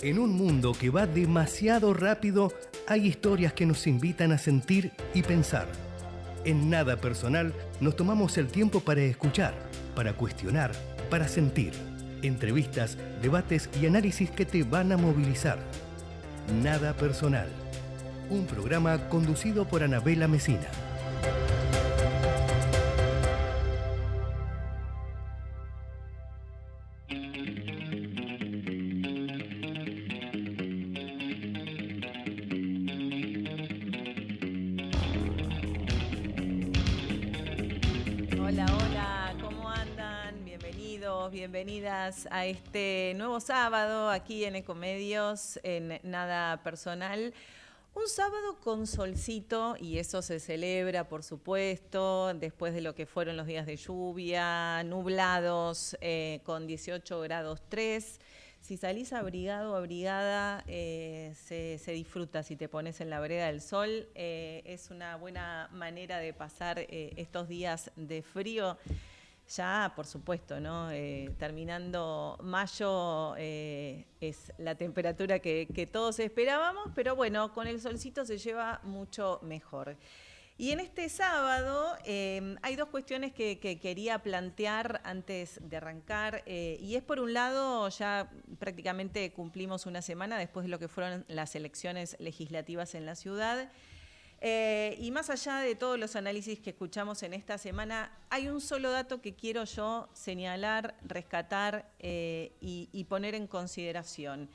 En un mundo que va demasiado rápido, hay historias que nos invitan a sentir y pensar. En Nada Personal nos tomamos el tiempo para escuchar, para cuestionar, para sentir. Entrevistas, debates y análisis que te van a movilizar. Nada Personal. Un programa conducido por Anabela Mesina. Bienvenidas a este nuevo sábado aquí en Ecomedios, en Nada Personal. Un sábado con solcito, y eso se celebra, por supuesto, después de lo que fueron los días de lluvia, nublados, con 18 grados 3. Si salís abrigado o abrigada, se disfruta si te pones en la vereda del sol. Es una buena manera de pasar estos días de frío. Ya, por supuesto, ¿no? Terminando mayo es la temperatura que todos esperábamos, pero bueno, con el solcito se lleva mucho mejor. Y en este sábado hay dos cuestiones que quería plantear antes de arrancar, y es por un lado, ya prácticamente cumplimos una semana después de lo que fueron las elecciones legislativas en la ciudad. Y más allá de todos los análisis que escuchamos en esta semana, hay un solo dato que quiero yo señalar, rescatar y poner en consideración.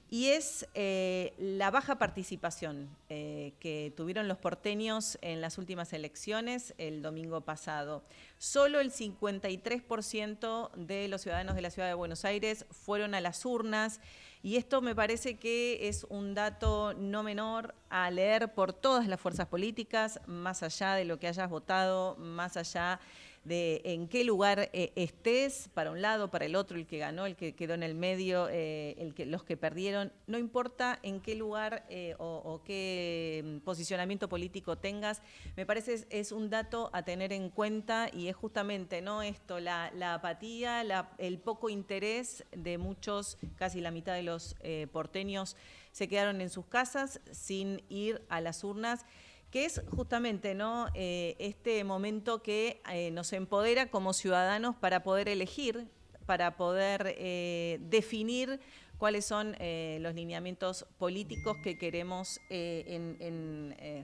Y es la baja participación que tuvieron los porteños en las últimas elecciones el domingo pasado. Solo el 53% de los ciudadanos de la Ciudad de Buenos Aires fueron a las urnas, y esto me parece que es un dato no menor a leer por todas las fuerzas políticas, más allá de lo que hayas votado, más allá de en qué lugar estés, para un lado, para el otro, el que ganó, el que quedó en el medio, los que perdieron, no importa en qué lugar o qué posicionamiento político tengas, me parece es un dato a tener en cuenta, y es justamente no esto, la apatía, el poco interés de muchos, casi la mitad de los porteños se quedaron en sus casas sin ir a las urnas, que es justamente, ¿no? Este momento que nos empodera como ciudadanos para poder elegir, para poder definir cuáles son los lineamientos políticos que queremos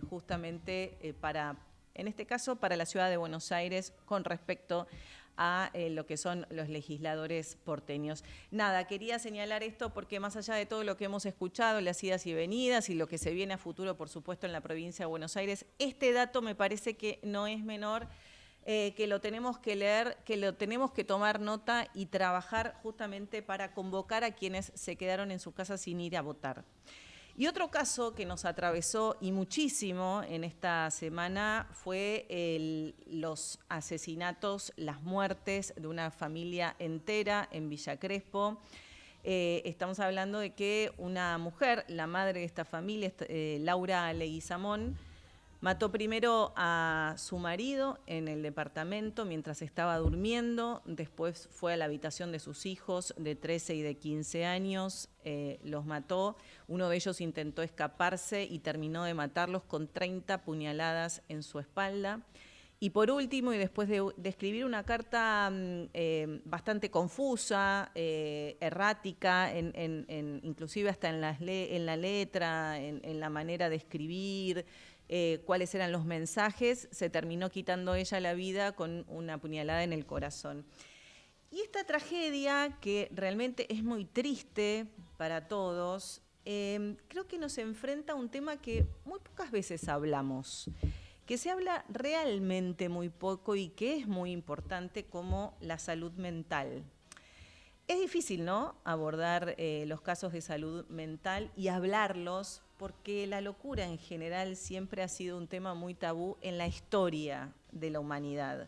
justamente para, en este caso, para la Ciudad de Buenos Aires con respecto a lo que son los legisladores porteños. Nada, quería señalar esto porque más allá de todo lo que hemos escuchado, las idas y venidas y lo que se viene a futuro, por supuesto, en la provincia de Buenos Aires, este dato me parece que no es menor, que lo tenemos que leer, que lo tenemos que tomar nota y trabajar justamente para convocar a quienes se quedaron en su casa sin ir a votar. Y otro caso que nos atravesó y muchísimo en esta semana fue los asesinatos, las muertes de una familia entera en Villa Crespo. Estamos hablando de que una mujer, la madre de esta familia, Laura Leguizamón, mató primero a su marido en el departamento mientras estaba durmiendo, después fue a la habitación de sus hijos de 13 y de 15 años, los mató, uno de ellos intentó escaparse y terminó de matarlos con 30 puñaladas en su espalda. Y por último, y después de escribir una carta bastante confusa, errática, inclusive hasta en la letra, en la manera de escribir, cuáles eran los mensajes, se terminó quitando ella la vida con una puñalada en el corazón. Y esta tragedia, que realmente es muy triste para todos, creo que nos enfrenta a un tema que muy pocas veces hablamos, que se habla realmente muy poco y que es muy importante, como la salud mental. Es difícil, ¿no?, abordar los casos de salud mental y hablarlos, porque la locura en general siempre ha sido un tema muy tabú en la historia de la humanidad.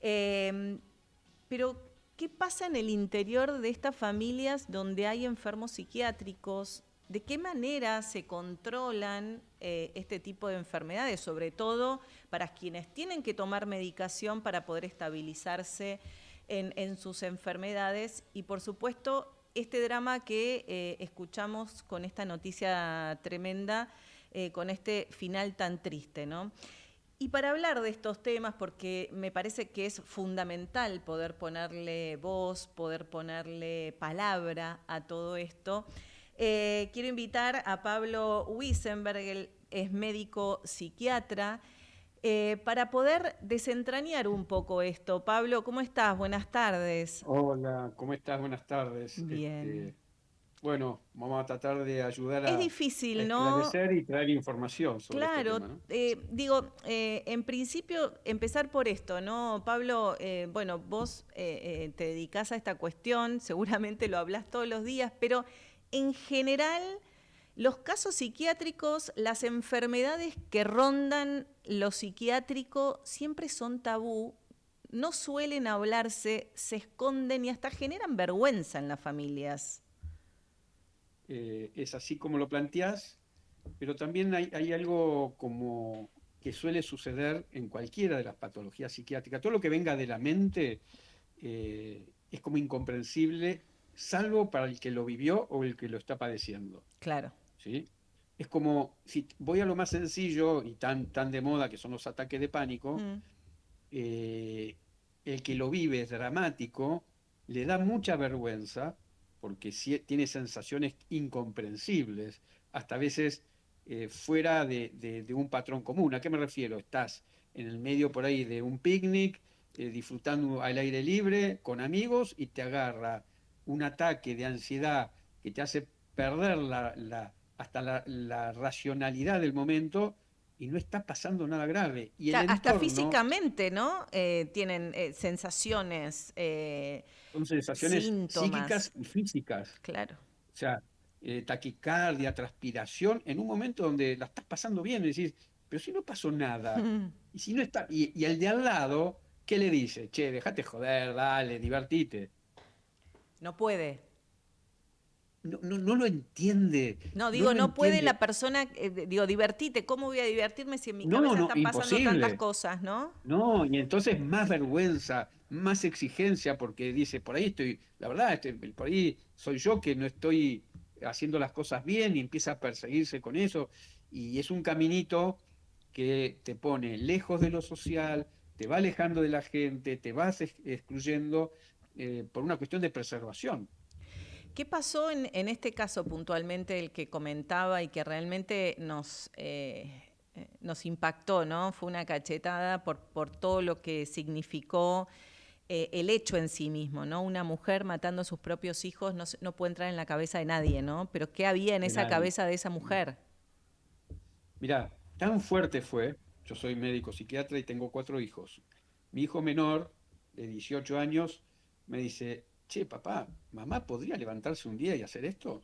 Pero, ¿qué pasa en el interior de estas familias donde hay enfermos psiquiátricos? ¿De qué manera se controlan este tipo de enfermedades, sobre todo para quienes tienen que tomar medicación para poder estabilizarse en sus enfermedades? Y por supuesto, este drama que escuchamos con esta noticia tremenda, con este final tan triste, ¿no? Y para hablar de estos temas, porque me parece que es fundamental poder ponerle voz, poder ponerle palabra a todo esto, quiero invitar a Pablo Wiesenberg, él es médico psiquiatra, para poder desentrañar un poco esto. Pablo, ¿cómo estás? Buenas tardes. Hola, ¿cómo estás? Buenas tardes. Bien. Bueno, vamos a tratar de ayudar Es a difícil, ¿no? esclarecer y traer información sobre este Claro, tema, ¿no? en principio, empezar por esto, ¿no? Pablo, bueno, vos te dedicás a esta cuestión, seguramente lo hablás todos los días, pero en general, los casos psiquiátricos, las enfermedades que rondan lo psiquiátrico siempre son tabú, no suelen hablarse, se esconden y hasta generan vergüenza en las familias. Es así como lo planteás, pero también hay algo como que suele suceder en cualquiera de las patologías psiquiátricas. Todo lo que venga de la mente es como incomprensible, salvo para el que lo vivió o el que lo está padeciendo. Claro. ¿Sí? Es como, si voy a lo más sencillo y tan de moda que son los ataques de pánico, Mm. eh, el que lo vive es dramático, le da mucha vergüenza porque tiene sensaciones incomprensibles, hasta a veces fuera de un patrón común. ¿A qué me refiero? Estás en el medio por ahí de un picnic, disfrutando al aire libre con amigos y te agarra un ataque de ansiedad que te hace perder hasta la racionalidad del momento y no está pasando nada grave. Y el Hasta entorno físicamente, ¿no? Tienen sensaciones, son sensaciones psíquicas síntomas. y físicas. Claro. O sea, taquicardia, transpiración, en un momento donde la estás pasando bien, y decís, pero si no pasó nada, y si no está, y el de al lado, ¿qué le dice? Che, dejate joder, dale, divertite. No puede. No lo entiende, No, no digo, lo no puede entiende. la persona, digo, divertite. ¿Cómo voy a divertirme si en mi No, cabeza no, están pasando tantas imposible. cosas, ¿no? No, y entonces más vergüenza, más exigencia, porque dice, por ahí estoy, la verdad, por ahí soy yo que no estoy haciendo las cosas bien y empieza a perseguirse con eso. Y es un caminito que te pone lejos de lo social, te va alejando de la gente, te vas excluyendo por una cuestión de preservación. ¿Qué pasó en este caso puntualmente, el que comentaba y que realmente nos impactó, ¿no? Fue una cachetada por todo lo que significó el hecho en sí mismo, ¿no? Una mujer matando a sus propios hijos no puede entrar en la cabeza de nadie, ¿no? Pero ¿qué había en De esa nadie. cabeza de esa mujer? Mirá, tan fuerte fue, yo soy médico psiquiatra y tengo 4 hijos. Mi hijo menor, de 18 años, me dice, che, papá, ¿mamá podría levantarse un día y hacer esto?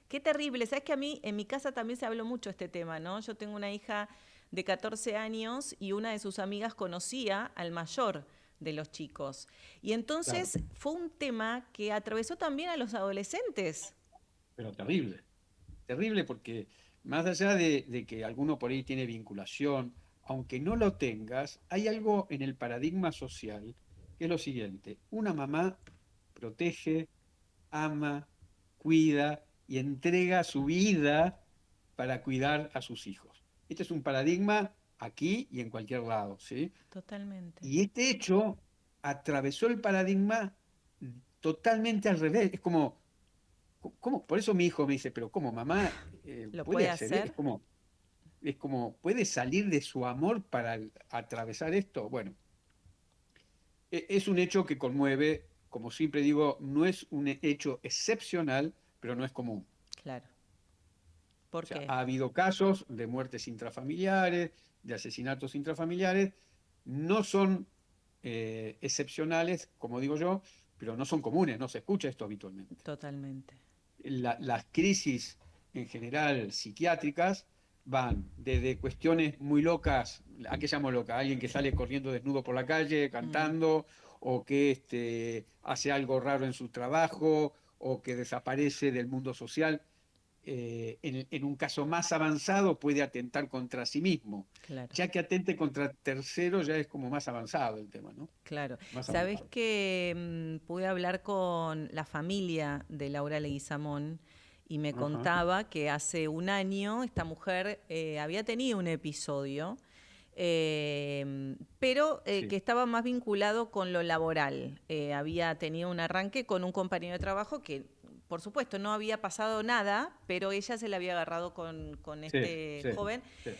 Qué terrible. Sabes que a mí, en mi casa también se habló mucho de este tema, ¿no? Yo tengo una hija de 14 años y una de sus amigas conocía al mayor de los chicos. Y Claro, entonces fue un tema que atravesó también a los adolescentes. pero terrible. Terrible porque más allá de que alguno por ahí tiene vinculación, aunque no lo tengas, hay algo en el paradigma social que es lo siguiente. Una mamá protege, ama, cuida y entrega su vida para cuidar a sus hijos. Este es un paradigma aquí y en cualquier lado, ¿sí? Totalmente. Y este hecho atravesó el paradigma totalmente al revés. Es como, ¿cómo? Por eso mi hijo me dice, pero ¿cómo mamá ¿Lo puede puede hacer? hacer? Es como, ¿puede salir de su amor para atravesar esto? Bueno, es un hecho que conmueve, como siempre digo, no es un hecho excepcional, pero no es común. Claro. O ¿Por sea, qué? ha habido casos de muertes intrafamiliares, de asesinatos intrafamiliares, no son excepcionales, como digo yo, pero no son comunes, no se escucha esto habitualmente. Totalmente. Las crisis en general psiquiátricas van desde cuestiones muy locas, ¿a qué llamo loca? Alguien que sale corriendo desnudo por la calle Mm. cantando, o que hace algo raro en su trabajo, o que desaparece del mundo social. en un caso más avanzado puede atentar contra sí mismo. Claro. Ya que atente contra terceros ya es como más avanzado el tema, ¿no? Claro. Más Sabes avanzado. que pude hablar con la familia de Laura Leguizamón y me Ajá, contaba que hace un año esta mujer había tenido un episodio, pero que sí. estaba más vinculado con lo laboral. Había tenido un arranque con un compañero de trabajo que, por supuesto, no había pasado nada, pero ella se le había agarrado con Sí, este sí, joven. sí.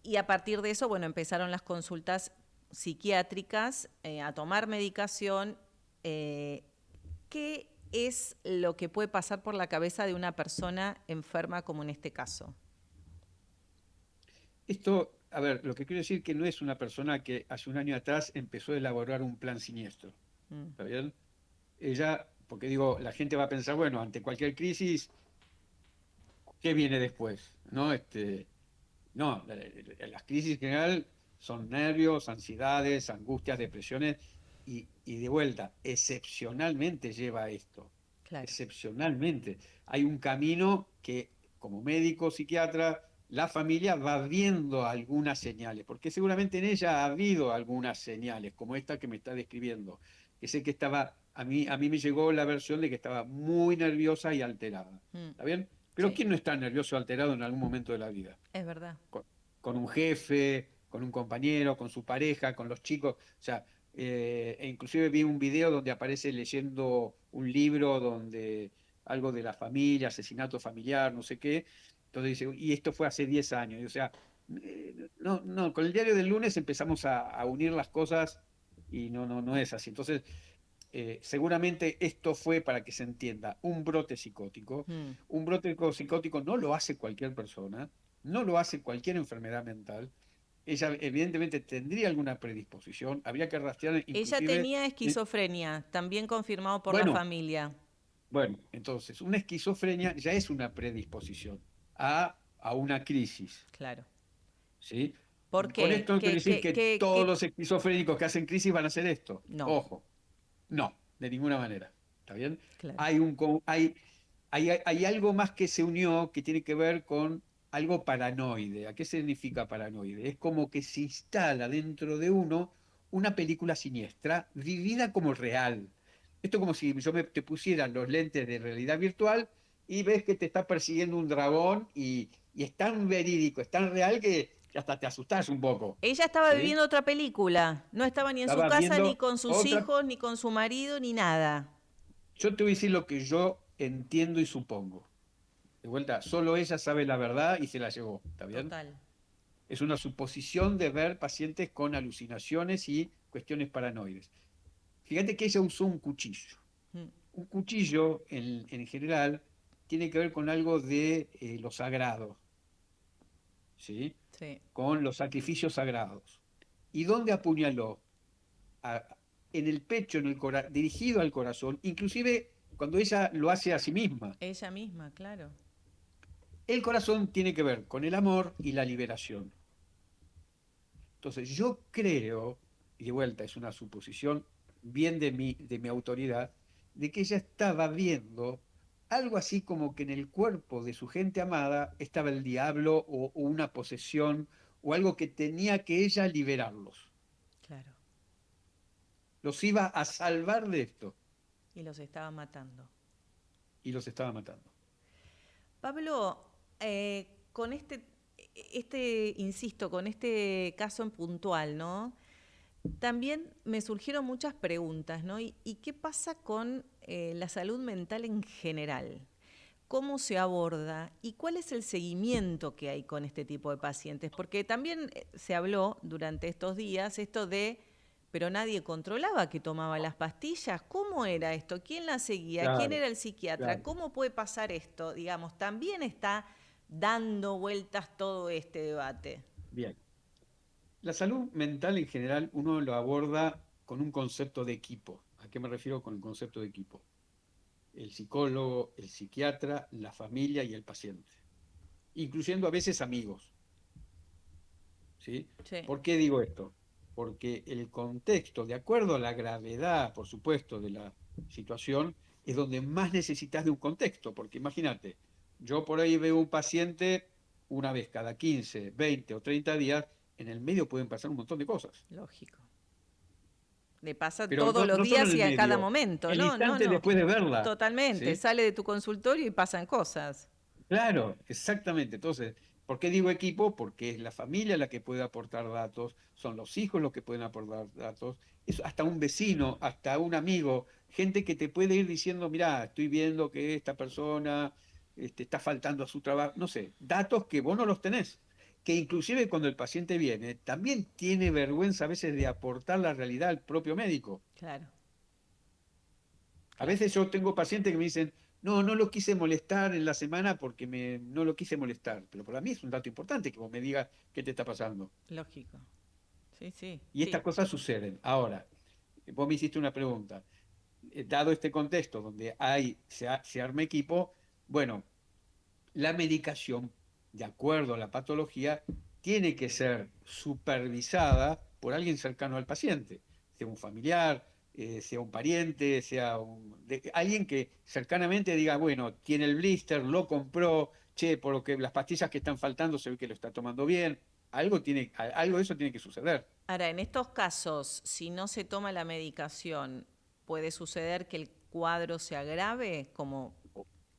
Y a partir de eso, bueno, empezaron las consultas psiquiátricas, a tomar medicación. ¿Qué es lo que puede pasar por la cabeza de una persona enferma como en este caso? Esto, a ver, lo que quiero decir que no es una persona que hace un año atrás empezó a elaborar un plan siniestro. Mm. ¿Está bien? Ella, porque digo, la gente va a pensar, bueno, ante cualquier crisis, ¿qué viene después? ¿No? No, las crisis en general son nervios, ansiedades, angustias, depresiones, y de vuelta, excepcionalmente lleva a esto. Claro. Excepcionalmente. Hay un camino que, como médico, psiquiatra, la familia va viendo algunas señales, porque seguramente en ella ha habido algunas señales, como esta que me está describiendo, que sé que estaba, a mí me llegó la versión de que estaba muy nerviosa y alterada. Mm. ¿Está bien? Pero Sí, ¿quién no está nervioso o alterado en algún momento de la vida? es verdad. con, con un jefe, con un compañero, con su pareja, con los chicos. O sea, e inclusive vi un video donde aparece leyendo un libro donde algo de la familia, asesinato familiar, no sé qué. Entonces dice, y esto fue hace 10 años. Y, o sea, no, no, con el diario del lunes empezamos a unir las cosas y no, no, no es así. Entonces, seguramente esto fue, para que se entienda, un brote psicótico. Mm. Un brote psicótico no lo hace cualquier persona, no lo hace cualquier enfermedad mental. Ella evidentemente tendría alguna predisposición, habría que rastrear Ella inclusive, tenía esquizofrenia, también confirmado por la bueno, familia. bueno, entonces una esquizofrenia ya es una predisposición a una crisis, Claro. ¿sí? ¿Por Con qué? esto no quiero decir que todos los esquizofrénicos que hacen crisis van a hacer esto. No, Ojo, no, de ninguna manera. ¿Está bien? claro. Hay hay algo más que se unió que tiene que ver con algo paranoide. ¿A qué significa paranoide? Es como que se instala dentro de uno una película siniestra vivida como real. Esto es como si te pusiera los lentes de realidad virtual y ves que te está persiguiendo un dragón y es tan verídico, es tan real que hasta te asustás un poco. Ella estaba ¿Sí? viviendo otra película. No estaba ni en su Estaba casa, ni viendo con sus otra. hijos, ni con su marido, ni nada. Yo te voy a decir lo que yo entiendo y supongo. De vuelta, solo ella sabe la verdad y se la llevó, ¿está bien? Total. Es una suposición de ver pacientes con alucinaciones y cuestiones paranoides. Fíjate que ella usó un cuchillo. Mm. Un cuchillo, en general, tiene que ver con algo de lo sagrado, ¿sí? Sí. Con los sacrificios sagrados. ¿Y dónde apuñaló? A- en el pecho, dirigido al corazón, inclusive cuando ella lo hace a sí misma. Ella misma, claro. El corazón tiene que ver con el amor y la liberación. Entonces, yo creo, y de vuelta es una suposición bien de mi autoridad, de que ella estaba viendo algo así como que en el cuerpo de su gente amada estaba el diablo o una posesión o algo que tenía que ella liberarlos. Claro. Los iba a salvar de esto Y los estaba matando. y los estaba matando. Pablo, con insisto, con este caso en puntual, ¿no? También me surgieron muchas preguntas, ¿no? ¿Y qué pasa con la salud mental en general? ¿Cómo se aborda y cuál es el seguimiento que hay con este tipo de pacientes? Porque también se habló durante estos días esto de, pero nadie controlaba que tomaba las pastillas. ¿Cómo era esto? ¿Quién la seguía? ¿Quién Claro, era el psiquiatra? claro. ¿Cómo puede pasar esto? Digamos, también está dando vueltas todo este debate. Bien. La salud mental en general uno lo aborda con un concepto de equipo. ¿A qué me refiero con el concepto de equipo? El psicólogo, el psiquiatra, la familia y el paciente, incluyendo a veces amigos. ¿Sí? Sí, ¿Por qué digo esto? Porque el contexto, de acuerdo a la gravedad, por supuesto, de la situación, es donde más necesitas de un contexto. Porque imagínate, Yo por ahí veo un paciente una vez cada 15, 20 o 30 días, en el medio pueden pasar un montón de cosas. Lógico. Le pasa Pero todos no, los no solo en días el y a cada medio, momento. el No, no, instante no. después de verla, Totalmente. ¿sí? Sale de tu consultorio y pasan cosas. Claro, exactamente. Entonces, ¿por qué digo equipo? Porque es la familia la que puede aportar datos, son los hijos los que pueden aportar datos, es hasta un vecino, hasta un amigo, gente que te puede ir diciendo, mirá, estoy viendo que esta persona está faltando a su trabajo, no sé, datos que vos no los tenés, que inclusive cuando el paciente viene, también tiene vergüenza a veces de aportar la realidad al propio médico. Claro, A claro. veces yo tengo pacientes que me dicen, no, no lo quise molestar en la semana porque no lo quise molestar. Pero para mí es un dato importante que vos me digas qué te está pasando. Lógico. Sí, sí, Y estas sí. cosas suceden. Ahora, vos me hiciste una pregunta. Dado este contexto donde se arma equipo, bueno, la medicación, de acuerdo a la patología, tiene que ser supervisada por alguien cercano al paciente, sea un familiar, sea un pariente, alguien que cercanamente diga, bueno, tiene el blister, lo compró, che, por lo que las pastillas que están faltando se ve que lo está tomando bien, algo de eso tiene que suceder. Ahora, en estos casos, si no se toma la medicación, ¿puede suceder que el cuadro se agrave como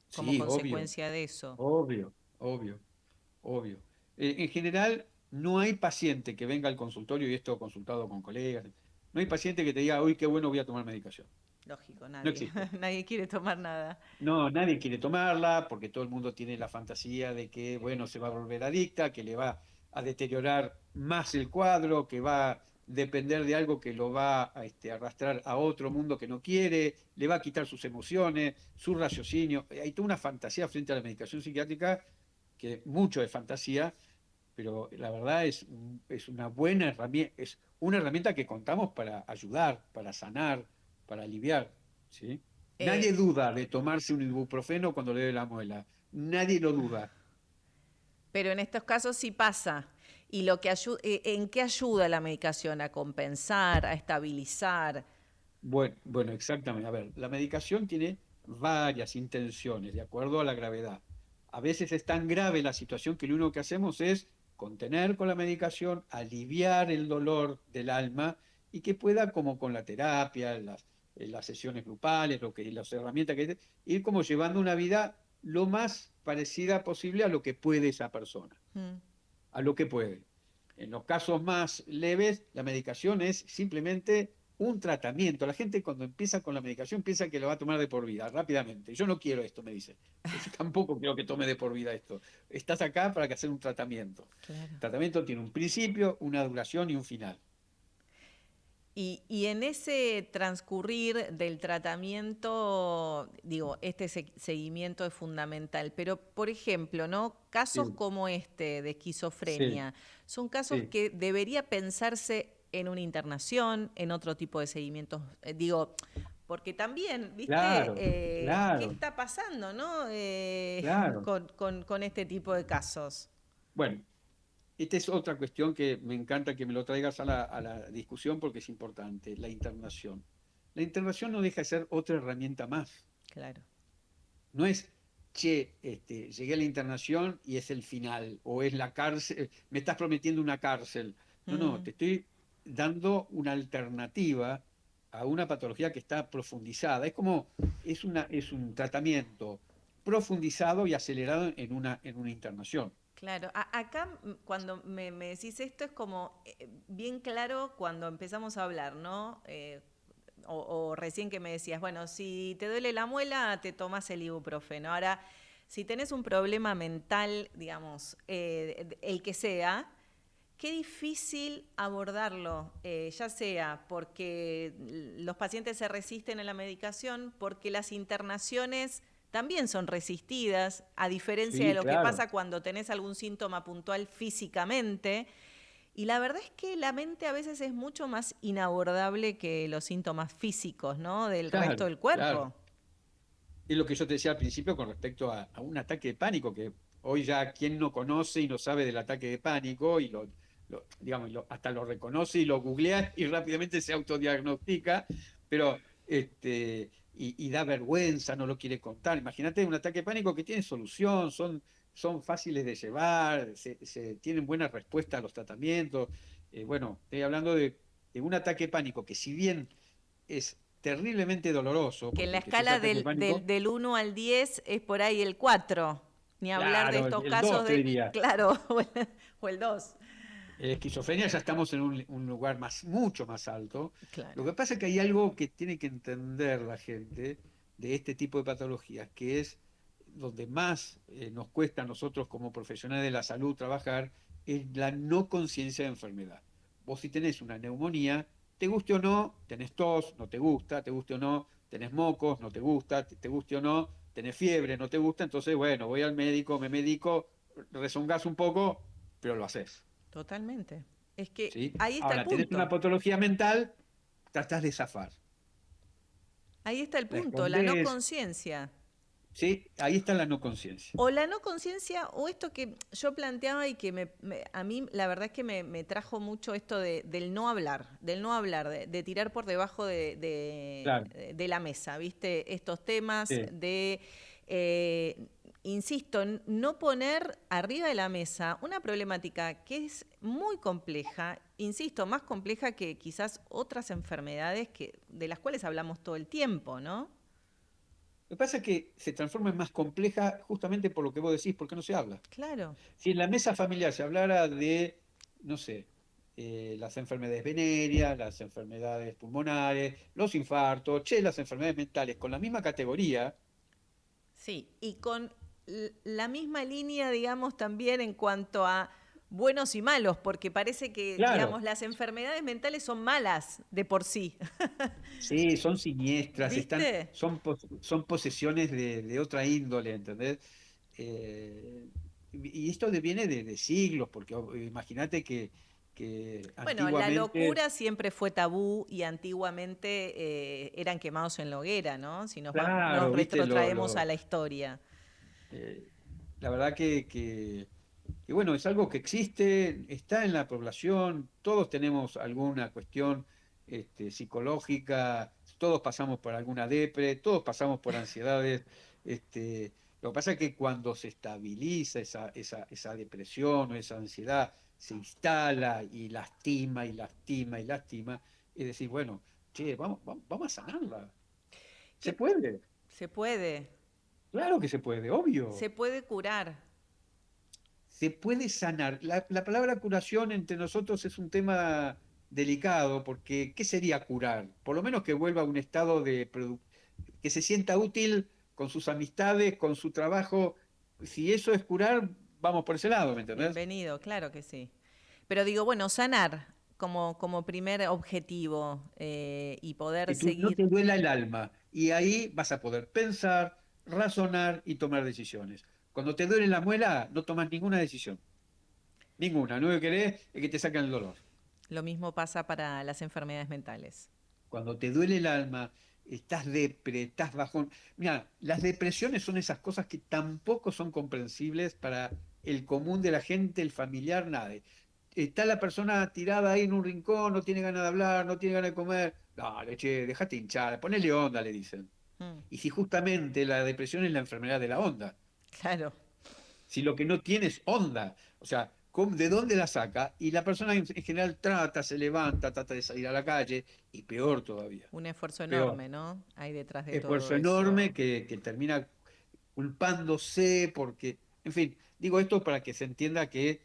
Sí, obvio, consecuencia de eso? obvio, obvio. Obvio. En general, no hay paciente que venga al consultorio, y esto consultado con colegas, no hay paciente que te diga, uy, qué bueno, voy a tomar medicación. Lógico, No nadie, existe. nadie quiere tomar nada. No, nadie quiere tomarla porque todo el mundo tiene la fantasía de que, bueno, se va a volver adicta, que le va a deteriorar más el cuadro, que va a depender de algo que lo va a arrastrar a otro mundo que no quiere, le va a quitar sus emociones, su raciocinio. Hay toda una fantasía frente a la medicación psiquiátrica, que mucho es fantasía, pero la verdad es una buena herramienta, es una herramienta que contamos para ayudar, para sanar, para aliviar, ¿sí? Eh, Nadie duda de tomarse un ibuprofeno cuando le dé la muela, nadie lo duda. pero en estos casos sí pasa. ¿Y en qué ayuda la medicación? ¿A compensar, a estabilizar? Bueno, exactamente. A ver, la medicación tiene varias intenciones de acuerdo a la gravedad. A veces es tan grave la situación que lo único que hacemos es contener con la medicación, aliviar el dolor del alma y que pueda, como con la terapia, las sesiones grupales, las herramientas ir como llevando una vida lo más parecida posible a lo que puede esa persona, Mm. a lo que puede. En los casos más leves, la medicación es simplemente un tratamiento. La gente cuando empieza con la medicación piensa que lo va a tomar de por vida, rápidamente. Yo no quiero esto, me dice. Yo tampoco quiero que tome de por vida esto. Estás acá para que hacer un tratamiento. Claro. El tratamiento tiene un principio, una duración y un final. Y en ese transcurrir del tratamiento, digo, este seguimiento es fundamental. Pero, por ejemplo, ¿no? Casos Sí, como este de sí, esquizofrenia, son casos sí. que debería pensarse en una internación, en otro tipo de seguimientos. Digo, porque también, ¿viste? Claro, ¿Qué claro, está pasando, no? claro. Con este tipo de casos. Bueno, esta es otra cuestión que me encanta que me lo traigas a la discusión porque es importante, la internación. La internación no deja de ser otra herramienta más. Claro. No es, che, llegué a la internación y es el final, o es la cárcel, me estás prometiendo una cárcel. No, no, Mm. te estoy dando una alternativa a una patología que está profundizada. Es un tratamiento profundizado y acelerado en una internación. Claro, acá cuando me decís esto es como bien claro cuando empezamos a hablar, ¿no? O recién que me decías, bueno, si te duele la muela, te tomas el ibuprofeno. Ahora, si tenés un problema mental, digamos, el que sea, qué difícil abordarlo, ya sea porque los pacientes se resisten a la medicación, porque las internaciones también son resistidas, a diferencia de Sí, lo que claro. pasa cuando tenés algún síntoma puntual físicamente. Y la verdad es que la mente a veces es mucho más inabordable que los síntomas físicos, ¿no? Del resto Claro, del claro. cuerpo. Es lo que yo te decía al principio con respecto a un ataque de pánico, que hoy ya quien no conoce y no sabe del ataque de pánico y digamos, hasta lo reconoce y lo googlea y rápidamente se autodiagnostica, pero y da vergüenza, no lo quiere contar. Imagínate un ataque de pánico que tiene solución, son fáciles de llevar, se tienen buena respuesta a los tratamientos. Bueno, estoy hablando de un ataque de pánico que si bien es terriblemente doloroso, Que en porque la el que sufre escala ataque de pánico, del 1 al 10 es por ahí el 4. Ni hablar de claro, estos el 2 casos te de, diría. claro, o el 2. Esquizofrenia ya estamos en un lugar mucho más alto. Claro. Lo que pasa es que hay algo que tiene que entender la gente de este tipo de patologías, que es donde más nos cuesta a nosotros como profesionales de la salud trabajar, es la no conciencia de enfermedad. Vos si tenés una neumonía, te guste o no, tenés tos, no te gusta, te guste o no, tenés mocos, no te gusta, te guste o no, tenés fiebre, no te gusta, entonces bueno, voy al médico, me medico, rezongás un poco, pero lo haces. Totalmente. Es que ¿Sí? ahí está el Ahora, tenés una punto. patología mental, tratás de zafar. Ahí está el La punto, la no escondés, conciencia. ¿sí? Ahí está la no conciencia. O la no conciencia, o esto que yo planteaba y que a mí la verdad es que me trajo mucho esto del no hablar, de tirar por debajo Claro, de la mesa, ¿viste? Estos temas sí. de, insisto, no poner arriba de la mesa una problemática que es muy compleja, insisto, más compleja que quizás otras enfermedades de las cuales hablamos todo el tiempo, ¿no? Lo que pasa es que se transforma en más compleja justamente por lo que vos decís, porque no se habla. Claro. Si en la mesa familiar se hablara de, no sé, las enfermedades venéreas, las enfermedades pulmonares, los infartos, che, las enfermedades mentales, con la misma categoría, Sí, y con la misma línea, digamos, también en cuanto a buenos y malos, porque parece que, claro, digamos, las enfermedades mentales son malas de por sí. sí, son siniestras, ¿Viste? son posesiones de otra índole, ¿entendés? Eh, y esto viene de siglos, porque imagínate que Bueno, la antiguamente, locura siempre fue tabú y antiguamente eran quemados en la hoguera, ¿no? Si nos claro, viste, retrotraemos a la historia. eh, la verdad que, bueno, es algo que existe, está en la población, todos tenemos alguna cuestión psicológica, todos pasamos por alguna depre, todos pasamos por ansiedades. Lo que pasa es que cuando se estabiliza esa depresión o esa ansiedad, se instala y lastima y lastima y lastima, es decir, bueno, che, vamos a sanarla. Se ¿Qué puede, se puede? claro que se puede, obvio. Se puede curar. Se puede sanar. La palabra curación entre nosotros es un tema delicado, porque ¿qué sería curar? Por lo menos que vuelva a un estado que se sienta útil con sus amistades, con su trabajo. Si eso es curar, vamos por ese lado, ¿me entendés? Bienvenido, claro que sí. Pero digo, bueno, sanar como primer objetivo y poder Que no seguir. te duela el alma. Y ahí vas a poder pensar, razonar y tomar decisiones. Cuando te duele la muela, no tomas ninguna decisión. Ninguna. Lo único que querés es que te saquen el dolor. Lo mismo pasa para las enfermedades mentales. Cuando te duele el alma, estás depre, estás bajón. Mira, las depresiones son esas cosas que tampoco son comprensibles para el común de la gente, el familiar, nadie. Está la persona tirada ahí en un rincón, no tiene ganas de hablar, no tiene ganas de comer. Dale, che, déjate hinchar, ponele onda, le dicen. Mm, Y si justamente la depresión es la enfermedad de la onda, claro, si lo que no tiene es onda, o sea, ¿de dónde la saca? Y la persona en general trata, se levanta, trata de salir a la calle, y peor todavía, un esfuerzo peor. enorme, ¿no? Hay detrás de todo Esfuerzo enorme eso. que termina culpándose porque, en fin, digo esto para que se entienda que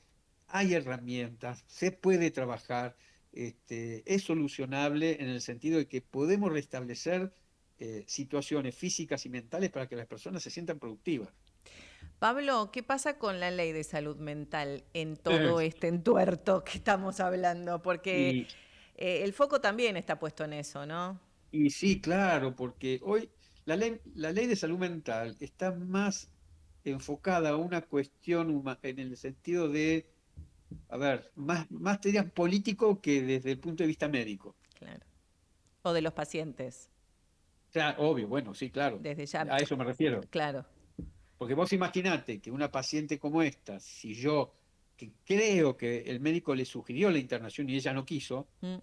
hay herramientas, se puede trabajar, es solucionable en el sentido de que podemos restablecer situaciones físicas y mentales para que las personas se sientan productivas. Pablo, ¿qué pasa con la ley de salud mental en Eh, todo este entuerto que estamos hablando? Porque Y, el foco también está puesto en eso, ¿no? y sí, claro, porque hoy la ley de salud mental está más enfocada a una cuestión en el sentido de, a ver, más te diría político que desde el punto de vista médico. Claro. O de los pacientes, O sea, obvio, bueno, sí, claro, desde ya. a eso me refiero. Claro. Porque vos imaginate que una paciente como esta, si yo, que creo que el médico le sugirió la internación y ella no quiso, Mm,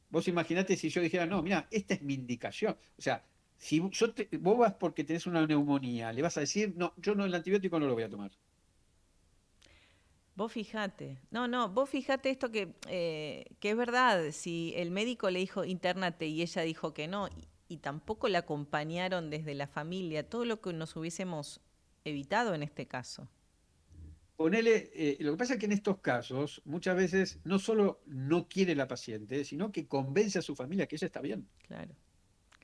vos imaginate si yo dijera, no, mira, esta es mi indicación. O sea, vos vas porque tenés una neumonía, le vas a decir, no, yo no, el antibiótico no lo voy a tomar. Vos fijate, vos fijate esto que es verdad, si el médico le dijo internate y ella dijo que no, y tampoco la acompañaron desde la familia, todo lo que nos hubiésemos evitado en este caso. Ponele, lo que pasa es que en estos casos muchas veces no solo no quiere la paciente, sino que convence a su familia que ella está bien. Claro,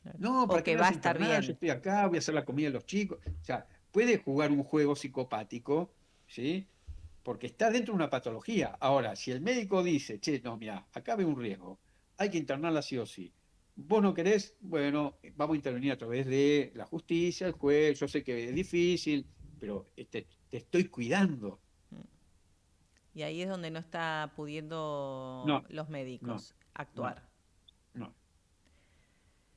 claro. No, O ¿para qué que me va vas a a estar internar? Yo bien. estoy acá, voy a hacer la comida de los chicos. O sea, puede jugar un juego psicopático, ¿sí? Porque está dentro de una patología. Ahora, si el médico dice, che, no, mira, acá veo un riesgo, hay que internarla sí o sí. Vos no querés, bueno, vamos a intervenir a través de la justicia, el juez, yo sé que es difícil, pero te estoy cuidando. Y ahí es donde no está pudiendo No, los no, médicos no, actuar. no.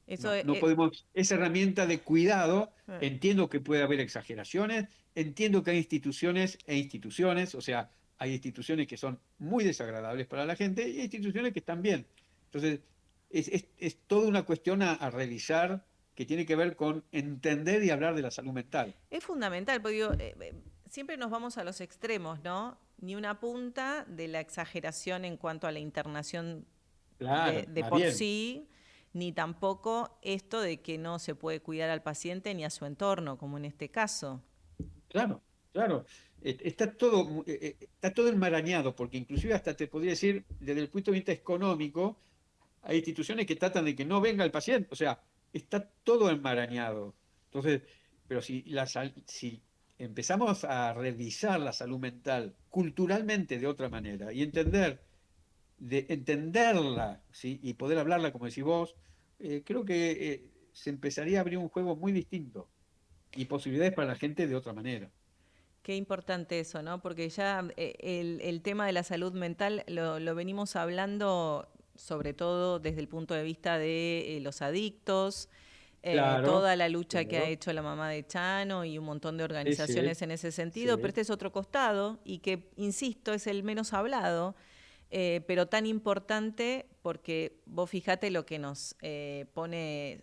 Eso No, no podemos, esa herramienta de cuidado, eh, entiendo que puede haber exageraciones, entiendo que hay instituciones e instituciones, o sea, hay instituciones que son muy desagradables para la gente y hay instituciones que están bien. Entonces, es toda una cuestión a revisar que tiene que ver con entender y hablar de la salud mental. es fundamental, porque digo, siempre nos vamos a los extremos, ¿no? Ni una punta de la exageración en cuanto a la internación Claro, de más por bien, sí, ni tampoco esto de que no se puede cuidar al paciente ni a su entorno, como en este caso. claro, claro. Está todo enmarañado, porque inclusive hasta te podría decir, desde el punto de vista económico, hay instituciones que tratan de que no venga el paciente, o sea, está todo enmarañado. Entonces, pero si empezamos a revisar la salud mental culturalmente de otra manera y entenderla, ¿sí? Y poder hablarla, como decís vos, creo que se empezaría a abrir un juego muy distinto y posibilidades para la gente de otra manera. Qué importante eso, ¿no? Porque ya el tema de la salud mental lo venimos hablando sobre todo desde el punto de vista de los adictos, Claro, toda la lucha que ha claro, hecho la mamá de Chano y un montón de sí, sí, organizaciones en ese sentido, pero sí. este es otro costado y que, insisto, es el menos hablado, pero tan importante porque vos fijate lo que nos pone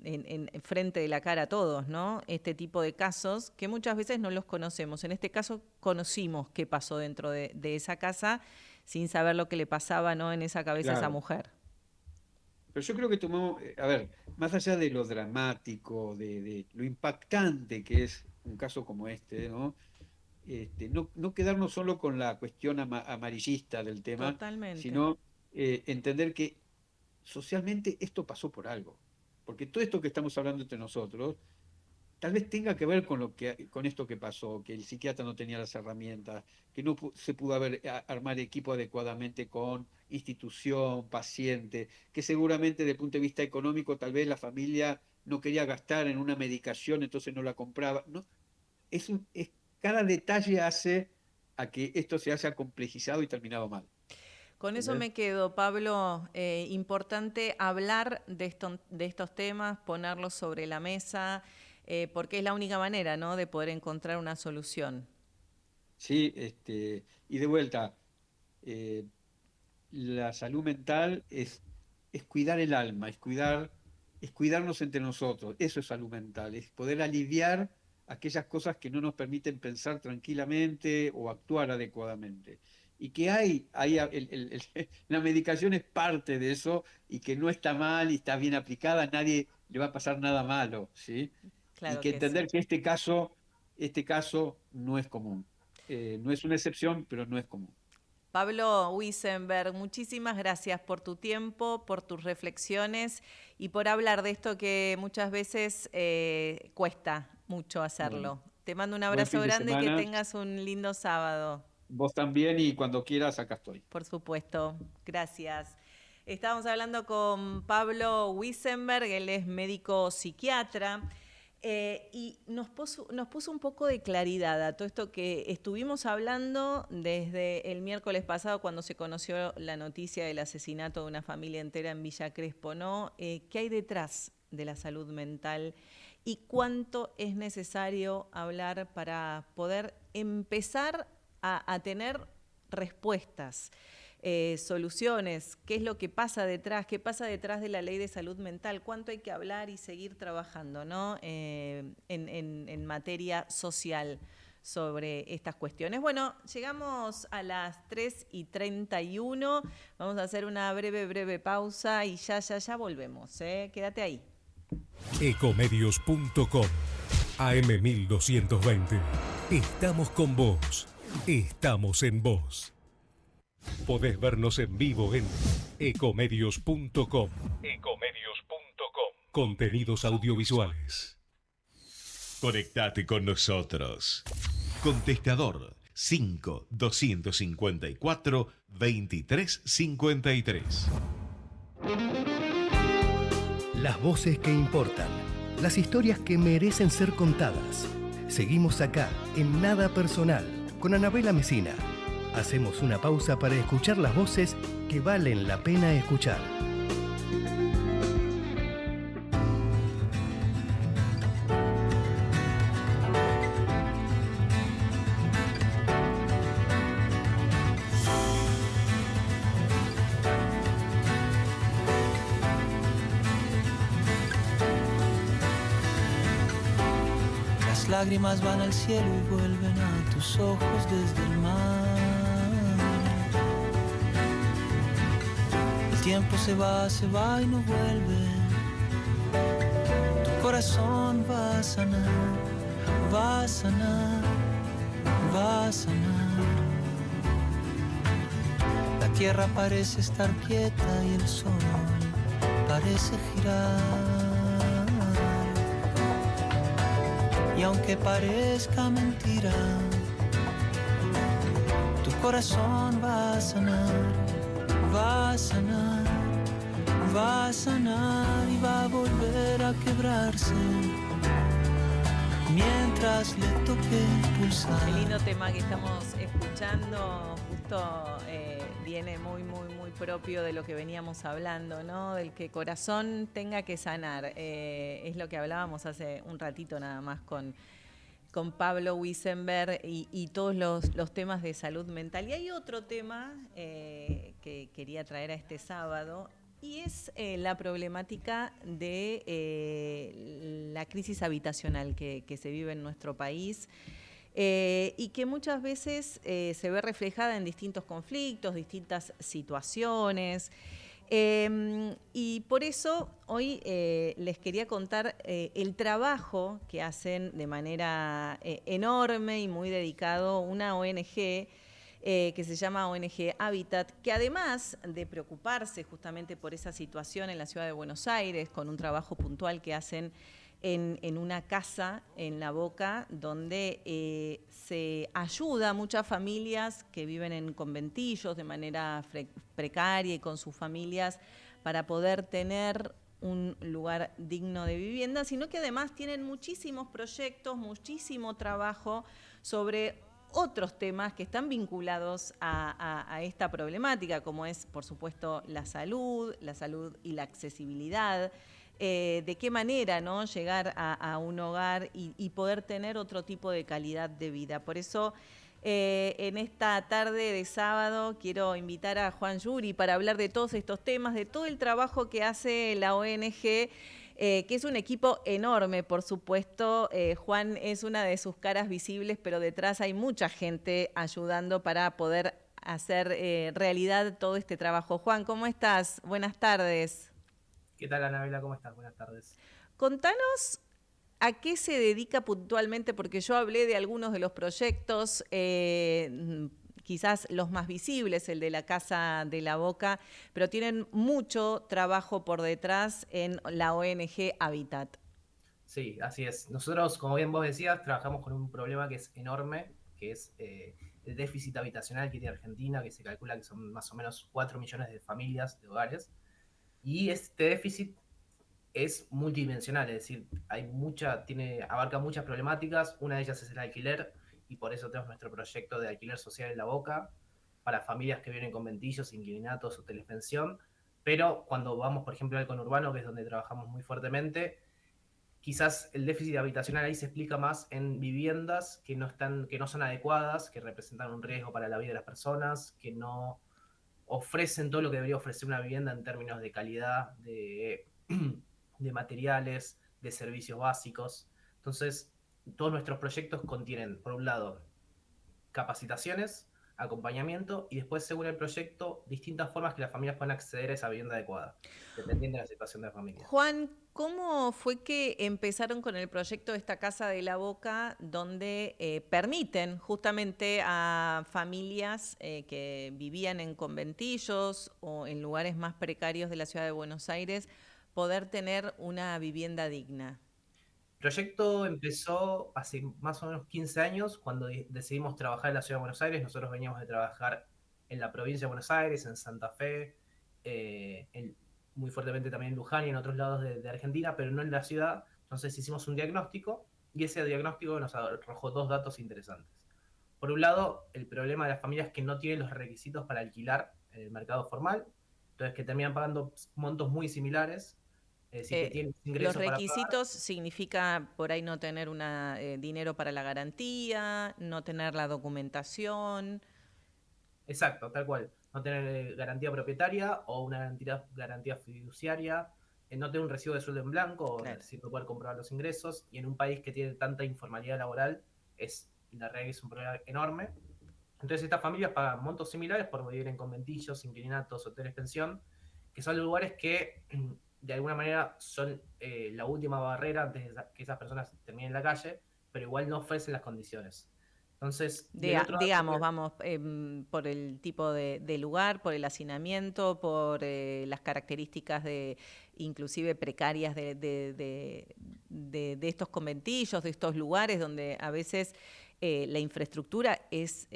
en frente de la cara a todos, ¿no? Este tipo de casos que muchas veces no los conocemos. En este caso conocimos qué pasó dentro de esa casa sin saber lo que le pasaba, ¿no? En esa cabeza a esa Claro. mujer. Pero yo creo que tomamos, a ver, más allá de lo dramático, de lo impactante que es un caso como este, ¿no? No quedarnos solo con la cuestión amarillista del tema, Totalmente. sino entender que socialmente esto pasó por algo. Porque todo esto que estamos hablando entre nosotros tal vez tenga que ver con esto que pasó, que el psiquiatra no tenía las herramientas, que no se pudo armar equipo adecuadamente con institución, paciente, que seguramente desde el punto de vista económico tal vez la familia no quería gastar en una medicación, entonces no la compraba. No, cada detalle hace a que esto se haya complejizado y terminado mal. Con eso ¿Entendés? me quedo, Pablo. Importante hablar de estos temas, ponerlos sobre la mesa, porque es la única manera, ¿no?, de poder encontrar una solución. Sí, y de vuelta, eh, la salud mental es cuidar el alma, es cuidarnos entre nosotros. Eso es salud mental, es poder aliviar aquellas cosas que no nos permiten pensar tranquilamente o actuar adecuadamente. Y que la medicación es parte de eso y que no está mal y está bien aplicada, a nadie le va a pasar nada malo, ¿sí? Y Claro que que sí. entender que este caso no es común. No es una excepción, pero no es común. Pablo Wiesenberg, muchísimas gracias por tu tiempo, por tus reflexiones y por hablar de esto que muchas veces cuesta mucho Bueno. hacerlo. Te mando un Buen abrazo fin de grande y que semana. tengas un lindo sábado. Vos también y cuando quieras, acá estoy. Por supuesto, gracias. Estábamos hablando con Pablo Wiesenberg, él es médico psiquiatra, y nos puso un poco de claridad a todo esto que estuvimos hablando desde el miércoles pasado cuando se conoció la noticia del asesinato de una familia entera en Villa Crespo, ¿no? ¿Qué hay detrás de la salud mental y cuánto es necesario hablar para poder empezar a tener respuestas? soluciones, qué es lo que pasa detrás, qué pasa detrás de la ley de salud mental, cuánto hay que hablar y seguir trabajando, ¿no? En materia social sobre estas cuestiones. Bueno, llegamos a las 3:31, vamos a hacer una breve pausa y ya volvemos, ¿eh? Quédate ahí. Ecomedios.com AM1220. Estamos con vos. Estamos en vos. Podés vernos en vivo en ecomedios.com. Ecomedios.com. Contenidos audiovisuales. Conectate con nosotros. Contestador 5-254-2353. Las voces que importan, las historias que merecen ser contadas. Seguimos acá, en Nada Personal, con Anabela Messina. Hacemos una pausa para escuchar las voces que valen la pena escuchar. Las lágrimas van al cielo y vuelven a tus ojos desde el mar. El tiempo se va y no vuelve. Tu corazón va a sanar, va a sanar, va a sanar. La tierra parece estar quieta y el sol parece girar. Y aunque parezca mentira, tu corazón va a sanar, va a sanar, va a sanar y va a volver a quebrarse mientras le toque pulsar. Qué lindo tema que estamos escuchando, justo viene muy propio de lo que veníamos hablando, ¿no? Del que corazón tenga que sanar. Es lo que hablábamos hace un ratito nada más con Pablo Wiesenberg y todos los temas de salud mental. Y hay otro tema que quería traer a este sábado, y es la problemática de la crisis habitacional que se vive en nuestro país. Y que muchas veces se ve reflejada en distintos conflictos, distintas situaciones. Y por eso hoy les quería contar el trabajo que hacen de manera enorme y muy dedicado una ONG que se llama ONG Habitat, que además de preocuparse justamente por esa situación en la ciudad de Buenos Aires, con un trabajo puntual que hacen en una casa en La Boca, donde se ayuda a muchas familias que viven en conventillos de manera precaria y con sus familias para poder tener un lugar digno de vivienda, sino que además tienen muchísimos proyectos, muchísimo trabajo sobre otros temas que están vinculados a esta problemática, como es, por supuesto, la salud y la accesibilidad. De qué manera, ¿no?, llegar a un hogar y poder tener otro tipo de calidad de vida. Por eso, en esta tarde de sábado, quiero invitar a Juan Yuri para hablar de todos estos temas, de todo el trabajo que hace la ONG, que es un equipo enorme, por supuesto. Juan es una de sus caras visibles, pero detrás hay mucha gente ayudando para poder hacer realidad todo este trabajo. Juan, ¿cómo estás? Buenas tardes. ¿Qué tal, Anabela? ¿Cómo estás? Buenas tardes. Contanos a qué se dedica puntualmente, porque yo hablé de algunos de los proyectos, quizás los más visibles, el de la Casa de la Boca, pero tienen mucho trabajo por detrás en la ONG Habitat. Sí, así es. Nosotros, como bien vos decías, trabajamos con un problema que es enorme, que es el déficit habitacional que tiene Argentina, que se calcula que son más o menos 4 millones de familias, de hogares. Y este déficit es multidimensional, es decir, abarca muchas problemáticas. Una de ellas es el alquiler, y por eso tenemos nuestro proyecto de alquiler social en La Boca, para familias que viven en conventillos, inquilinatos, hoteles pensión. Pero cuando vamos, por ejemplo, al conurbano, que es donde trabajamos muy fuertemente, quizás el déficit habitacional ahí se explica más en viviendas que no son adecuadas, que representan un riesgo para la vida de las personas, que no ofrecen todo lo que debería ofrecer una vivienda en términos de calidad, de materiales, de servicios básicos. Entonces, todos nuestros proyectos contienen, por un lado, capacitaciones, acompañamiento y después, según el proyecto, distintas formas que las familias puedan acceder a esa vivienda adecuada, dependiendo de la situación de la familia. Juan, ¿cómo fue que empezaron con el proyecto de esta Casa de la Boca, donde permiten justamente a familias que vivían en conventillos o en lugares más precarios de la ciudad de Buenos Aires poder tener una vivienda digna? El proyecto empezó hace más o menos 15 años, cuando decidimos trabajar en la ciudad de Buenos Aires. Nosotros veníamos de trabajar en la provincia de Buenos Aires, en Santa Fe, muy fuertemente también en Luján y en otros lados de Argentina, pero no en la ciudad. Entonces hicimos un diagnóstico y ese diagnóstico nos arrojó dos datos interesantes. Por un lado, el problema de las familias que no tienen los requisitos para alquilar en el mercado formal, entonces que terminan pagando montos muy similares, es decir, que tienen Los ingresos para pagar. requisitos significa por ahí no tener dinero para la garantía, no tener la documentación. Exacto, tal cual. No tener garantía propietaria o una garantía fiduciaria, no tener un recibo de sueldo en blanco, Claro. es decir, no poder comprobar los ingresos. Y en un país que tiene tanta informalidad laboral, la realidad es un problema enorme. Entonces estas familias pagan montos similares por vivir en conventillos, inquilinatos, hoteles, pensión, que son lugares que de alguna manera son la última barrera antes de que esas personas terminen en la calle, pero igual no ofrecen las condiciones. Entonces, y el otro dato Digamos, que- vamos, por el tipo de lugar, por el hacinamiento, por las características inclusive precarias de estos conventillos, de estos lugares donde a veces la infraestructura es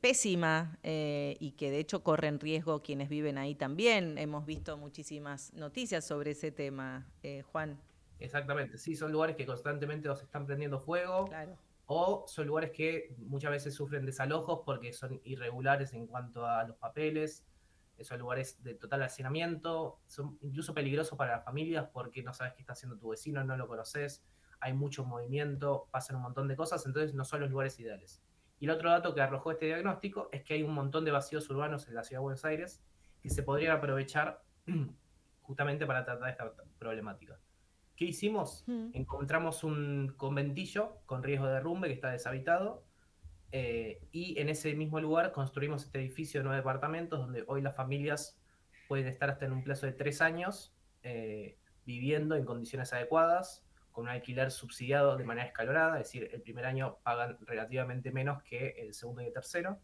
pésima y que de hecho corren riesgo quienes viven ahí también. Hemos visto muchísimas noticias sobre ese tema, Juan. Exactamente, sí, son lugares que constantemente se están prendiendo fuego, Claro. o son lugares que muchas veces sufren desalojos porque son irregulares en cuanto a los papeles, son lugares de total hacinamiento, son incluso peligrosos para las familias porque no sabes qué está haciendo tu vecino, no lo conoces, hay mucho movimiento, pasan un montón de cosas, entonces no son los lugares ideales. Y el otro dato que arrojó este diagnóstico es que hay un montón de vacíos urbanos en la ciudad de Buenos Aires que se podrían aprovechar justamente para tratar esta problemática. ¿Qué hicimos? Encontramos un conventillo con riesgo de derrumbe que está deshabitado, y en ese mismo lugar construimos este edificio de 9 departamentos donde hoy las familias pueden estar hasta en un plazo de 3 años viviendo en condiciones adecuadas, con un alquiler subsidiado de manera escalonada, es decir, el primer año pagan relativamente menos que el segundo y el tercero.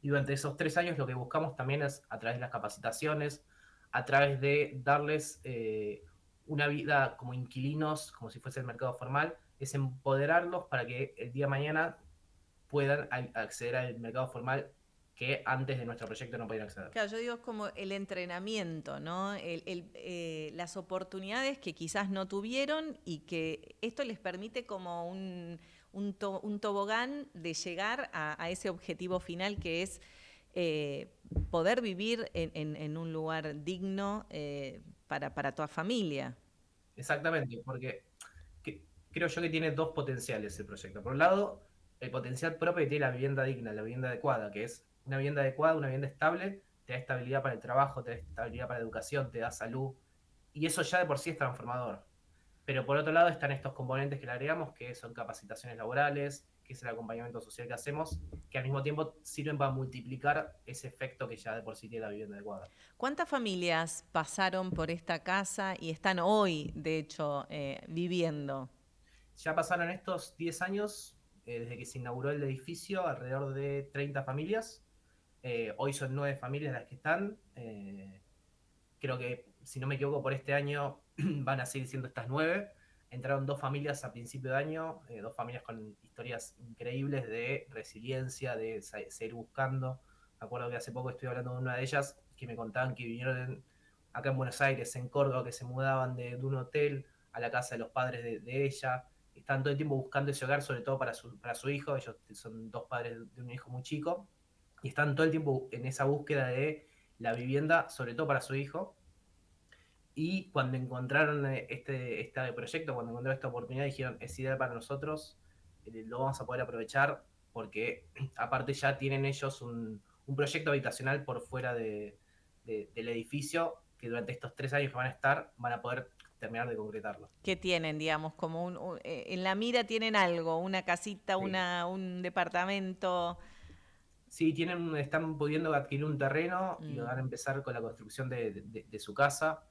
Y durante esos 3 años lo que buscamos también es, a través de las capacitaciones, a través de darles una vida como inquilinos, como si fuese el mercado formal, es empoderarlos para que el día de mañana puedan acceder al mercado formal que antes de nuestro proyecto no podían acceder. Claro, yo digo es como el entrenamiento, ¿no? Las oportunidades que quizás no tuvieron y que esto les permite como un tobogán de llegar a ese objetivo final que es poder vivir en un lugar digno para toda familia. Exactamente, porque creo yo que tiene dos potenciales el proyecto. Por un lado, el potencial propio que tiene la vivienda digna, la vivienda adecuada, que es una vivienda adecuada, una vivienda estable, te da estabilidad para el trabajo, te da estabilidad para la educación, te da salud, y eso ya de por sí es transformador. Pero por otro lado están estos componentes que le agregamos, que son capacitaciones laborales, que es el acompañamiento social que hacemos, que al mismo tiempo sirven para multiplicar ese efecto que ya de por sí tiene la vivienda adecuada. ¿Cuántas familias pasaron por esta casa y están hoy, de hecho, viviendo? Ya pasaron estos 10 años, desde que se inauguró el edificio, alrededor de 30 familias. Hoy son 9 familias las que están. Creo que, si no me equivoco, por este año van a seguir siendo estas 9. Entraron 2 familias a principio de año, 2 familias con historias increíbles de resiliencia, de seguir buscando. Me acuerdo que hace poco estuve hablando con una de ellas que me contaban que vinieron acá en Buenos Aires, en Córdoba, que se mudaban de un hotel a la casa de los padres de ella. Están todo el tiempo buscando ese hogar, sobre todo para su hijo. Ellos son 2 padres de un hijo muy chico y están todo el tiempo en esa búsqueda de la vivienda, sobre todo para su hijo. Y cuando encontraron este proyecto, cuando encontraron esta oportunidad, dijeron, es ideal para nosotros, lo vamos a poder aprovechar porque aparte ya tienen ellos un un proyecto habitacional por fuera del edificio, que durante estos 3 años que van a estar, van a poder terminar de concretarlo. ¿Qué tienen, digamos, como en la mira tienen algo, una casita, Sí. un departamento? Sí, están pudiendo adquirir un terreno y van a empezar con la construcción de su casa,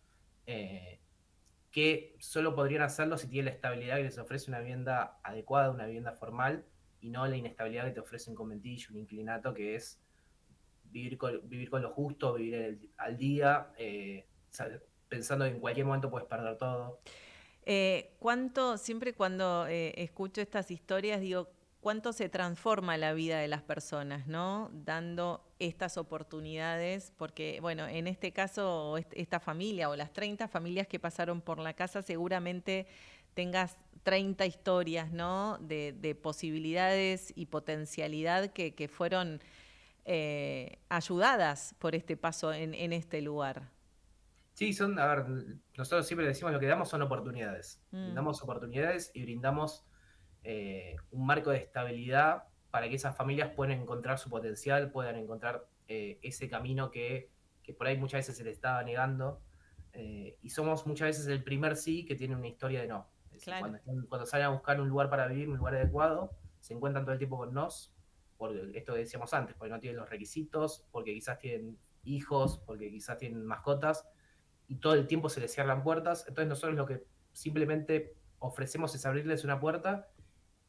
que solo podrían hacerlo si tienen la estabilidad que les ofrece una vivienda adecuada, una vivienda formal, y no la inestabilidad que te ofrece un conventillo, un inclinato, que es vivir con lo justo, vivir al día, pensando que en cualquier momento puedes perder todo. Siempre cuando escucho estas historias, digo, cuánto se transforma la vida de las personas, ¿no? Dando estas oportunidades, porque, bueno, en este caso, esta familia o las 30 familias que pasaron por la casa, seguramente tengas 30 historias, ¿no? De posibilidades y potencialidad que fueron ayudadas por este paso en este lugar. Sí, a ver, nosotros siempre decimos lo que damos son oportunidades. Brindamos oportunidades y brindamos un marco de estabilidad para que esas familias puedan encontrar su potencial, puedan encontrar ese camino que por ahí muchas veces se les estaba negando. Y somos muchas veces el primer sí que tiene una historia de no. Es decir, Claro. cuando salen a buscar un lugar para vivir, un lugar adecuado, se encuentran todo el tiempo con nos, por esto que decíamos antes, porque no tienen los requisitos, porque quizás tienen hijos, porque quizás tienen mascotas, y todo el tiempo se les cierran puertas. Entonces nosotros lo que simplemente ofrecemos es abrirles una puerta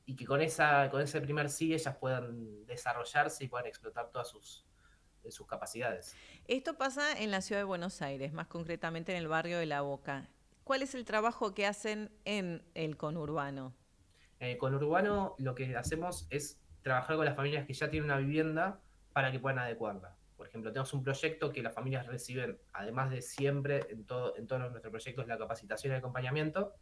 y que con ese primer sí ellas puedan desarrollarse y puedan explotar todas sus capacidades. Esto pasa en la ciudad de Buenos Aires, más concretamente en el barrio de La Boca. ¿Cuál es el trabajo que hacen en el conurbano? Con Urbano lo que hacemos es trabajar con las familias que ya tienen una vivienda para que puedan adecuarla. Por ejemplo, tenemos un proyecto que las familias reciben, además de siempre en todos nuestros proyectos, la capacitación y el acompañamiento,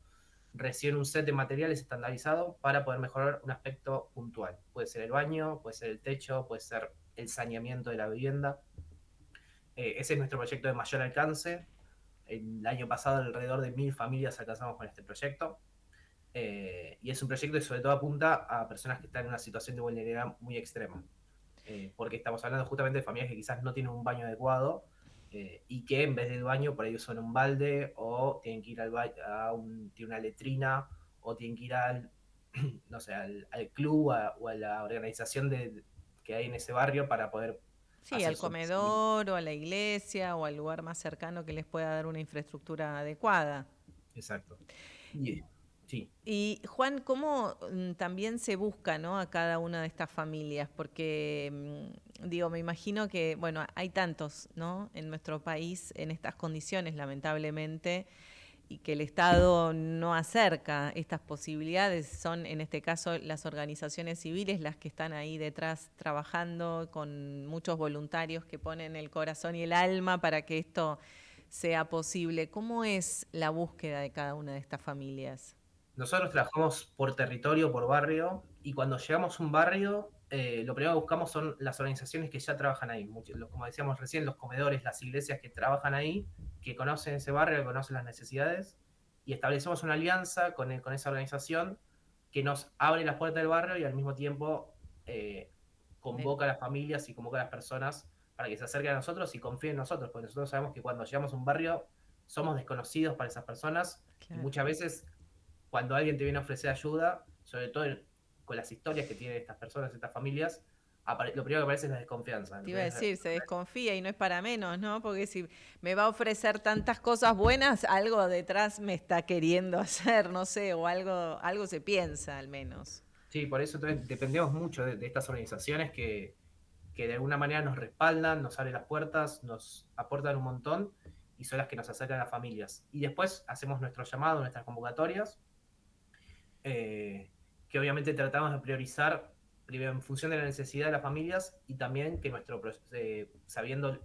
reciben un set de materiales estandarizados para poder mejorar un aspecto puntual. Puede ser el baño, puede ser el techo, puede ser el saneamiento de la vivienda. Ese es nuestro proyecto de mayor alcance. El año pasado alrededor de 1000 familias alcanzamos con este proyecto. Y es un proyecto que sobre todo apunta a personas que están en una situación de vulnerabilidad muy extrema. Porque estamos hablando justamente de familias que quizás no tienen un baño adecuado y que en vez del baño por ahí usan un balde o tienen que ir tiene una letrina o tienen que ir no sé, al club o a la organización que hay en ese barrio para poder Sí, hacer al comedor o a la iglesia o al lugar más cercano que les pueda dar una infraestructura adecuada. Exacto. Y, sí. Y Juan, ¿cómo también se busca, ¿no?, a cada una de estas familias? Porque, digo, me imagino que, bueno, hay tantos, ¿no?, en nuestro país en estas condiciones, lamentablemente, y que el Estado no acerca estas posibilidades. Son, en este caso, las organizaciones civiles las que están ahí detrás trabajando con muchos voluntarios que ponen el corazón y el alma para que esto sea posible. ¿Cómo es la búsqueda de cada una de estas familias? Nosotros trabajamos por territorio, por barrio, y cuando llegamos a un barrio, lo primero que buscamos son las organizaciones que ya trabajan ahí. Como decíamos recién, los comedores, las iglesias que trabajan ahí, que conocen ese barrio, que conocen las necesidades, y establecemos una alianza con esa organización que nos abre las puertas del barrio y al mismo tiempo convoca a las familias y convoca a las personas para que se acerquen a nosotros y confíen en nosotros, porque nosotros sabemos que cuando llegamos a un barrio somos desconocidos para esas personas. Claro. Y muchas veces cuando alguien te viene a ofrecer ayuda, sobre todo con las historias que tienen estas personas, estas familias, lo primero que aparece es la desconfianza. Te iba a decir, se desconfía y no es para menos, ¿no? Porque si me va a ofrecer tantas cosas buenas, algo detrás me está queriendo hacer, no sé, o algo se piensa al menos. Sí, por eso entonces dependemos mucho de estas organizaciones que de alguna manera nos respaldan, nos abren las puertas, nos aportan un montón y son las que nos acercan a las familias. Y después hacemos nuestros llamados, nuestras convocatorias, que obviamente tratamos de priorizar primero en función de la necesidad de las familias y también que sabiendo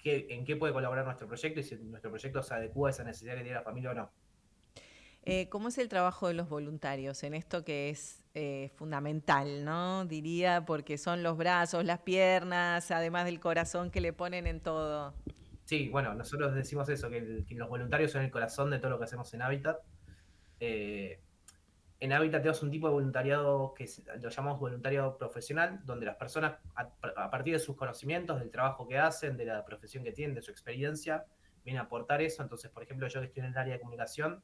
en qué puede colaborar nuestro proyecto y si nuestro proyecto se adecua a esa necesidad que tiene la familia o no. ¿Cómo es el trabajo de los voluntarios en esto que es fundamental, ¿no? Diría, porque son los brazos, las piernas, además del corazón que le ponen en todo. Sí, bueno, nosotros decimos eso, que los voluntarios son el corazón de todo lo que hacemos en Hábitat. En Hábitat tenemos un tipo de voluntariado que lo llamamos voluntariado profesional, donde las personas, a partir de sus conocimientos, del trabajo que hacen, de la profesión que tienen, de su experiencia, vienen a aportar eso. Entonces, por ejemplo, yo que estoy en el área de comunicación,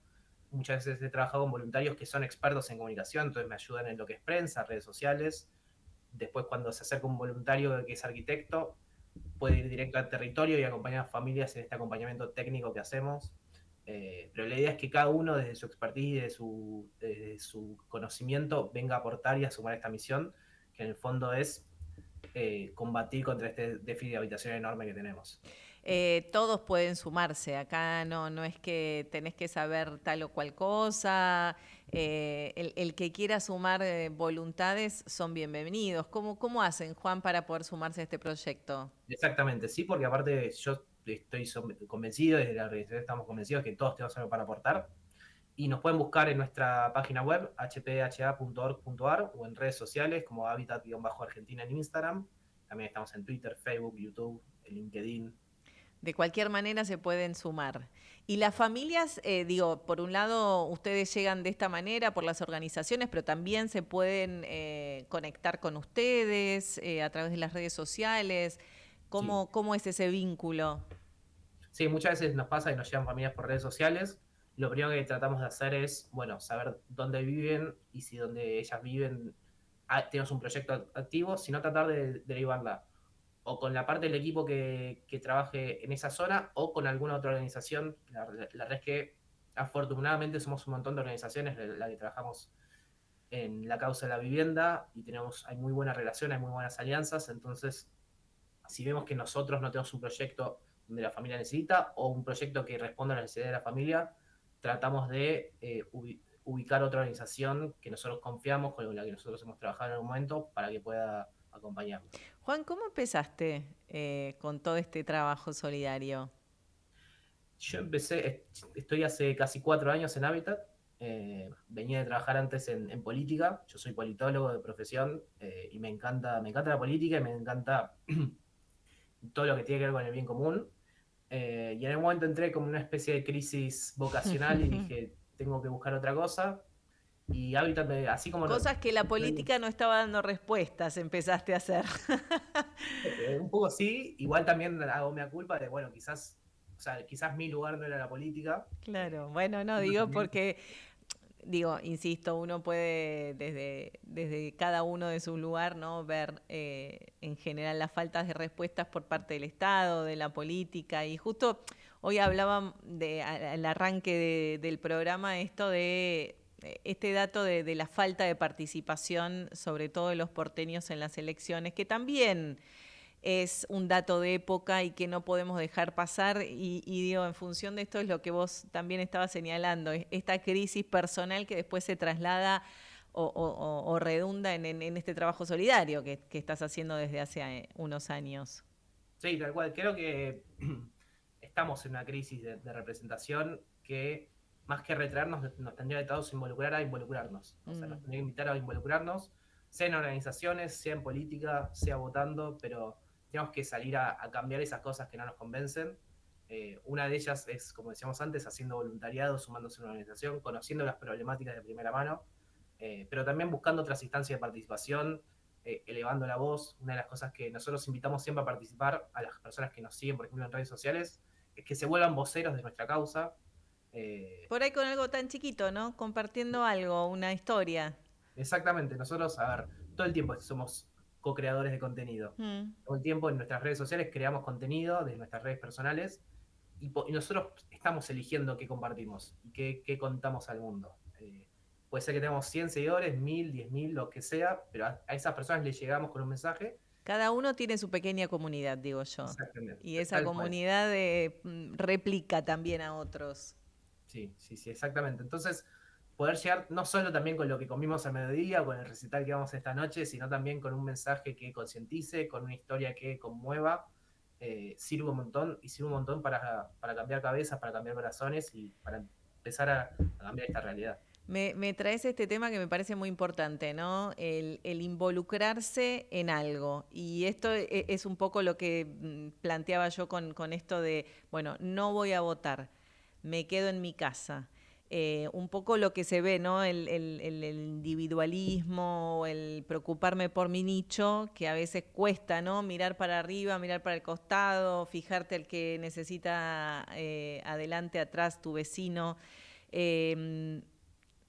muchas veces he trabajado con voluntarios que son expertos en comunicación, entonces me ayudan en lo que es prensa, redes sociales. Después, cuando se acerca un voluntario que es arquitecto, puede ir directo al territorio y acompañar a familias en este acompañamiento técnico que hacemos. Pero la idea es que cada uno desde su expertise, desde su conocimiento, venga a aportar y a sumar esta misión, que en el fondo es combatir contra este déficit de habitación enorme que tenemos. Todos pueden sumarse, acá no es que tenés que saber tal o cual cosa, el que quiera sumar voluntades son bienvenidos. ¿Cómo hacen, Juan, para poder sumarse a este proyecto? Exactamente, sí, porque aparte yo estoy convencido, desde la organización estamos convencidos que todos tenemos algo para aportar. Y nos pueden buscar en nuestra página web, hpha.org.ar, o en redes sociales como Habitat-Argentina en Instagram. También estamos en Twitter, Facebook, YouTube, LinkedIn. De cualquier manera se pueden sumar. Y las familias, por un lado, ustedes llegan de esta manera por las organizaciones, pero también se pueden conectar con ustedes a través de las redes sociales. ¿Cómo es ese vínculo? Sí, muchas veces nos pasa que nos llegan familias por redes sociales. Lo primero que tratamos de hacer es, saber dónde viven y si donde ellas viven tenemos un proyecto activo, sino tratar de derivarla o con la parte del equipo que trabaje en esa zona o con alguna otra organización. La verdad es que afortunadamente somos un montón de organizaciones la que trabajamos en la causa de la vivienda y hay muy buena relación, hay muy buenas alianzas. Entonces, si vemos que nosotros no tenemos un proyecto donde la familia necesita o un proyecto que responda a la necesidad de la familia, tratamos de ubicar otra organización que nosotros confiamos, con la que nosotros hemos trabajado en algún momento, para que pueda acompañarnos. Juan, ¿cómo empezaste con todo este trabajo solidario? Yo estoy hace casi 4 años en Hábitat. Venía de trabajar antes en política. Yo soy politólogo de profesión y me encanta la política y me encanta todo lo que tiene que ver con el bien común. Y en algún momento entré como una especie de crisis vocacional y dije, tengo que buscar otra cosa. Y Hábitat, así como... Cosas que la política no estaba dando respuestas, empezaste a hacer. Un poco sí, igual también hago mea culpa de, quizás mi lugar no era la política. Claro, bueno, no, porque, insisto, uno puede desde cada uno de su lugar, ¿no? Ver en general las faltas de respuestas por parte del Estado, de la política, y justo hoy hablaban al arranque del programa esto de este dato de la falta de participación, sobre todo de los porteños en las elecciones, que también es un dato de época y que no podemos dejar pasar. Y en función de esto es lo que vos también estabas señalando, esta crisis personal que después se traslada o redunda en este trabajo solidario que estás haciendo desde hace unos años. Sí, tal cual. Creo que estamos en una crisis de representación que, más que retraernos, nos tendría que todos involucrar a involucrarnos. O sea, nos tendría que invitar a involucrarnos, sea en organizaciones, sea en política, sea votando, pero tenemos que salir a cambiar esas cosas que no nos convencen. Una de ellas es, como decíamos antes, haciendo voluntariado, sumándose a una organización, conociendo las problemáticas de primera mano, pero también buscando otras instancias de participación, elevando la voz. Una de las cosas que nosotros invitamos siempre a participar a las personas que nos siguen, por ejemplo, en redes sociales, es que se vuelvan voceros de nuestra causa. Por ahí con algo tan chiquito, ¿no? Compartiendo algo, una historia. Exactamente. Nosotros, todo el tiempo somos co-creadores de contenido. Todo el tiempo en nuestras redes sociales creamos contenido de nuestras redes personales y nosotros estamos eligiendo qué compartimos y qué contamos al mundo. Puede ser que tengamos 100 seguidores, 1000, 10.000, lo que sea, pero a esas personas les llegamos con un mensaje. Cada uno tiene su pequeña comunidad, digo yo. Exactamente. Y esa comunidad replica también a otros. Sí, exactamente. Entonces, poder llegar no solo también con lo que comimos al mediodía o con el recital que vamos esta noche, sino también con un mensaje que concientice, con una historia que conmueva, sirve un montón para cambiar cabezas, para cambiar corazones y para empezar a cambiar esta realidad. Me traes este tema que me parece muy importante, ¿no? El involucrarse en algo. Y esto es un poco lo que planteaba yo con esto de, no voy a votar, me quedo en mi casa. un poco lo que se ve, ¿no? El individualismo, el preocuparme por mi nicho, que a veces cuesta, ¿no? Mirar para arriba, mirar para el costado, fijarte al que necesita adelante, atrás, tu vecino.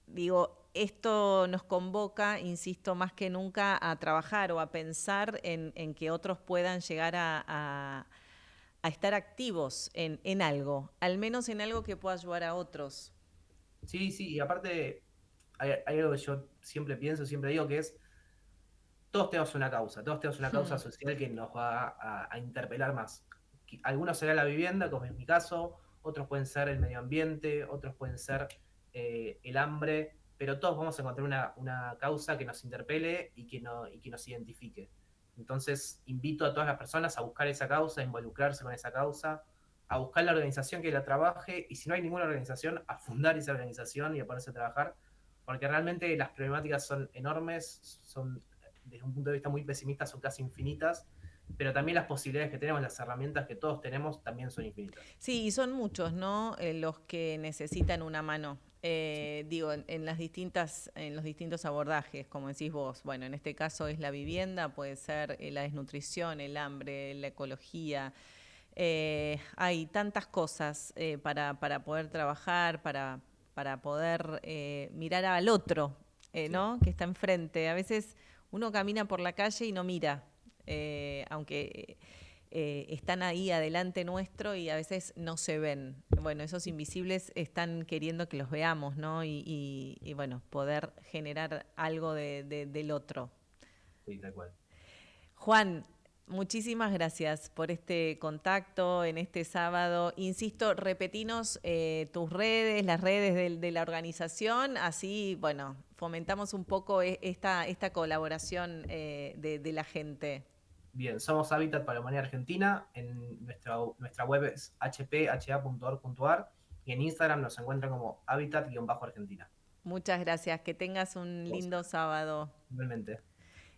Digo, esto nos convoca, insisto, más que nunca a trabajar o a pensar en que otros puedan llegar a estar activos en algo, al menos en algo que pueda ayudar a otros. Sí, y aparte hay algo que yo siempre pienso, siempre digo, que es, todos tenemos una causa social que nos va a interpelar más. Algunos será la vivienda, como es mi caso, otros pueden ser el medio ambiente, otros pueden ser el hambre, pero todos vamos a encontrar una causa que nos interpele y que nos identifique. Entonces invito a todas las personas a buscar esa causa, a involucrarse con esa causa, a buscar la organización que la trabaje, y si no hay ninguna organización, a fundar esa organización y a ponerse a trabajar, porque realmente las problemáticas son enormes, son, desde un punto de vista muy pesimista, son casi infinitas, pero también las posibilidades que tenemos, las herramientas que todos tenemos, también son infinitas. Sí, y son muchos, ¿no? Los que necesitan una mano. Digo, en los distintos abordajes, como decís vos. Bueno, en este caso es la vivienda, puede ser la desnutrición, el hambre, la ecología. Hay tantas cosas para poder trabajar, para poder mirar al otro, ¿no? Que está enfrente. A veces uno camina por la calle y no mira, aunque están ahí adelante nuestro y a veces no se ven. Bueno, esos invisibles están queriendo que los veamos, ¿no? Y bueno, poder generar algo del otro. Sí, tal cual. Juan, muchísimas gracias por este contacto en este sábado. Insisto, repetinos tus redes, las redes de la organización, así, bueno, fomentamos un poco esta colaboración de la gente. Bien, somos Hábitat para la Humanidad Argentina, en nuestra web es hpha.org.ar y en Instagram nos encuentran como Hábitat-Argentina. Muchas gracias, que tengas un lindo sábado. Igualmente.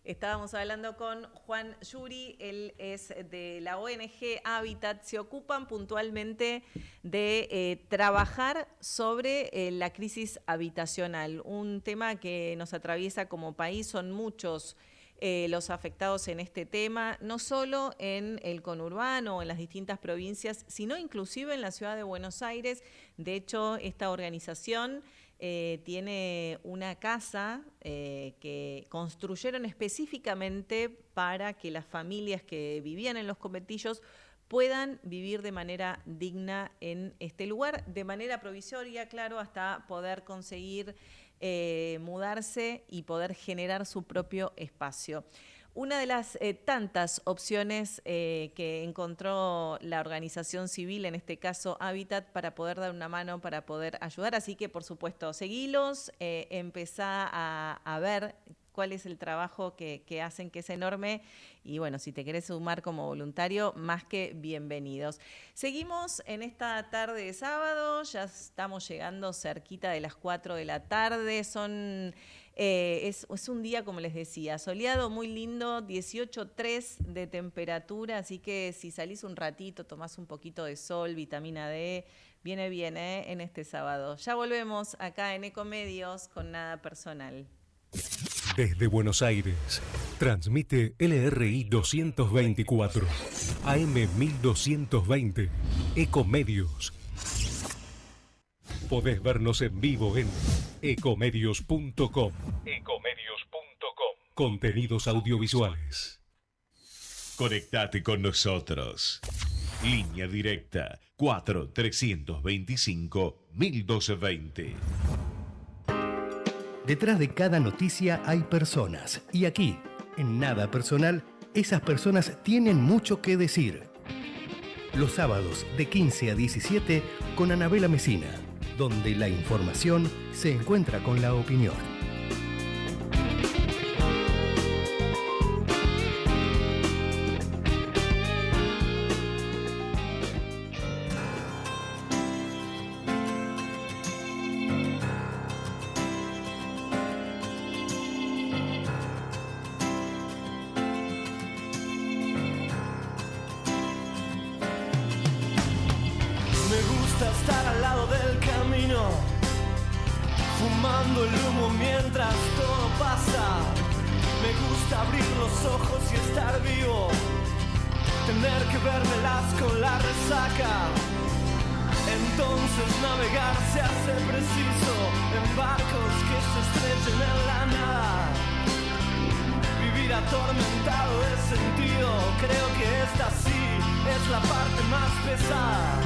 Estábamos hablando con Juan Yuri, él es de la ONG Hábitat, se ocupan puntualmente de trabajar sobre la crisis habitacional, un tema que nos atraviesa como país, son muchos los afectados en este tema, no solo en el conurbano o en las distintas provincias, sino inclusive en la ciudad de Buenos Aires. De hecho, esta organización tiene una casa que construyeron específicamente para que las familias que vivían en los conventillos puedan vivir de manera digna en este lugar, de manera provisoria, claro, hasta poder conseguir mudarse y poder generar su propio espacio. Una de las tantas opciones que encontró la organización civil, en este caso Hábitat, para poder dar una mano, para poder ayudar. Así que, por supuesto, seguilos, empezá a ver cuál es el trabajo que hacen, que es enorme. Y bueno, si te querés sumar como voluntario, más que bienvenidos. Seguimos en esta tarde de sábado, ya estamos llegando cerquita de las 4 de la tarde. Es un día, como les decía, soleado, muy lindo, 18.3 de temperatura, así que si salís un ratito, tomás un poquito de sol, vitamina D, viene bien en este sábado. Ya volvemos acá en Ecomedios con Nada Personal. Desde Buenos Aires, transmite LRI 224, AM 1220, Ecomedios. Podés vernos en vivo en ecomedios.com. Contenidos audiovisuales. Conectate con nosotros. Línea directa 4-325-1220. Detrás de cada noticia hay personas y aquí, en Nada Personal, esas personas tienen mucho que decir. Los sábados de 15 a 17 con Anabela Messina, donde la información se encuentra con la opinión. Me gusta estar al lado del camino, fumando el humo mientras todo pasa. Me gusta abrir los ojos y estar vivo, tener que vérmelas con la resaca. Entonces navegar se hace preciso en barcos que se estrechen en la nada. Vivir atormentado de sentido, creo que esta sí es la parte más pesada.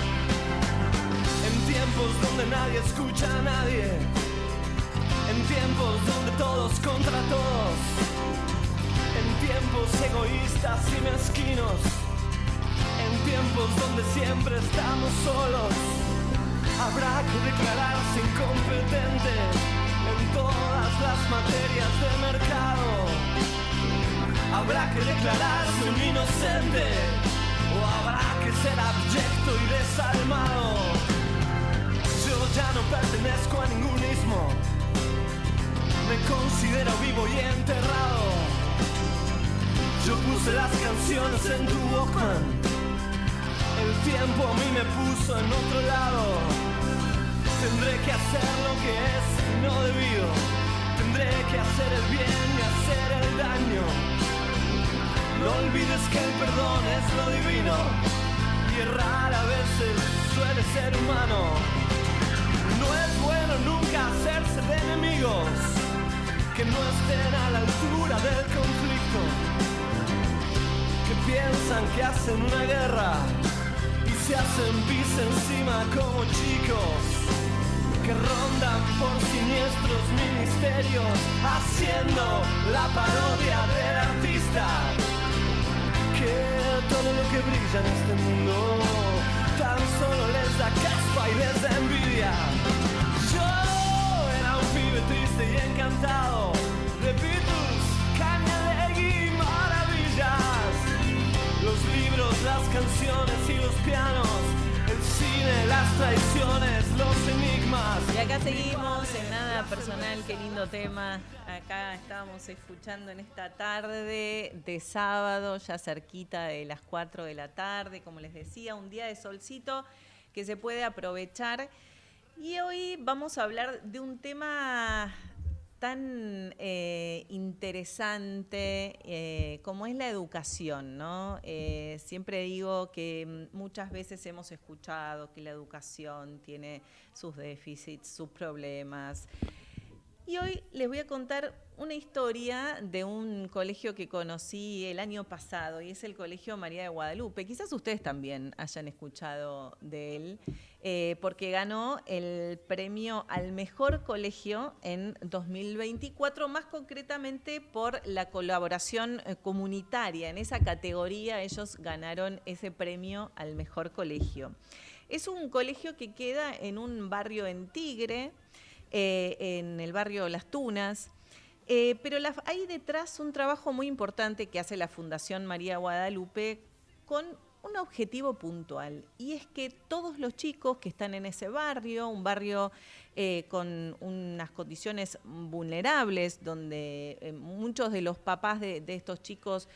En tiempos donde nadie escucha a nadie, en tiempos donde todos contra todos, en tiempos egoístas y mezquinos, en tiempos donde siempre estamos solos, habrá que declararse incompetente en todas las materias de mercado. Habrá que declararse un inocente, o habrá que ser abyecto y desalmado. Yo ya no pertenezco a ningún ismo, me considero vivo y enterrado. Yo puse las canciones en tu Walkman, el tiempo a mí me puso en otro lado. Tendré que hacer lo que es no debido, tendré que hacer el bien y hacer el daño. No olvides que el perdón es lo divino, y errar a veces suele ser humano. No es bueno nunca hacerse de enemigos que no estén a la altura del conflicto, que piensan que hacen una guerra y se hacen pis encima como chicos, que rondan por siniestros ministerios haciendo la parodia del artista, que todo lo que brilla en este mundo tan solo les da caspa y les da envidia. Yo era un pibe triste y encantado de Beatles, Cañalegui y maravillas. Los libros, las canciones y los pianos, el cine, las traiciones, los enigmas. Y acá seguimos en Nada Personal, qué lindo tema. Acá estábamos escuchando en esta tarde de sábado, ya cerquita de las 4 de la tarde, como les decía, un día de solcito que se puede aprovechar. Y hoy vamos a hablar de un tema tan interesante como es la educación, ¿no? Siempre digo que muchas veces hemos escuchado que la educación tiene sus déficits, sus problemas. Y hoy les voy a contar una historia de un colegio que conocí el año pasado, y es el Colegio María de Guadalupe. Quizás ustedes también hayan escuchado de él, porque ganó el premio al mejor colegio en 2024, más concretamente por la colaboración comunitaria. En esa categoría ellos ganaron ese premio al mejor colegio. Es un colegio que queda en un barrio en Tigre, en el barrio Las Tunas, pero hay detrás un trabajo muy importante que hace la Fundación María Guadalupe con un objetivo puntual, y es que todos los chicos que están en ese barrio, un barrio con unas condiciones vulnerables, donde muchos de los papás de estos chicos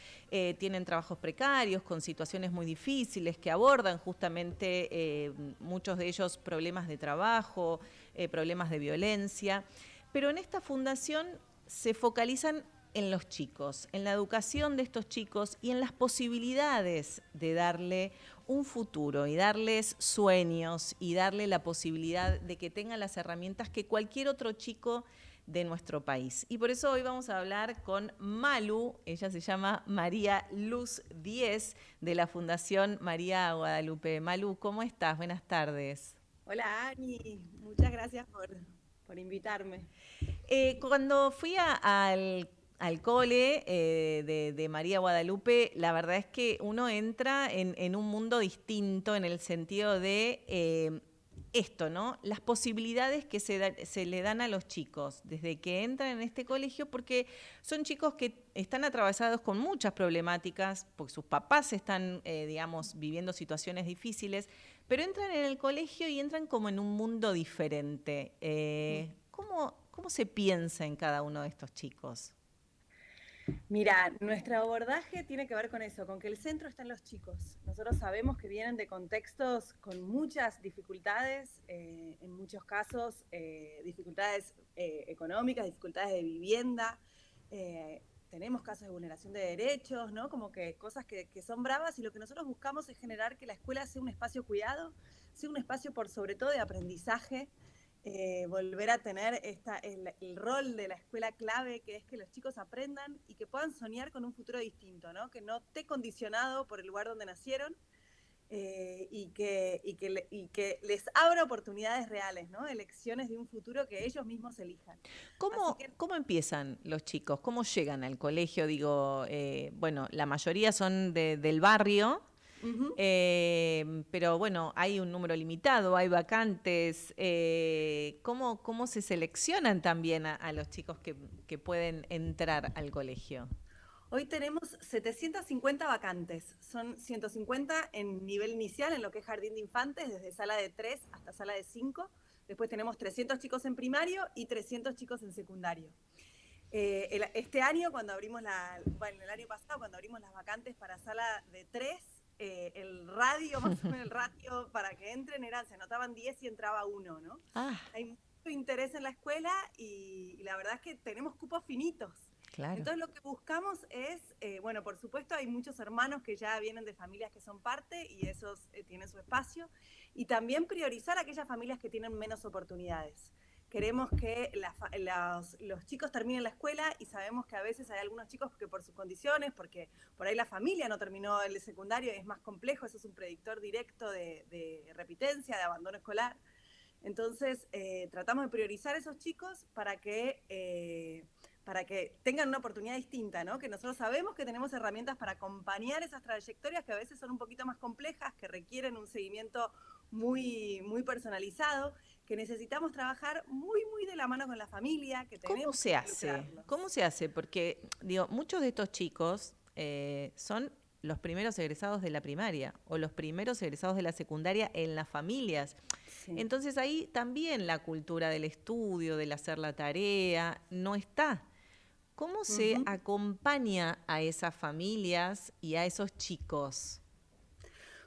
tienen trabajos precarios, con situaciones muy difíciles, que abordan justamente muchos de ellos problemas de trabajo, problemas de violencia, pero en esta fundación se focalizan en los chicos, en la educación de estos chicos y en las posibilidades de darle un futuro y darles sueños y darle la posibilidad de que tengan las herramientas que cualquier otro chico de nuestro país. Y por eso hoy vamos a hablar con Malu, ella se llama María Luz Díez, de la Fundación María Guadalupe. Malu, ¿cómo estás? Buenas tardes. Hola Ani, muchas gracias por invitarme. Cuando fui al cole de María Guadalupe, la verdad es que uno entra en un mundo distinto en el sentido de esto, ¿no? Las posibilidades que se le dan a los chicos desde que entran en este colegio, porque son chicos que están atravesados con muchas problemáticas, porque sus papás están, viviendo situaciones difíciles, pero entran en el colegio y entran como en un mundo diferente. ¿Cómo se piensa en cada uno de estos chicos? Mira, nuestro abordaje tiene que ver con eso, con que el centro está en los chicos. Nosotros sabemos que vienen de contextos con muchas dificultades, en muchos casos dificultades económicas, dificultades de vivienda, tenemos casos de vulneración de derechos, ¿no? Como que cosas que son bravas, y lo que nosotros buscamos es generar que la escuela sea un espacio cuidado, sea un espacio por sobre todo de aprendizaje. Volver a tener el rol de la escuela clave, que es que los chicos aprendan y que puedan soñar con un futuro distinto, ¿no? Que no esté condicionado por el lugar donde nacieron, y que les abra oportunidades reales, ¿no? Elecciones de un futuro que ellos mismos elijan. ¿Cómo empiezan los chicos? ¿Cómo llegan al colegio? Digo, bueno, la mayoría son del barrio. Uh-huh. Pero bueno, hay un número limitado, hay vacantes. ¿Cómo se seleccionan también a los chicos que pueden entrar al colegio? Hoy tenemos 750 vacantes, son 150 en nivel inicial, en lo que es jardín de infantes, desde sala de 3 hasta sala de 5. Después tenemos 300 chicos en primario y 300 chicos en secundario. Este año, el año pasado, cuando abrimos las vacantes para sala de 3, el radio, más o menos el ratio para que entren se anotaban 10 y entraba 1, ¿no? Hay mucho interés en la escuela y la verdad es que tenemos cupos finitos. Claro. Entonces lo que buscamos es, bueno, por supuesto hay muchos hermanos que ya vienen de familias que son parte y esos tienen su espacio, y también priorizar a aquellas familias que tienen menos oportunidades. Queremos que los chicos terminen la escuela, y sabemos que a veces hay algunos chicos que por sus condiciones, porque por ahí la familia no terminó el secundario, es más complejo, eso es un predictor directo de repitencia, de abandono escolar. Entonces tratamos de priorizar a esos chicos para que tengan una oportunidad distinta, ¿no? Que nosotros sabemos que tenemos herramientas para acompañar esas trayectorias que a veces son un poquito más complejas, que requieren un seguimiento muy, muy personalizado, que necesitamos trabajar muy, muy de la mano con la familia, que tenemos ¿Cómo se hace? ¿Cómo se hace? Porque, digo, muchos de estos chicos son los primeros egresados de la primaria o los primeros egresados de la secundaria en las familias. Sí. Entonces ahí también la cultura del estudio, del hacer la tarea, no está. ¿Cómo se acompaña a esas familias y a esos chicos?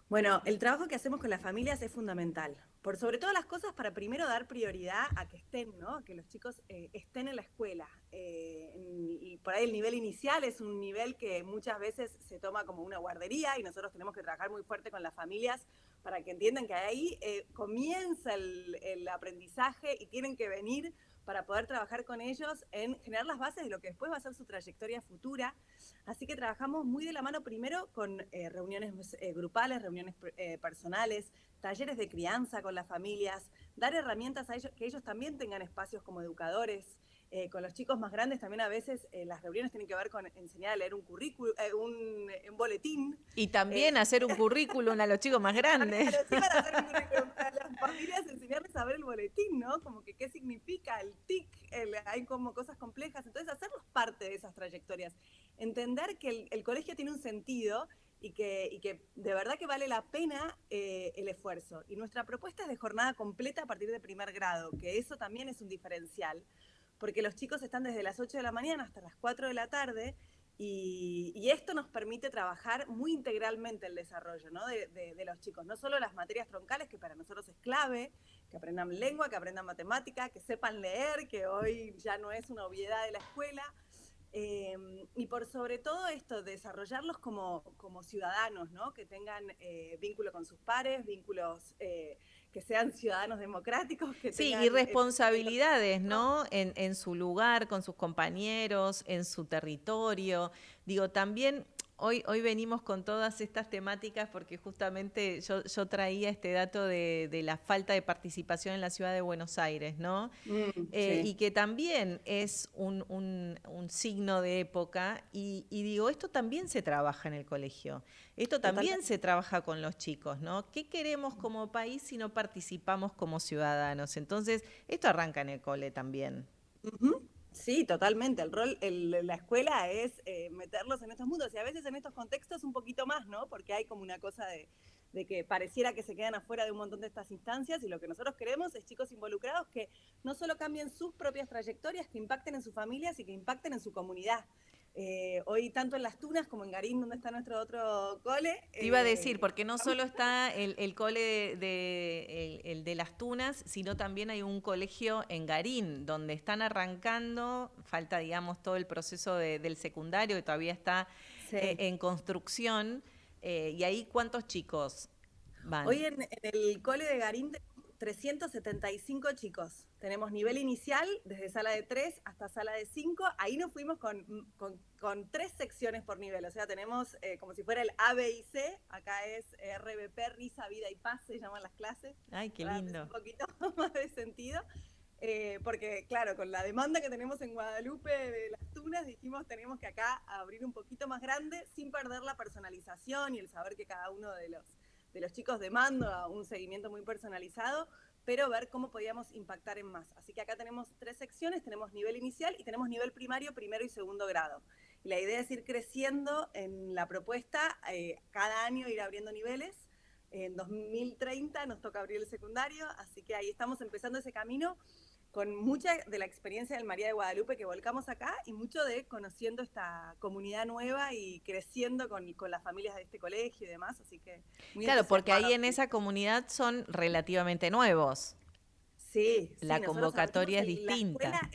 Bueno, el trabajo que hacemos con las familias es fundamental. Por sobre todas las cosas, para primero dar prioridad a que estén, ¿no? A que los chicos estén en la escuela. Y por ahí el nivel inicial es un nivel que muchas veces se toma como una guardería, y nosotros tenemos que trabajar muy fuerte con las familias para que entiendan que ahí comienza el aprendizaje, y tienen que venir para poder trabajar con ellos en generar las bases de lo que después va a ser su trayectoria futura. Así que trabajamos muy de la mano primero con reuniones grupales, reuniones personales, talleres de crianza con las familias, dar herramientas a ellos, que ellos también tengan espacios como educadores. Con los chicos más grandes también a veces las reuniones tienen que ver con enseñar a leer un currículum, un boletín. Y también hacer un currículum a los chicos más grandes. A los chicos hacer un currículum, a las familias enseñarles a ver el boletín, ¿no? Como que qué significa el TIC, hay como cosas complejas. Entonces hacerlos parte de esas trayectorias. Entender que el colegio tiene un sentido y que de verdad que vale la pena el esfuerzo. Y nuestra propuesta es de jornada completa a partir de primer grado, que eso también es un diferencial, porque los chicos están desde las 8 de la mañana hasta las 4 de la tarde, y esto nos permite trabajar muy integralmente el desarrollo, ¿no? de los chicos, no solo las materias troncales, que para nosotros es clave, que aprendan lengua, que aprendan matemática, que sepan leer, que hoy ya no es una obviedad de la escuela, y por sobre todo esto, desarrollarlos como ciudadanos, ¿no? Que tengan vínculo con sus pares, vínculos que sean ciudadanos democráticos. Que tengan, y responsabilidades, ¿no? En su lugar, con sus compañeros, en su territorio. Digo, también hoy venimos con todas estas temáticas porque justamente yo traía este dato de la falta de participación en la ciudad de Buenos Aires, ¿no? Sí. Y que también es un signo de época, y digo, esto también se trabaja en el colegio, esto también se trabaja con los chicos, ¿no? ¿Qué queremos como país si no participamos como ciudadanos? Entonces, esto arranca en el cole también. Sí, totalmente. El rol, la escuela es meterlos en estos mundos, y a veces en estos contextos un poquito más, ¿no? Porque hay como una cosa de que pareciera que se quedan afuera de un montón de estas instancias, y lo que nosotros queremos es chicos involucrados que no solo cambien sus propias trayectorias, que impacten en sus familias y que impacten en su comunidad. Hoy tanto en Las Tunas como en Garín, donde está nuestro otro cole. Te iba a decir, porque no solo está el cole el de Las Tunas, sino también hay un colegio en Garín, donde están arrancando, falta, digamos, todo el proceso del secundario, que todavía está en construcción. ¿Y ahí cuántos chicos van? Hoy en el cole de Garín tenemos 375 chicos. Tenemos nivel inicial, desde sala de 3 hasta sala de 5. Ahí nos fuimos con 3 secciones por nivel. O sea, tenemos como si fuera el A, B y C. Acá es RBP, Risa, Vida y Paz, se llaman las clases. Ay, qué lindo. Un poquito más de sentido. Porque, claro, con la demanda que tenemos en Guadalupe de Las Tunas, dijimos tenemos que acá abrir un poquito más grande sin perder la personalización y el saber que cada uno de los chicos demanda un seguimiento muy personalizado, pero ver cómo podíamos impactar en más. Así que acá tenemos 3 secciones, tenemos nivel inicial y tenemos nivel primario, primero y segundo grado. Y la idea es ir creciendo en la propuesta, cada año ir abriendo niveles. En 2030 nos toca abrir el secundario, así que ahí estamos empezando ese camino con mucha de la experiencia del María de Guadalupe que volcamos acá y mucho de conociendo esta comunidad nueva y creciendo con las familias de este colegio y demás, así que... Claro, porque ahí en esa comunidad son relativamente nuevos. Sí, la convocatoria es distinta. La escuela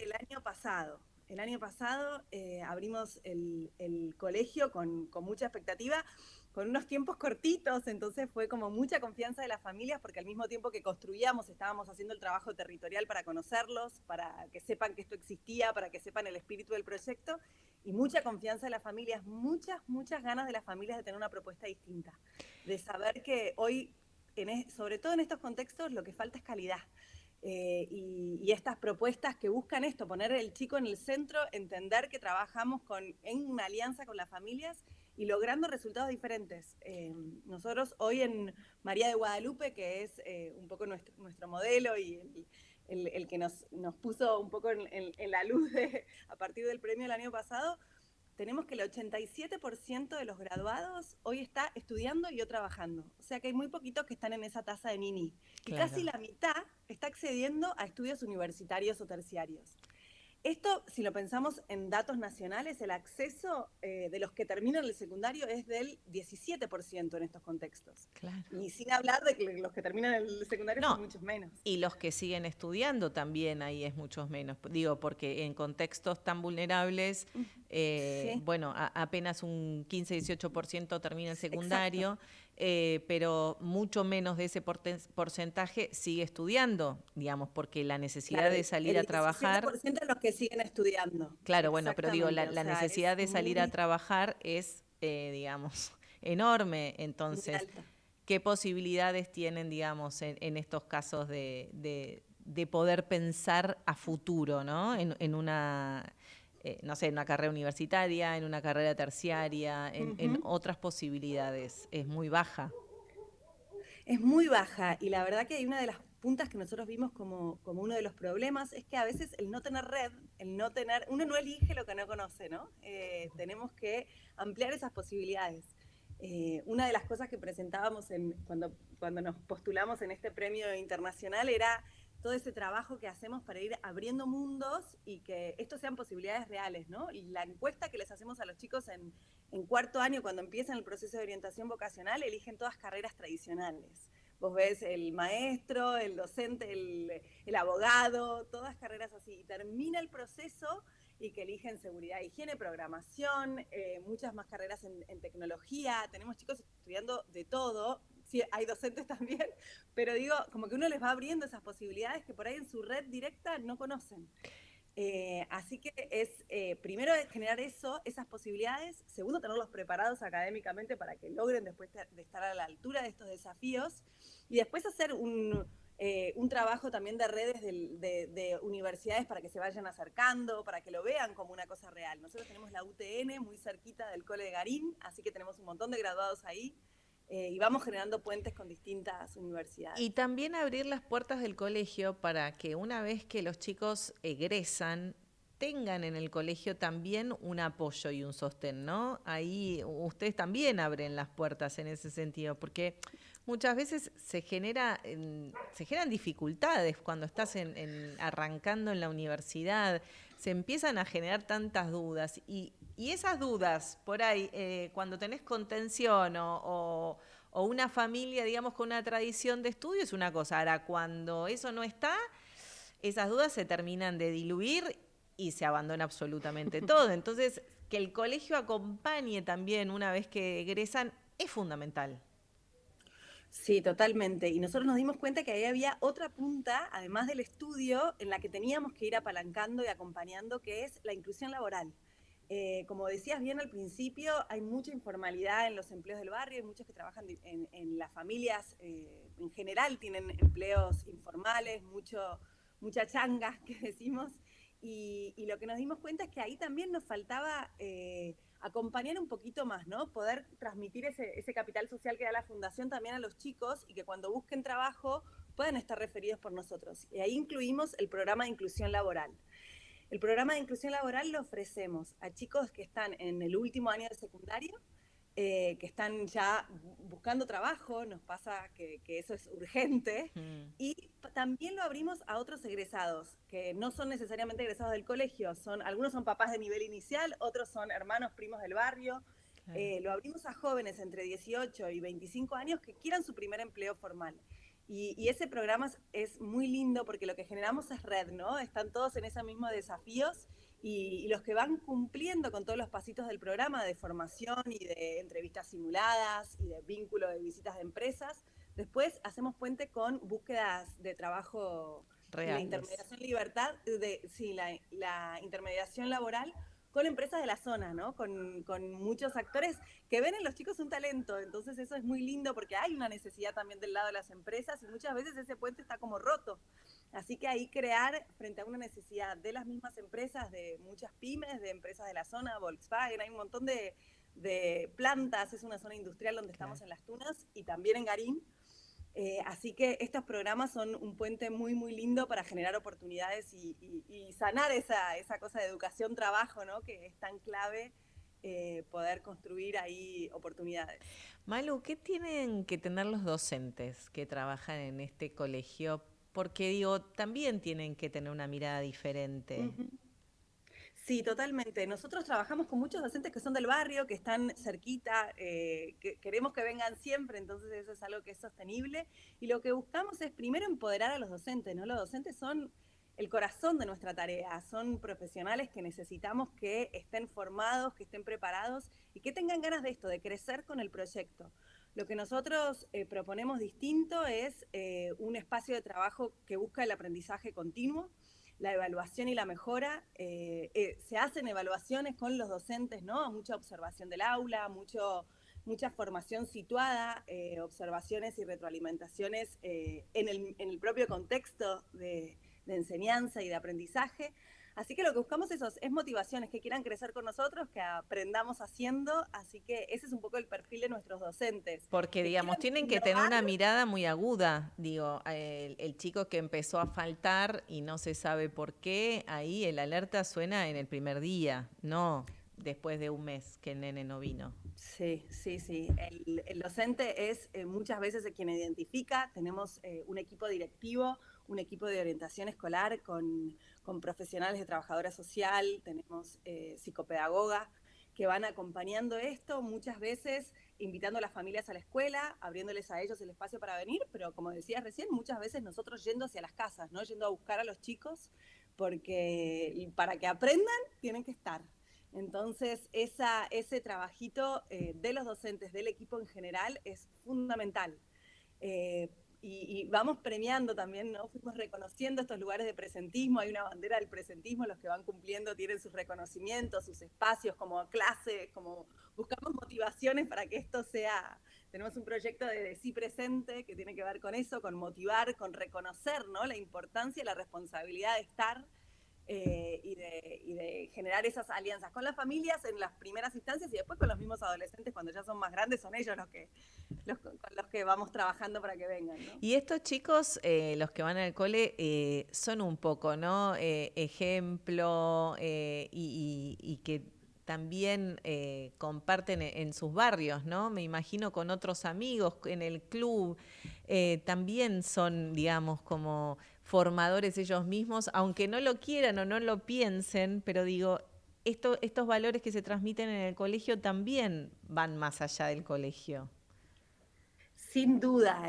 el año pasado abrimos el colegio con mucha expectativa, con unos tiempos cortitos, entonces fue como mucha confianza de las familias, porque al mismo tiempo que construíamos, estábamos haciendo el trabajo territorial para conocerlos, para que sepan que esto existía, para que sepan el espíritu del proyecto, y mucha confianza de las familias, muchas ganas de las familias de tener una propuesta distinta, de saber que hoy, sobre todo en estos contextos, lo que falta es calidad. Y estas propuestas que buscan esto, poner el chico en el centro, entender que trabajamos en una alianza con las familias y logrando resultados diferentes. Nosotros hoy en María de Guadalupe, que es un poco nuestro modelo y el que nos puso un poco en la luz a partir del premio del año pasado, tenemos que el 87% de los graduados hoy está estudiando y o trabajando. O sea que hay muy poquitos que están en esa tasa de Nini. Claro. Y casi la mitad está accediendo a estudios universitarios o terciarios. Esto, si lo pensamos en datos nacionales, el acceso de los que terminan el secundario es del 17% en estos contextos. Claro. Y sin hablar de que los que terminan el secundario son muchos menos. Y los que siguen estudiando también ahí es muchos menos. Digo, porque en contextos tan vulnerables, sí. Bueno, apenas un 15-18% termina el secundario. Pero mucho menos de ese porcentaje sigue estudiando, digamos, porque la necesidad de salir a trabajar... El 17% de los que siguen estudiando. Claro, bueno, pero digo, la necesidad de salir a trabajar es, digamos, enorme. Entonces, ¿qué posibilidades tienen, digamos, en estos casos de poder pensar a futuro, ¿no? En una... no sé, en una carrera universitaria, en una carrera terciaria, en otras posibilidades, es muy baja. Es muy baja, y la verdad que hay una de las puntas que nosotros vimos como uno de los problemas, es que a veces el no tener red, uno no elige lo que no conoce, ¿no? Tenemos que ampliar esas posibilidades. Una de las cosas que presentábamos cuando nos postulamos en este premio internacional era todo ese trabajo que hacemos para ir abriendo mundos y que estos sean posibilidades reales, ¿no? Y la encuesta que les hacemos a los chicos en cuarto año, cuando empiezan el proceso de orientación vocacional, eligen todas carreras tradicionales. Vos ves el maestro, el docente, el abogado, todas carreras así. Y termina el proceso y que eligen seguridad, higiene, programación, muchas más carreras en tecnología. Tenemos chicos estudiando de todo. Sí, hay docentes también, pero digo, como que uno les va abriendo esas posibilidades que por ahí en su red directa no conocen. Así que es, primero, generar esas posibilidades, segundo, tenerlos preparados académicamente para que logren después de estar a la altura de estos desafíos, y después hacer un trabajo también de redes de universidades para que se vayan acercando, para que lo vean como una cosa real. Nosotros tenemos la UTN muy cerquita del Cole de Garín, así que tenemos un montón de graduados ahí. Y vamos generando puentes con distintas universidades. Y también abrir las puertas del colegio para que una vez que los chicos egresan, tengan en el colegio también un apoyo y un sostén, ¿no? Ahí ustedes también abren las puertas en ese sentido, porque Muchas veces se generan dificultades cuando estás arrancando en la universidad, se empiezan a generar tantas dudas y esas dudas, por ahí, cuando tenés contención o una familia, digamos, con una tradición de estudio es una cosa. Ahora, cuando eso no está, esas dudas se terminan de diluir y se abandona absolutamente todo. Entonces, que el colegio acompañe también una vez que egresan es fundamental. Sí, totalmente. Y nosotros nos dimos cuenta que ahí había otra punta, además del estudio, en la que teníamos que ir apalancando y acompañando, que es la inclusión laboral. Como decías bien al principio, hay mucha informalidad en los empleos del barrio, hay muchos que trabajan en las familias, en general tienen empleos informales, mucha changa, que decimos, y lo que nos dimos cuenta es que ahí también nos faltaba acompañar un poquito más, ¿no? Poder transmitir ese capital social que da la Fundación también a los chicos y que cuando busquen trabajo puedan estar referidos por nosotros. Y ahí incluimos el programa de inclusión laboral. El programa de inclusión laboral lo ofrecemos a chicos que están en el último año de secundario, que están ya buscando trabajo, nos pasa que eso es urgente, y también lo abrimos a otros egresados, que no son necesariamente egresados del colegio, algunos son papás de nivel inicial, otros son hermanos, primos del barrio. Claro. Lo abrimos a jóvenes entre 18 y 25 años que quieran su primer empleo formal. Y ese programa es muy lindo porque lo que generamos es red, ¿no? Están todos en esos mismos desafíos y los que van cumpliendo con todos los pasitos del programa de formación y de entrevistas simuladas y de vínculo de visitas de empresas, después hacemos puente con búsquedas de trabajo, la intermediación la intermediación laboral con empresas de la zona, ¿no? Con muchos actores que ven en los chicos un talento. Entonces eso es muy lindo porque hay una necesidad también del lado de las empresas y muchas veces ese puente está como roto. Así que ahí crear frente a una necesidad de las mismas empresas, de muchas pymes, de empresas de la zona, Volkswagen, hay un montón de plantas, es una zona industrial donde estamos en Las Tunas y también en Garín. Así que estos programas son un puente muy, muy lindo para generar oportunidades y sanar esa cosa de educación-trabajo, ¿no? Que es tan clave poder construir ahí oportunidades. Malu, ¿qué tienen que tener los docentes que trabajan en este colegio? Porque digo, también tienen que tener una mirada diferente. Uh-huh. Sí, totalmente. Nosotros trabajamos con muchos docentes que son del barrio, que están cerquita, que queremos que vengan siempre, entonces eso es algo que es sostenible. Y lo que buscamos es primero empoderar a los docentes, ¿no? Los docentes son el corazón de nuestra tarea, son profesionales que necesitamos que estén formados, que estén preparados y que tengan ganas de esto, de crecer con el proyecto. Lo que nosotros proponemos distinto es un espacio de trabajo que busca el aprendizaje continuo, la evaluación y la mejora. Se hacen evaluaciones con los docentes, ¿no? Mucha observación del aula, mucha formación situada, observaciones y retroalimentaciones en el propio contexto de enseñanza y de aprendizaje. Así que lo que buscamos es motivaciones, que quieran crecer con nosotros, que aprendamos haciendo, así que ese es un poco el perfil de nuestros docentes. Porque, digamos, tienen que tener una mirada muy aguda, digo, el chico que empezó a faltar y no se sabe por qué, ahí el alerta suena en el primer día, no después de un mes que el nene no vino. Sí. El docente es muchas veces quien identifica. Tenemos un equipo directivo, un equipo de orientación escolar con profesionales de trabajadora social, tenemos psicopedagoga que van acompañando esto, muchas veces invitando a las familias a la escuela, abriéndoles a ellos el espacio para venir, pero como decías recién, muchas veces nosotros yendo hacia las casas, ¿no? Yendo a buscar a los chicos, porque para que aprendan tienen que estar. Entonces, ese trabajito de los docentes, del equipo en general, es fundamental. Y vamos premiando también, ¿no? Fuimos reconociendo estos lugares de presentismo, hay una bandera del presentismo, los que van cumpliendo tienen sus reconocimientos, sus espacios como clases, como buscamos motivaciones para que esto sea. Tenemos un proyecto de Decí Presente que tiene que ver con eso, con motivar, con reconocer, ¿no? La importancia y la responsabilidad de estar. Y de generar esas alianzas con las familias en las primeras instancias y después con los mismos adolescentes cuando ya son más grandes, son ellos con los que vamos trabajando para que vengan, ¿no? Y estos chicos, los que van al cole, son un poco, ¿no? Ejemplo y que también comparten en sus barrios, ¿no? Me imagino con otros amigos, en el club, también son, digamos, como formadores ellos mismos, aunque no lo quieran o no lo piensen, pero digo, estos valores que se transmiten en el colegio también van más allá del colegio. Sin duda,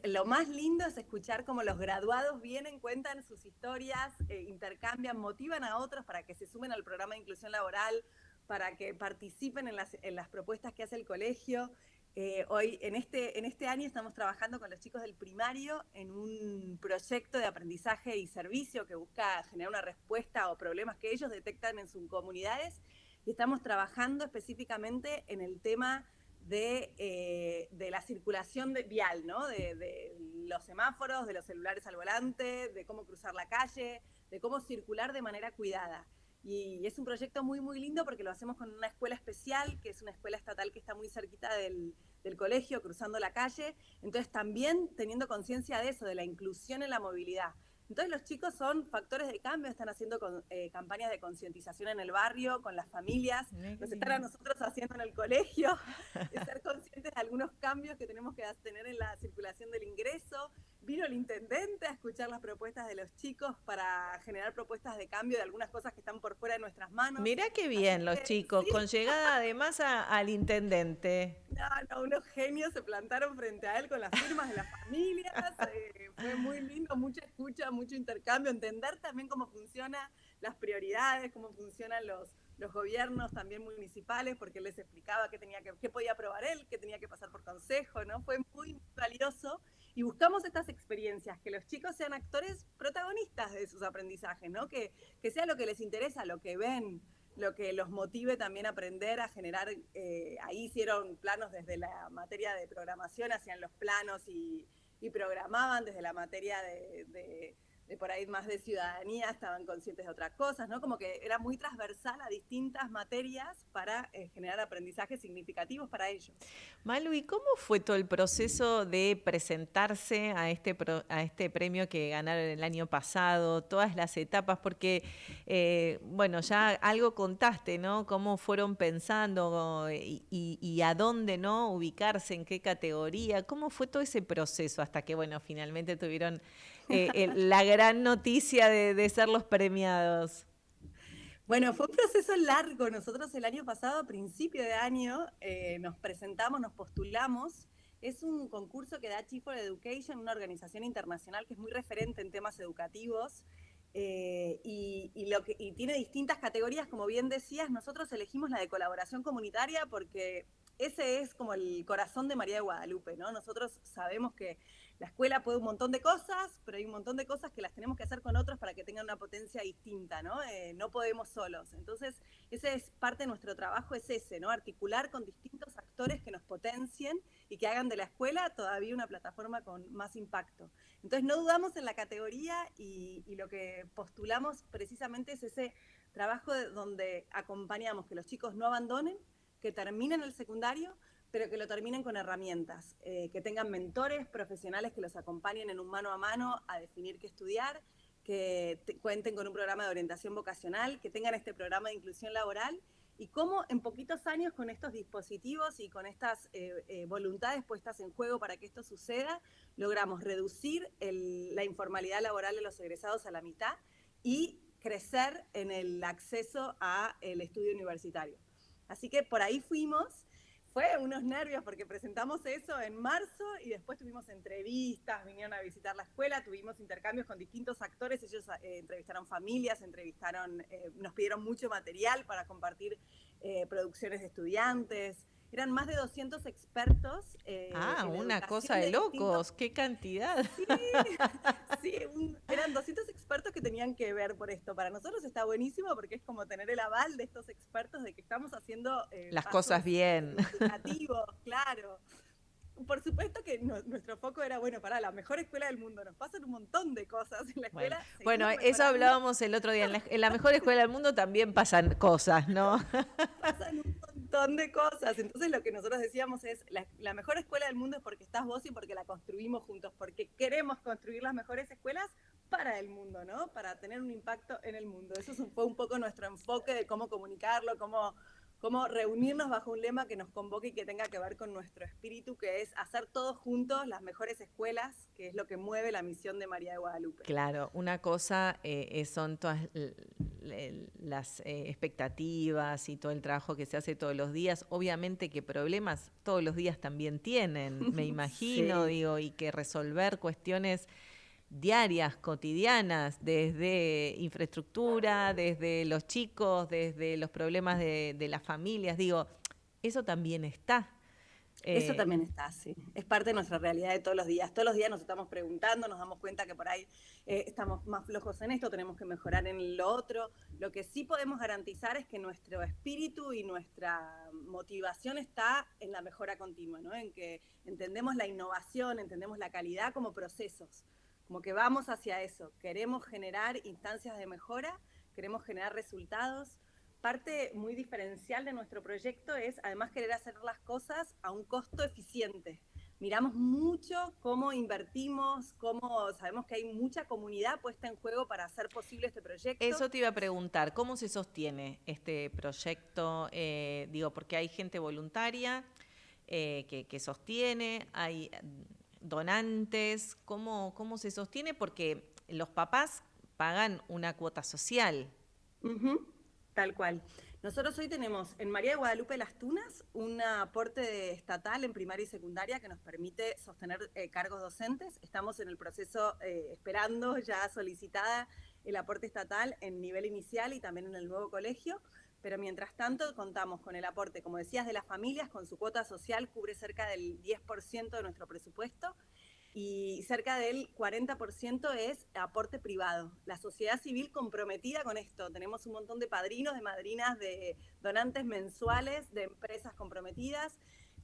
lo más lindo es escuchar cómo los graduados vienen, cuentan sus historias, intercambian, motivan a otros para que se sumen al programa de inclusión laboral, para que participen en las propuestas que hace el colegio. Hoy, en este año, estamos trabajando con los chicos del primario en un proyecto de aprendizaje y servicio que busca generar una respuesta o problemas que ellos detectan en sus comunidades, y estamos trabajando específicamente en el tema de la circulación vial, ¿no? De los semáforos, de los celulares al volante, de cómo cruzar la calle, de cómo circular de manera cuidada. Y es un proyecto muy, muy lindo porque lo hacemos con una escuela especial, que es una escuela estatal que está muy cerquita del colegio, cruzando la calle. Entonces, también teniendo conciencia de eso, de la inclusión en la movilidad. Entonces, los chicos son factores de cambio, están haciendo campañas de concientización en el barrio, con las familias, nos están a nosotros haciendo en el colegio, de ser conscientes de algunos cambios que tenemos que tener en la circulación del ingreso. Vino el intendente a escuchar las propuestas de los chicos para generar propuestas de cambio de algunas cosas que están por fuera de nuestras manos. Mirá qué bien los chicos, sí. Con llegada además al intendente. No, unos genios se plantaron frente a él con las firmas de las familias, fue muy lindo, mucha escucha, mucho intercambio, entender también cómo funcionan las prioridades, cómo funcionan los gobiernos también municipales, porque él les explicaba qué podía aprobar él, qué tenía que pasar por consejo, ¿no? Fue muy valioso, y buscamos estas experiencias, que los chicos sean actores protagonistas de sus aprendizajes, ¿no? Que sea lo que les interesa, lo que ven, lo que los motive también a aprender, a generar. Ahí hicieron planos desde la materia de programación, hacían los planos y programaban desde la materia de por ahí más de ciudadanía, estaban conscientes de otras cosas, ¿no? Como que era muy transversal a distintas materias para generar aprendizajes significativos para ellos. Malu, ¿y cómo fue todo el proceso de presentarse a este premio que ganaron el año pasado, todas las etapas? Porque, bueno, ya algo contaste, ¿no? Cómo fueron pensando y a dónde, ¿no? Ubicarse, en qué categoría. ¿Cómo fue todo ese proceso hasta que, bueno, finalmente tuvieron la gran noticia de ser los premiados? Bueno, fue un proceso largo. Nosotros el año pasado, a principio de año, nos presentamos, nos postulamos. Es un concurso que da Chief for Education, una organización internacional que es muy referente en temas educativos, y tiene distintas categorías, como bien decías. Nosotros elegimos la de colaboración comunitaria porque ese es como el corazón de María de Guadalupe, ¿no? Nosotros sabemos que la escuela puede un montón de cosas, pero hay un montón de cosas que las tenemos que hacer con otros para que tengan una potencia distinta, ¿no? No podemos solos. Entonces, ese es parte de nuestro trabajo, es ese, ¿no? Articular con distintos actores que nos potencien y que hagan de la escuela todavía una plataforma con más impacto. Entonces, no dudamos en la categoría, y lo que postulamos precisamente es ese trabajo donde acompañamos que los chicos no abandonen, que terminen el secundario, pero que lo terminen con herramientas, que tengan mentores profesionales que los acompañen en un mano a mano a definir qué estudiar, que cuenten con un programa de orientación vocacional, que tengan este programa de inclusión laboral, y cómo en poquitos años, con estos dispositivos y con estas voluntades puestas en juego para que esto suceda, logramos reducir la informalidad laboral de los egresados a la mitad y crecer en el acceso al estudio universitario. Así que por ahí fuimos. Fue unos nervios porque presentamos eso en marzo y después tuvimos entrevistas, vinieron a visitar la escuela, tuvimos intercambios con distintos actores. Ellos entrevistaron familias, nos pidieron mucho material para compartir producciones de estudiantes. Eran más de 200 expertos. Una cosa de locos, qué cantidad. Sí, eran 200 expertos que tenían que ver por esto. Para nosotros está buenísimo porque es como tener el aval de estos expertos de que estamos haciendo las cosas bien. Educativos, claro. Por supuesto que nuestro foco era, bueno, la mejor escuela del mundo. Nos pasan un montón de cosas en la escuela. Bueno, eso hablábamos el otro día. En la mejor escuela del mundo también pasan cosas, ¿no? Pasan un montón de cosas. Entonces lo que nosotros decíamos es, la mejor escuela del mundo es porque estás vos y porque la construimos juntos, porque queremos construir las mejores escuelas para el mundo, ¿no? Para tener un impacto en el mundo. Eso fue un poco nuestro enfoque de cómo comunicarlo, cómo reunirnos bajo un lema que nos convoque y que tenga que ver con nuestro espíritu, que es hacer todos juntos las mejores escuelas, que es lo que mueve la misión de María de Guadalupe. Claro, una cosa son todas las expectativas y todo el trabajo que se hace todos los días. Obviamente que problemas todos los días también tienen, me imagino, Sí. digo, y que resolver cuestiones diarias, cotidianas, desde infraestructura, desde los chicos, desde los problemas de las familias, digo, eso también está. Eso también está, sí. Es parte de nuestra realidad de todos los días. Todos los días nos estamos preguntando, nos damos cuenta que por ahí estamos más flojos en esto, tenemos que mejorar en lo otro. Lo que sí podemos garantizar es que nuestro espíritu y nuestra motivación está en la mejora continua, ¿no? En que entendemos la innovación, entendemos la calidad como procesos. Como que vamos hacia eso, queremos generar instancias de mejora, queremos generar resultados. Parte muy diferencial de nuestro proyecto es además querer hacer las cosas a un costo eficiente. Miramos mucho cómo invertimos, cómo sabemos que hay mucha comunidad puesta en juego para hacer posible este proyecto. Eso te iba a preguntar, ¿cómo se sostiene este proyecto? Digo, porque hay gente voluntaria que sostiene, hay donantes, ¿cómo se sostiene? Porque los papás pagan una cuota social. Tal cual. Nosotros hoy tenemos en María de Guadalupe Las Tunas un aporte estatal en primaria y secundaria que nos permite sostener cargos docentes. Estamos en el proceso esperando ya solicitada el aporte estatal en nivel inicial y también en el nuevo colegio. Pero mientras tanto contamos con el aporte, como decías, de las familias, con su cuota social, cubre cerca del 10% de nuestro presupuesto y cerca del 40% es aporte privado. La sociedad civil comprometida con esto. Tenemos un montón de padrinos, de madrinas, de donantes mensuales, de empresas comprometidas.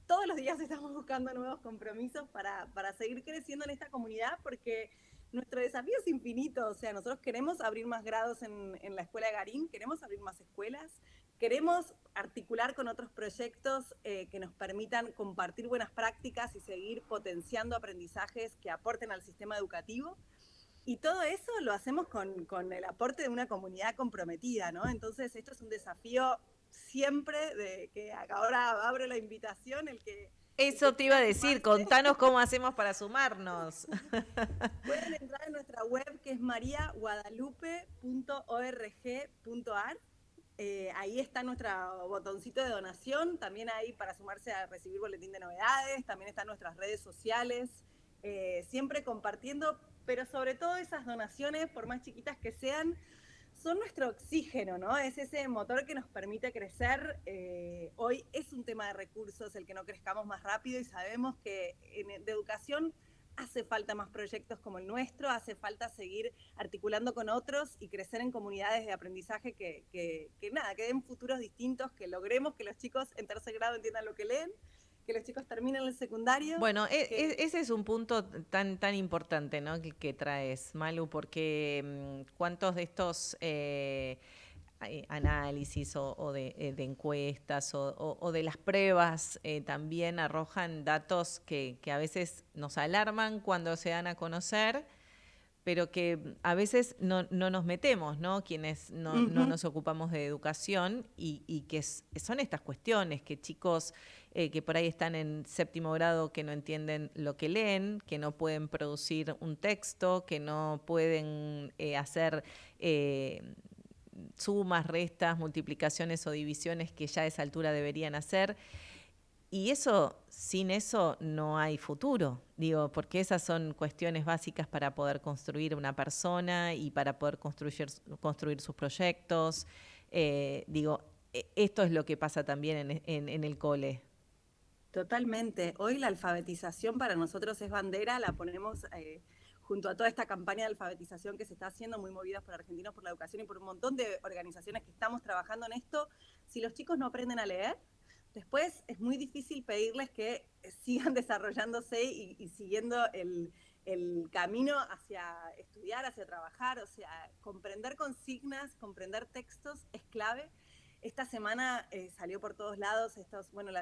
Todos los días estamos buscando nuevos compromisos para seguir creciendo en esta comunidad porque nuestro desafío es infinito. O sea, nosotros queremos abrir más grados en la escuela de Garín, queremos abrir más escuelas, queremos articular con otros proyectos que nos permitan compartir buenas prácticas y seguir potenciando aprendizajes que aporten al sistema educativo. Y todo eso lo hacemos con el aporte de una comunidad comprometida, ¿no? Entonces, esto es un desafío siempre de que ahora abro la invitación, Eso te iba a decir, contanos cómo hacemos para sumarnos. Pueden entrar en nuestra web que es mariaguadalupe.org.ar. Ahí está nuestro botoncito de donación, también ahí para sumarse a recibir boletín de novedades, también están nuestras redes sociales, siempre compartiendo, pero sobre todo esas donaciones, por más chiquitas que sean, son nuestro oxígeno, ¿no? Es ese motor que nos permite crecer. Hoy es un tema de recursos el que no crezcamos más rápido y sabemos que de educación hace falta más proyectos como el nuestro, hace falta seguir articulando con otros y crecer en comunidades de aprendizaje que den futuros distintos, que logremos que los chicos en tercer grado entiendan lo que leen, que los chicos terminen el secundario. Bueno, ese es un punto tan importante, ¿no? que traes, Malu, porque cuántos de estos análisis o de encuestas o de las pruebas también arrojan datos que a veces nos alarman cuando se dan a conocer, pero que a veces no nos metemos, ¿no? Quienes no nos ocupamos de educación y que son estas cuestiones, que chicos que por ahí están en séptimo grado que no entienden lo que leen, que no pueden producir un texto, que no pueden hacer sumas, restas, multiplicaciones o divisiones que ya a esa altura deberían hacer. Y eso, sin eso no hay futuro, digo, porque esas son cuestiones básicas para poder construir una persona y para poder construir sus proyectos. Digo, esto es lo que pasa también en el cole. Totalmente. Hoy la alfabetización para nosotros es bandera, la ponemos junto a toda esta campaña de alfabetización que se está haciendo, muy movidas por Argentinos por la Educación y por un montón de organizaciones que estamos trabajando en esto. Si los chicos no aprenden a leer, después es muy difícil pedirles que sigan desarrollándose y siguiendo el camino hacia estudiar, hacia trabajar. O sea, comprender consignas, comprender textos es clave. Esta semana salió por todos lados,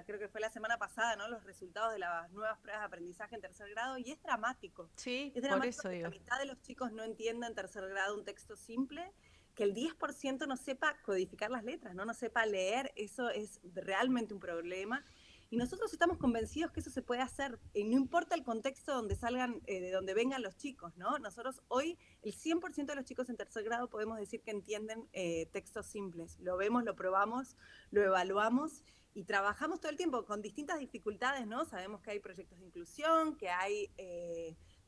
creo que fue la semana pasada, ¿no? Los resultados de las nuevas pruebas de aprendizaje en tercer grado, y es dramático. Sí, es dramático por eso que digo. la mitad de los chicos no entienda en tercer grado un texto simple, que el 10% no sepa codificar las letras, no sepa leer. Eso es realmente un problema. Y nosotros estamos convencidos que eso se puede hacer, no importa el contexto donde salgan, de donde vengan los chicos, ¿no? Nosotros hoy, el 100% de los chicos en tercer grado podemos decir que entienden textos simples. Lo vemos, lo probamos, lo evaluamos y trabajamos todo el tiempo con distintas dificultades, ¿no? Sabemos que hay proyectos de inclusión, que hay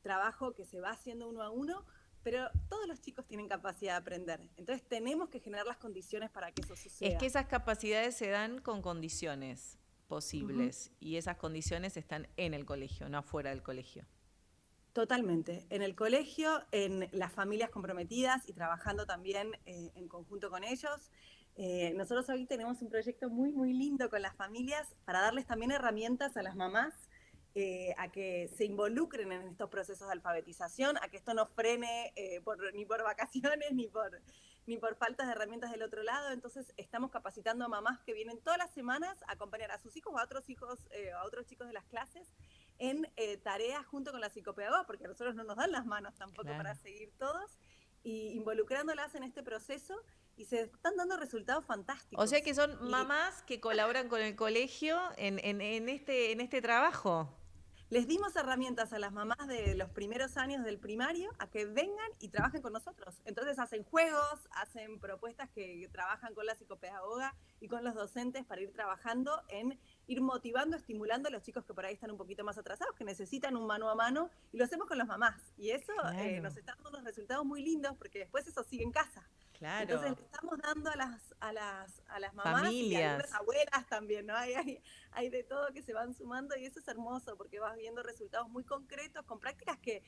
trabajo que se va haciendo uno a uno, pero todos los chicos tienen capacidad de aprender. Entonces tenemos que generar las condiciones para que eso suceda. Es que esas capacidades se dan con condiciones posibles, y esas condiciones están en el colegio, no afuera del colegio. Totalmente. En el colegio, en las familias comprometidas y trabajando también en conjunto con ellos. Nosotros hoy tenemos un proyecto muy, muy lindo con las familias para darles también herramientas a las mamás a que se involucren en estos procesos de alfabetización, a que esto no frene ni por vacaciones ni por faltas de herramientas del otro lado. Entonces estamos capacitando a mamás que vienen todas las semanas a acompañar a sus hijos o a otros chicos de las clases en tareas junto con la psicopedagoga, porque a nosotros no nos dan las manos tampoco para seguir todos, y involucrándolas en este proceso, y se están dando resultados fantásticos. O sea que son mamás que colaboran con el colegio en este trabajo. Les dimos herramientas a las mamás de los primeros años del primario a que vengan y trabajen con nosotros. Entonces hacen juegos, hacen propuestas que trabajan con la psicopedagoga y con los docentes para ir trabajando en ir motivando, estimulando a los chicos que por ahí están un poquito más atrasados, que necesitan un mano a mano, y lo hacemos con las mamás. Y eso nos está dando unos resultados muy lindos, porque después eso sigue en casa. Claro. Entonces le estamos dando a las mamás familias, y a algunas abuelas también, ¿no? Hay de todo que se van sumando, y eso es hermoso porque vas viendo resultados muy concretos con prácticas que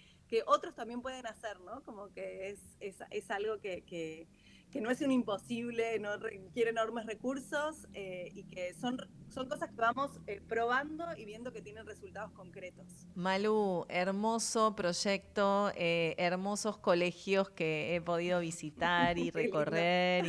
otros también pueden hacer, ¿no? Como que es algo que no es un imposible, no requiere enormes recursos, y que son cosas que vamos probando y viendo que tienen resultados concretos. Malu, hermoso proyecto, hermosos colegios que he podido visitar y recorrer,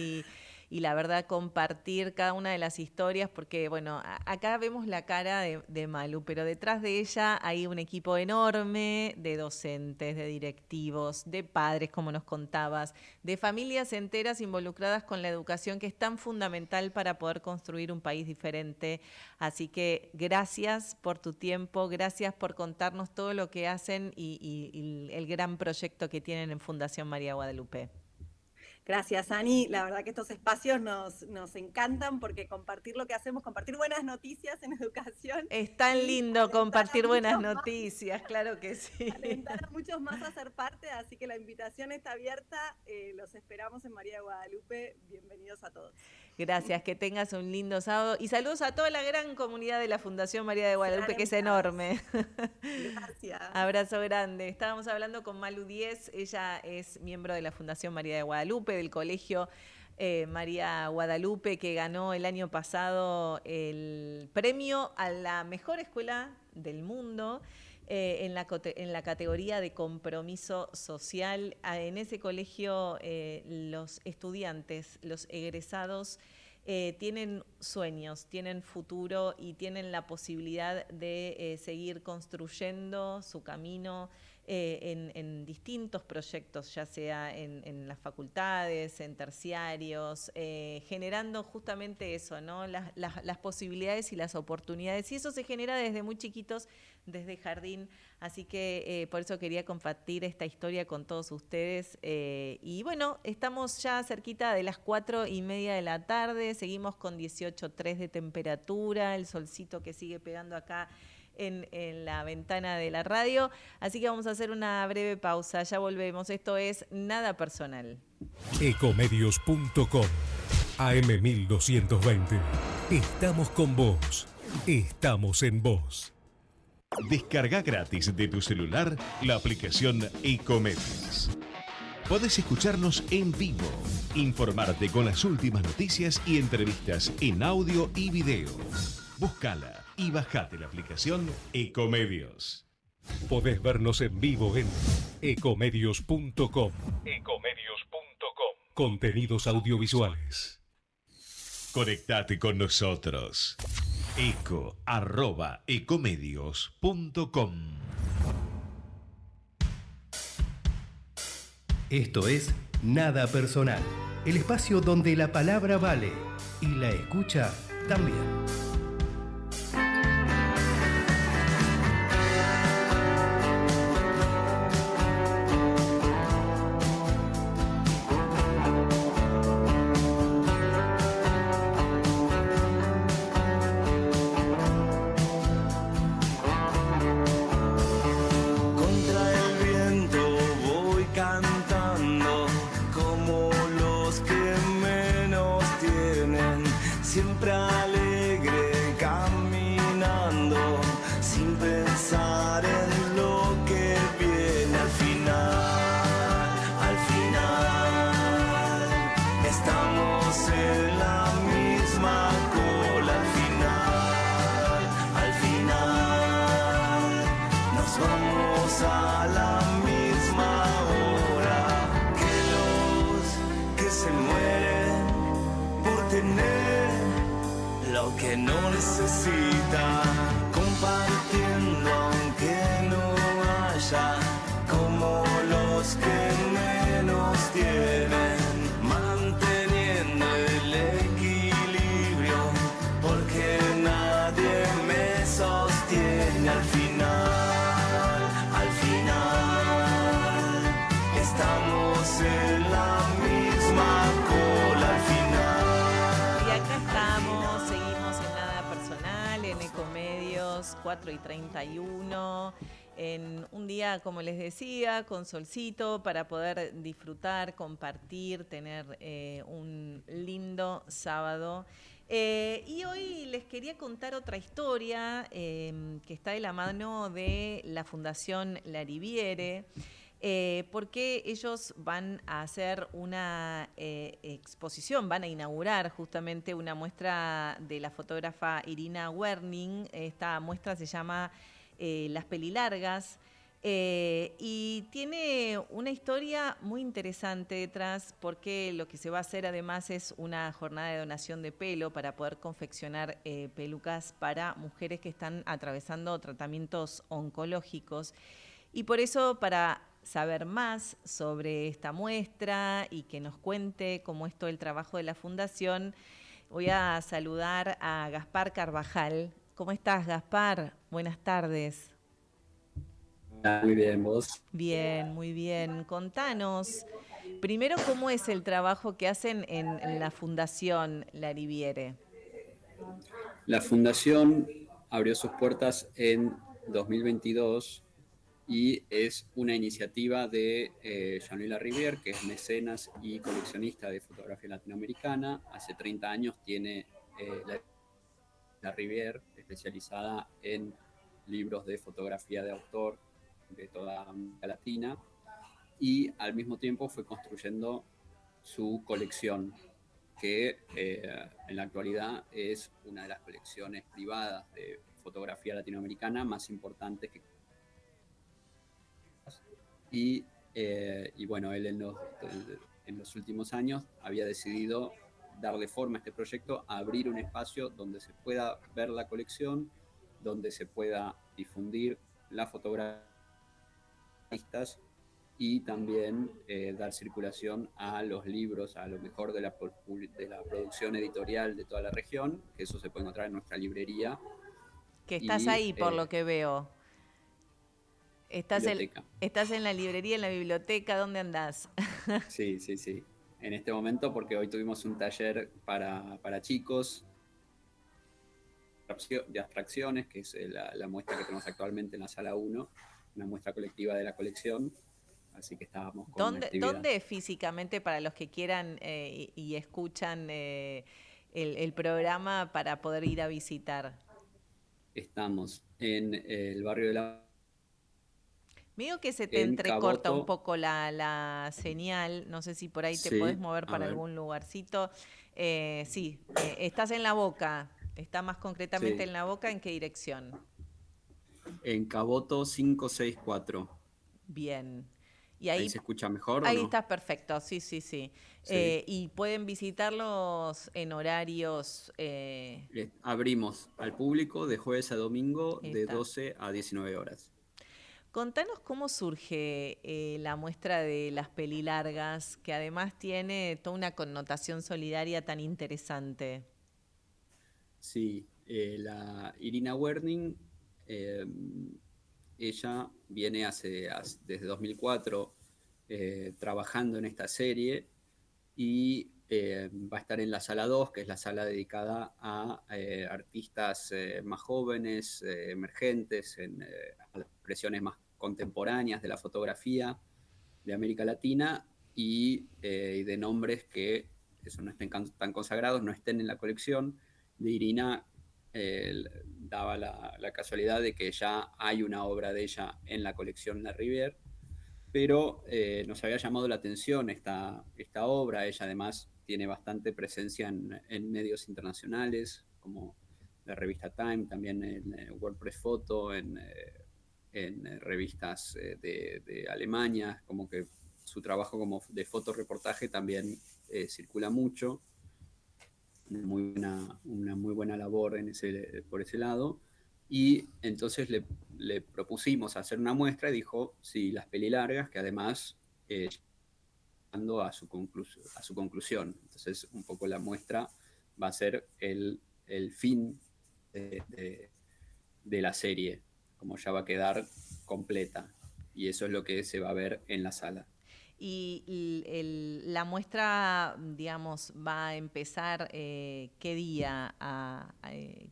y la verdad compartir cada una de las historias, porque bueno, acá vemos la cara de Malu, pero detrás de ella hay un equipo enorme de docentes, de directivos, de padres, como nos contabas, de familias enteras involucradas con la educación, que es tan fundamental para poder construir un país diferente. Así que gracias por tu tiempo, gracias por contarnos todo lo que hacen y el gran proyecto que tienen en Fundación María Guadalupe. Gracias, Ani. La verdad que estos espacios nos encantan, porque compartir lo que hacemos, compartir buenas noticias en educación. Es tan lindo compartir buenas noticias, claro que sí. Alentar a muchos más a ser parte, así que la invitación está abierta. Los esperamos en María de Guadalupe. Bienvenidos a todos. Gracias, que tengas un lindo sábado. Y saludos a toda la gran comunidad de la Fundación María de Guadalupe, que es enorme. Gracias. Abrazo grande. Estábamos hablando con Malu Díez, ella es miembro de la Fundación María de Guadalupe, del Colegio María Guadalupe, que ganó el año pasado el premio a la mejor escuela del mundo. En la categoría de compromiso social. En ese colegio los estudiantes, los egresados, tienen sueños, tienen futuro y tienen la posibilidad de seguir construyendo su camino en distintos proyectos, ya sea en las facultades, en terciarios, generando justamente eso, ¿no? Las posibilidades y las oportunidades. Y eso se genera desde muy chiquitos, desde jardín. Así que por eso quería compartir esta historia con todos ustedes. Y bueno, estamos ya cerquita de las 4:30 de la tarde. Seguimos con 18.3 de temperatura, el solcito que sigue pegando acá en la ventana de la radio. Así que vamos a hacer una breve pausa. Ya volvemos. Esto es Nada Personal. Ecomedios.com AM 1220. Estamos con vos. Estamos en vos. Descarga gratis de tu celular la aplicación Ecomedios. Podés escucharnos en vivo, informarte con las últimas noticias y entrevistas en audio y video. Búscala y bajate la aplicación Ecomedios. Podés vernos en vivo en ecomedios.com. Contenidos audiovisuales. Conectate con nosotros. eco@ecomedios.com. Esto es Nada Personal, el espacio donde la palabra vale y la escucha también. Ecomedios, 4:31, en un día, como les decía, con solcito, para poder disfrutar, compartir, tener un lindo sábado. Y hoy les quería contar otra historia que está de la mano de la Fundación Lariviere, porque ellos van a hacer una exposición, van a inaugurar justamente una muestra de la fotógrafa Irina Werning. Esta muestra se llama Las Pelilargas, y tiene una historia muy interesante detrás, porque lo que se va a hacer además es una jornada de donación de pelo para poder confeccionar pelucas para mujeres que están atravesando tratamientos oncológicos. Y por eso, para saber más sobre esta muestra y que nos cuente cómo es todo el trabajo de la Fundación, voy a saludar a Gaspar Carvajal. ¿Cómo estás, Gaspar? Buenas tardes. Muy bien, ¿vos? Bien, muy bien. Contanos, primero, ¿cómo es el trabajo que hacen en la Fundación Lariviere? La Fundación abrió sus puertas en 2022 y es una iniciativa de Jean-Louis Lariviere, que es mecenas y coleccionista de fotografía latinoamericana. Hace 30 años tiene Lariviere, especializada en libros de fotografía de autor de toda América Latina, y al mismo tiempo fue construyendo su colección, que en la actualidad es una de las colecciones privadas de fotografía latinoamericana más importantes que... Y bueno, él en los últimos años había decidido darle forma a este proyecto, abrir un espacio donde se pueda ver la colección, donde se pueda difundir la fotografía y también dar circulación a los libros, a lo mejor de la producción editorial de toda la región, que eso se puede encontrar en nuestra librería. Que estás ahí, por lo que veo. Estás en la librería, en la biblioteca, ¿dónde andás? Sí. En este momento, porque hoy tuvimos un taller para chicos de abstracciones, que es la muestra que tenemos actualmente en la sala 1, una muestra colectiva de la colección, así que estábamos con una actividad. ¿Dónde físicamente, para los que quieran y escuchan el programa, para poder ir a visitar? Estamos en el barrio de la... Medio que se te entrecorta un poco la señal, no sé si por ahí te podés mover para algún lugarcito. Sí, estás en La Boca, está más concretamente en La Boca, ¿en qué dirección? En Caboto 564. Bien. Y ¿Ahí se escucha mejor o ahí no? estás perfecto, sí, sí, sí. Sí. Y pueden visitarlos en horarios... Abrimos al público de jueves a domingo ahí de está. 12 a 19 horas. Contanos cómo surge la muestra de las pelilargas, que además tiene toda una connotación solidaria tan interesante. Sí, la Irina Werning, eh, ella viene desde 2004 trabajando en esta serie y va a estar en la sala 2, que es la sala dedicada a artistas más jóvenes, emergentes, a las expresiones más contemporáneas de la fotografía de América Latina y de nombres que eso no estén tan consagrados, no estén en la colección. De Irina daba la casualidad de que ya hay una obra de ella en la colección La Rivière, pero nos había llamado la atención esta obra. Ella además tiene bastante presencia en medios internacionales, como la revista Time, también en WordPress Photo, en revistas de Alemania, como que su trabajo como de fotoreportaje también circula mucho. Una muy buena labor por ese lado. Y entonces le propusimos hacer una muestra y dijo, sí, las pelilargas, que además llegando a su conclusión. Entonces, un poco la muestra va a ser el fin de la serie, como ya va a quedar completa. Y eso es lo que se va a ver en la sala. Y la muestra, digamos, va a empezar ¿qué día?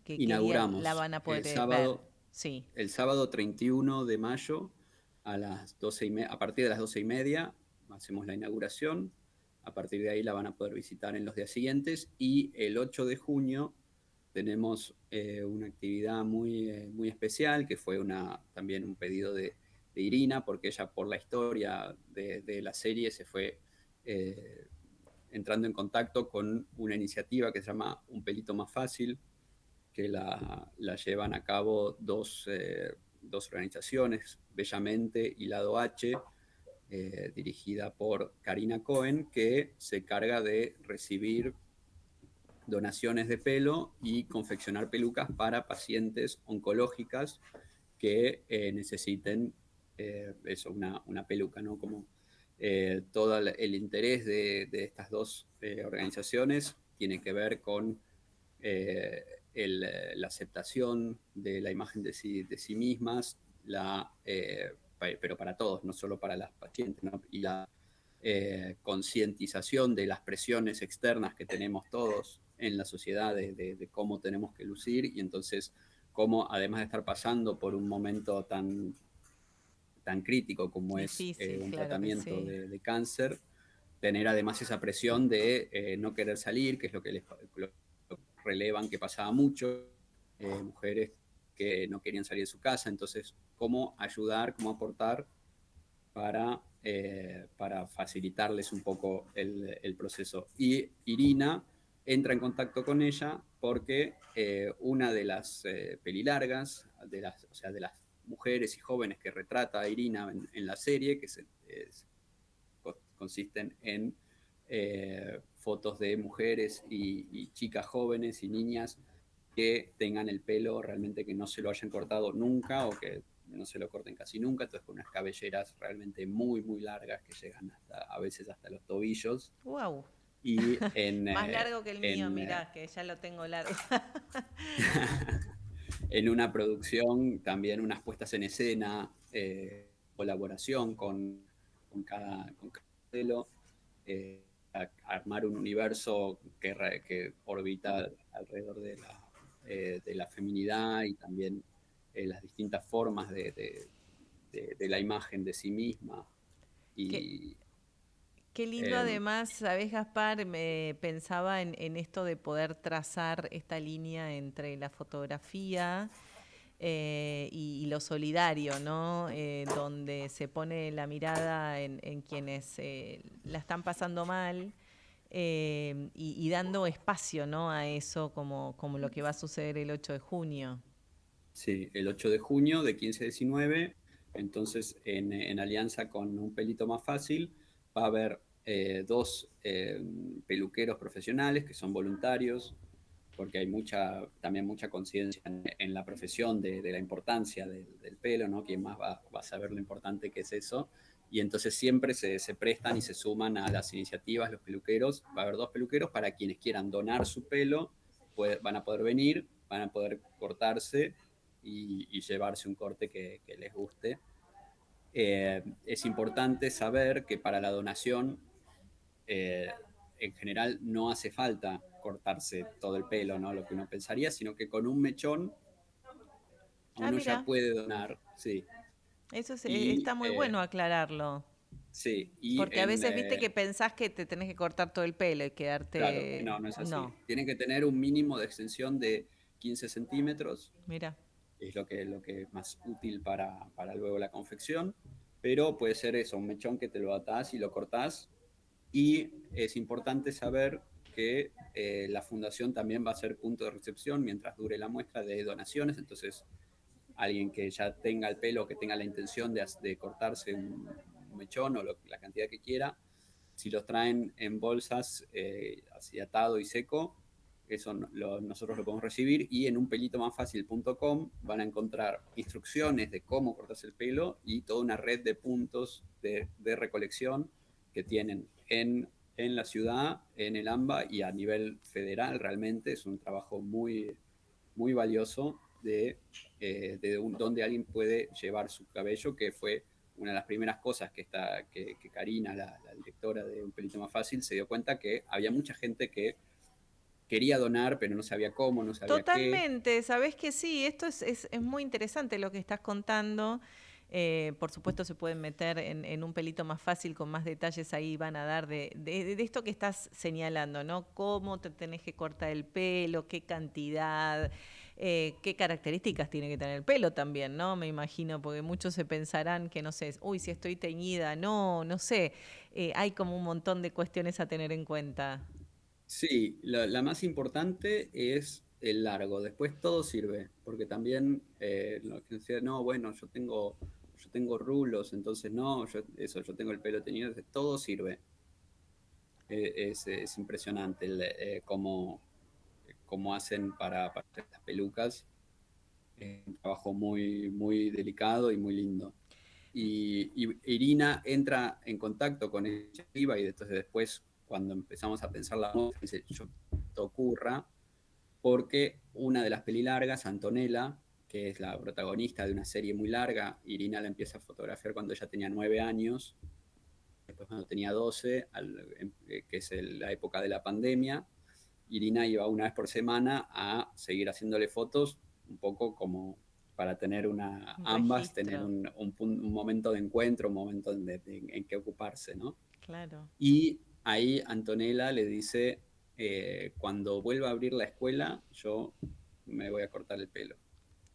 ¿Qué día la Inauguramos van a poder ver? Sí. el sábado 31 de mayo a las 12:30, a partir de las 12:30 hacemos la inauguración. A partir de ahí la van a poder visitar en los días siguientes. Y el 8 de junio tenemos una actividad muy especial, que fue también un pedido de Irina, porque ella, por la historia de la serie, se fue entrando en contacto con una iniciativa que se llama Un Pelito Más Fácil, que la llevan a cabo dos organizaciones, Bellamente y Lado H, dirigida por Karina Cohen, que se carga de recibir donaciones de pelo y confeccionar pelucas para pacientes oncológicas que necesiten una peluca, ¿no? Como todo el interés de estas dos organizaciones tiene que ver con la aceptación de la imagen de sí mismas, pero para todos, no solo para las pacientes, ¿no? Y la concientización de las presiones externas que tenemos todos en la sociedad de cómo tenemos que lucir, y entonces cómo, además de estar pasando por un momento tan crítico como Difícil, es un claro que tratamiento sí. de cáncer, tener además esa presión de no querer salir, que es lo que lo relevan que pasaba mucho, mujeres que no querían salir de su casa. Entonces, cómo ayudar, cómo aportar para facilitarles un poco el proceso. Y Irina entra en contacto con ella porque una de las pelilargas, o sea, de las mujeres y jóvenes que retrata a Irina en la serie, que consisten en fotos de mujeres y chicas jóvenes y niñas que tengan el pelo realmente, que no se lo hayan cortado nunca o que no se lo corten casi nunca, entonces con unas cabelleras realmente muy largas que llegan a veces hasta los tobillos. ¡Wow! Y Más largo que el mío, mirá, que ya lo tengo largo. en una producción, también unas puestas en escena, colaboración con cada modelo, armar un universo que orbita alrededor de la feminidad y también las distintas formas de la imagen de sí misma. Y Qué lindo, además, ¿sabés, Gaspar? Me pensaba en esto de poder trazar esta línea entre la fotografía y lo solidario, ¿no? Donde se pone la mirada en quienes la están pasando mal y dando espacio, ¿no? A eso, como lo que va a suceder el 8 de junio. Sí, el 8 de junio de 15 a 19 Entonces, en alianza con Un Pelito Más Fácil, va a haber dos peluqueros profesionales que son voluntarios, porque hay también mucha conciencia en la profesión de la importancia del pelo, ¿no? ¿Quién más va a saber lo importante que es eso? Y entonces siempre se prestan y se suman a las iniciativas los peluqueros. Va a haber dos peluqueros para quienes quieran donar su pelo, van a poder venir, van a poder cortarse y llevarse un corte que les guste. Es importante saber que para la donación, en general, no hace falta cortarse todo el pelo, ¿no? Lo que uno pensaría, sino que con un mechón uno ya Mira, puede donar, sí. eso Y, está muy bueno aclararlo. sí, y Porque a veces viste que pensás que te tenés que cortar todo el pelo y claro, quedarte... no es así. No, Tiene que tener un mínimo de extensión de 15 centímetros, mira. es lo que es más útil para luego la confección, pero puede ser eso, un mechón que te lo atás y lo cortás. Y es importante saber que la fundación también va a ser punto de recepción mientras dure la muestra de donaciones. Entonces, alguien que ya tenga el pelo, que tenga la intención de cortarse un mechón o la cantidad que quiera, si los traen en bolsas así atado y seco, eso nosotros lo podemos recibir. Y en unpelitomasfacil.com van a encontrar instrucciones de cómo cortarse el pelo y toda una red de puntos de recolección que tienen en la ciudad, en el AMBA y a nivel federal. Realmente es un trabajo muy, muy valioso donde alguien puede llevar su cabello, que fue una de las primeras cosas que Karina, la directora de Un Pelito Más Fácil, se dio cuenta que había mucha gente que quería donar, pero no sabía cómo, no sabía qué. Totalmente, sabés que sí, esto es muy interesante lo que estás contando. Por supuesto se pueden meter en un pelito más fácil, con más detalles ahí van a dar de esto que estás señalando, ¿no? Cómo te tenés que cortar el pelo, qué cantidad, qué características tiene que tener el pelo también, ¿no? Me imagino, porque muchos se pensarán que, no sé, uy, si estoy teñida, no sé. Hay como un montón de cuestiones a tener en cuenta. Sí, la más importante es el largo, después todo sirve, porque también lo que decía, no, bueno, yo tengo rulos, entonces no, yo tengo el pelo teñido, todo sirve. Es impresionante cómo hacen para hacer las pelucas. Es un trabajo muy, muy delicado y muy lindo. Y Irina entra en contacto con ella y entonces después, cuando empezamos a pensar la muestra, dice, esto ocurra, porque una de las pelilargas, Antonella, que es la protagonista de una serie muy larga, Irina la empieza a fotografiar cuando ella tenía 9 años, después cuando tenía 12, que es la época de la pandemia, Irina iba una vez por semana a seguir haciéndole fotos, un poco como para tener Un ambas tener registro, un momento de encuentro, un momento en que ocuparse, ¿no? claro. Y ahí Antonella le dice, cuando vuelva a abrir la escuela, yo me voy a cortar el pelo.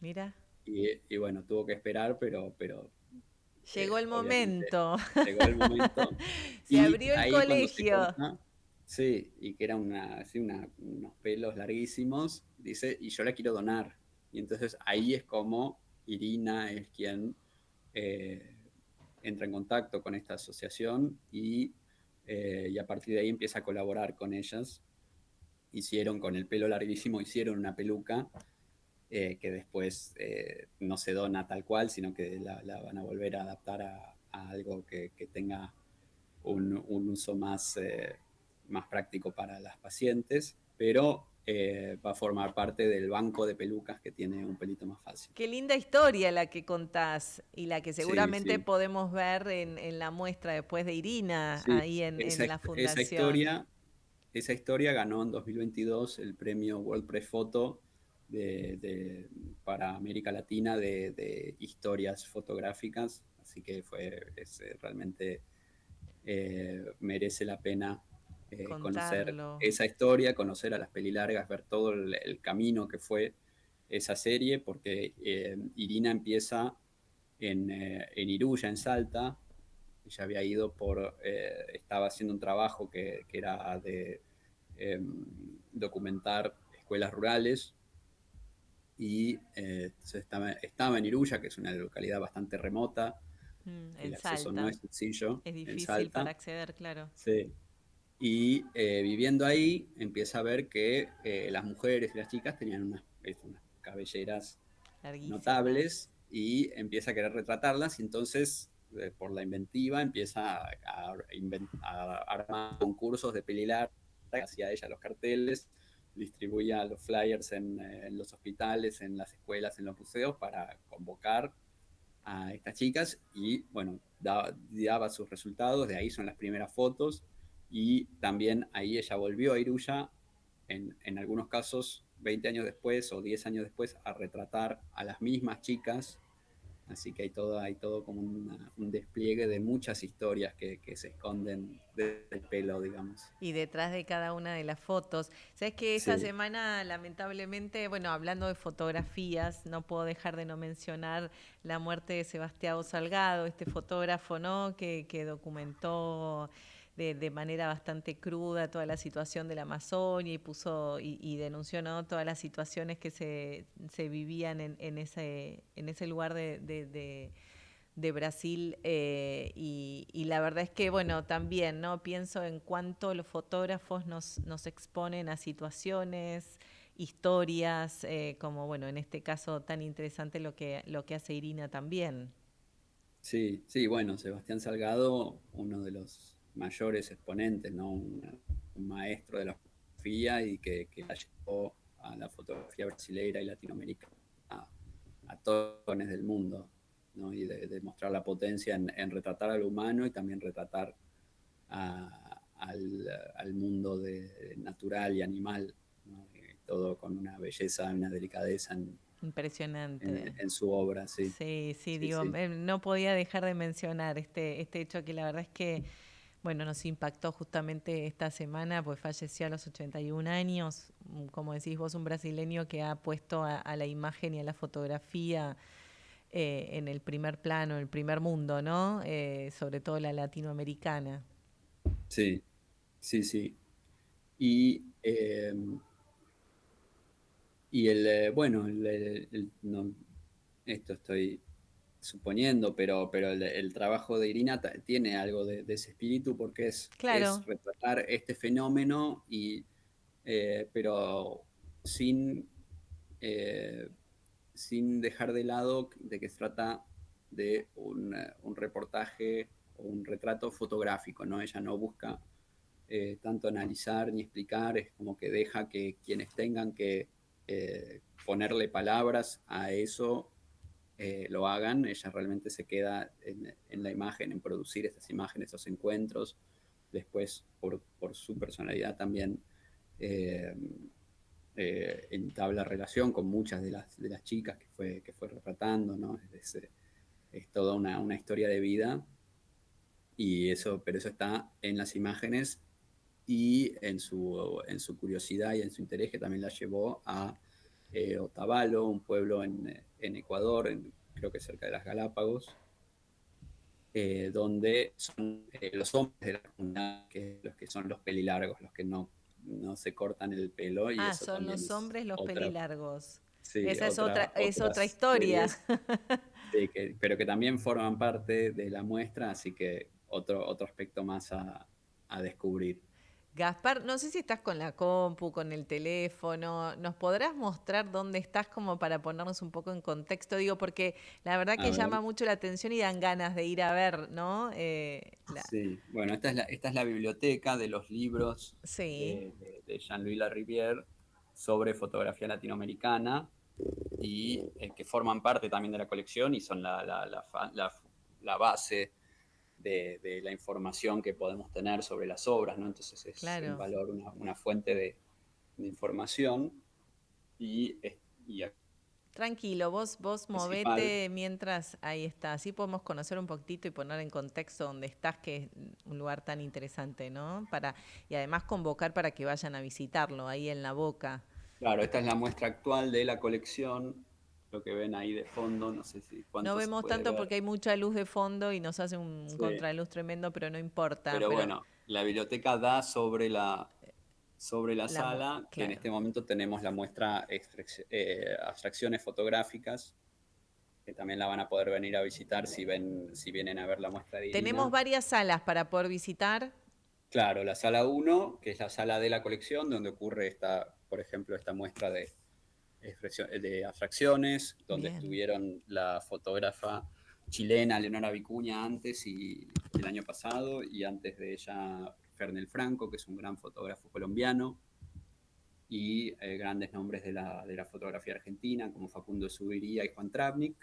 Mira, Y bueno, tuvo que esperar, pero llegó el obviamente momento. llegó el momento. Se Y abrió el ahí cuando se colegio. corta, sí, y que eran unos pelos larguísimos, dice, y yo la quiero donar. Y entonces ahí es como Irina es quien eh, entra en contacto con esta asociación y a partir de ahí empieza a colaborar con ellas. Con el pelo larguísimo, hicieron una peluca que después no se dona tal cual, sino que la van a volver a adaptar a algo que tenga un uso más práctico para las pacientes, pero va a formar parte del banco de pelucas que tiene Un Pelito Más Fácil. Qué linda historia la que contás y la que Sí, seguramente sí, podemos ver en la muestra después de Irina, sí. ahí Esa, en la esa fundación. historia, esa historia ganó en 2022 el premio World Press Photo para América Latina de historias fotográficas, así que realmente merece la pena conocer Contarlo. esa historia, conocer a las pelilargas, ver todo el camino que fue esa serie, porque Irina empieza en Iruya, en Salta. Ella había ido estaba haciendo un trabajo que era de documentar escuelas rurales y estaba en Iruya, que es una localidad bastante remota, el En acceso no Salta. es sencillo, Es en difícil Salta. para acceder, claro. Sí. Y viviendo ahí empieza a ver que las mujeres y las chicas tenían unas cabelleras Larguísimas. notables y empieza a querer retratarlas y entonces por la inventiva empieza a armar concursos de peli larga, hacía ella los carteles, distribuía los flyers en los hospitales, en las escuelas, en los museos para convocar a estas chicas y bueno, daba sus resultados, de ahí son las primeras fotos y también ahí ella volvió a Iruya en algunos casos 20 años después o 10 años después a retratar a las mismas chicas, así que hay todo como un despliegue de muchas historias que se esconden del pelo, digamos. Y detrás de cada una de las fotos. Sabes que esta Sí. semana, lamentablemente, bueno, hablando de fotografías, no puedo dejar de no mencionar la muerte de Sebastião Salgado, este fotógrafo, ¿no? Que documentó de manera bastante cruda toda la situación de la Amazonia y puso y denunció, ¿no?, todas las situaciones que se vivían en ese lugar de Brasil, y la verdad es que, bueno, también, ¿no?, pienso en cuánto los fotógrafos nos exponen a situaciones, historias, como, bueno, en este caso tan interesante lo que hace Irina también. Sí, sí, bueno, Sebastián Salgado, uno de los mayores exponentes, ¿no? Un maestro de la fotografía y que la llevó a la fotografía brasileira y latinoamericana a todos los del mundo, ¿no? Y de mostrar la potencia en retratar a lo humano y también retratar al mundo natural y animal, ¿no? Todo con una belleza, una delicadeza Impresionante. en su obra, sí. Sí, Sí, digo, sí. no podía dejar de mencionar este hecho que la verdad es que, bueno, nos impactó justamente esta semana, pues falleció a los 81 años, como decís vos, un brasileño que ha puesto a la imagen y a la fotografía en el primer plano, en el primer mundo, ¿no? Sobre todo la latinoamericana. Sí, sí, sí. Y, bueno, no, esto estoy suponiendo, pero el trabajo de Irina tiene algo de ese espíritu porque es Claro. retratar este fenómeno, pero sin, eh, sin dejar de lado de que se trata de un reportaje o un retrato fotográfico, ¿no? Ella no busca tanto analizar ni explicar, es como que deja que quienes tengan que ponerle palabras a eso lo hagan. Ella realmente se queda en la imagen, en producir estas imágenes, esos encuentros. Después, por su personalidad también entabla relación con muchas de las chicas que fue retratando, ¿no? Es toda una historia de vida, pero eso está en las imágenes y en su curiosidad y en su interés que también la llevó a Otavalo, un pueblo en Ecuador, creo que cerca de las Galápagos, donde son los hombres de la comunidad los que son los pelilargos, los que no se cortan el pelo, y eso Son también los es hombres los pelilargos. sí, Esa es otra otras historia. series, sí, pero que también forman parte de la muestra, así que otro aspecto más a descubrir. Gaspar, no sé si estás con la compu, con el teléfono, ¿nos podrás mostrar dónde estás como para ponernos un poco en contexto? Digo, porque la verdad A que ver. llama mucho la atención y dan ganas de ir a ver, ¿no? Sí, bueno, esta es la biblioteca de los libros Sí. de Jean-Louis Larivière sobre fotografía latinoamericana y que forman parte también de la colección y son la base de la información que podemos tener sobre las obras, ¿no? Entonces es en Claro. valor una fuente de información y Tranquilo, vos principal. movete mientras ahí está. Así podemos conocer un poquitito y poner en contexto dónde estás, que es un lugar tan interesante, ¿no? Y además convocar para que vayan a visitarlo ahí en La Boca. Claro, esta es la muestra actual de la colección, lo que ven ahí de fondo, no sé si No cuánto se vemos puede tanto ver. porque hay mucha luz de fondo y nos hace un Sí. contraluz tremendo, pero no importa. Pero bueno, la biblioteca da sobre sobre la sala, que en este momento tenemos la muestra abstracciones fotográficas, que también la van a poder venir a visitar si vienen a ver la muestra de Irina. Tenemos varias salas para poder visitar. Claro, la sala 1, que es la sala de la colección, donde ocurre por ejemplo, esta muestra de abstracciones, donde estuvieron la fotógrafa chilena Leonora Vicuña antes y el año pasado, y antes de ella Fernel Franco, que es un gran fotógrafo colombiano, y grandes nombres de la fotografía argentina, como Facundo Zuviría y Juan Travnik.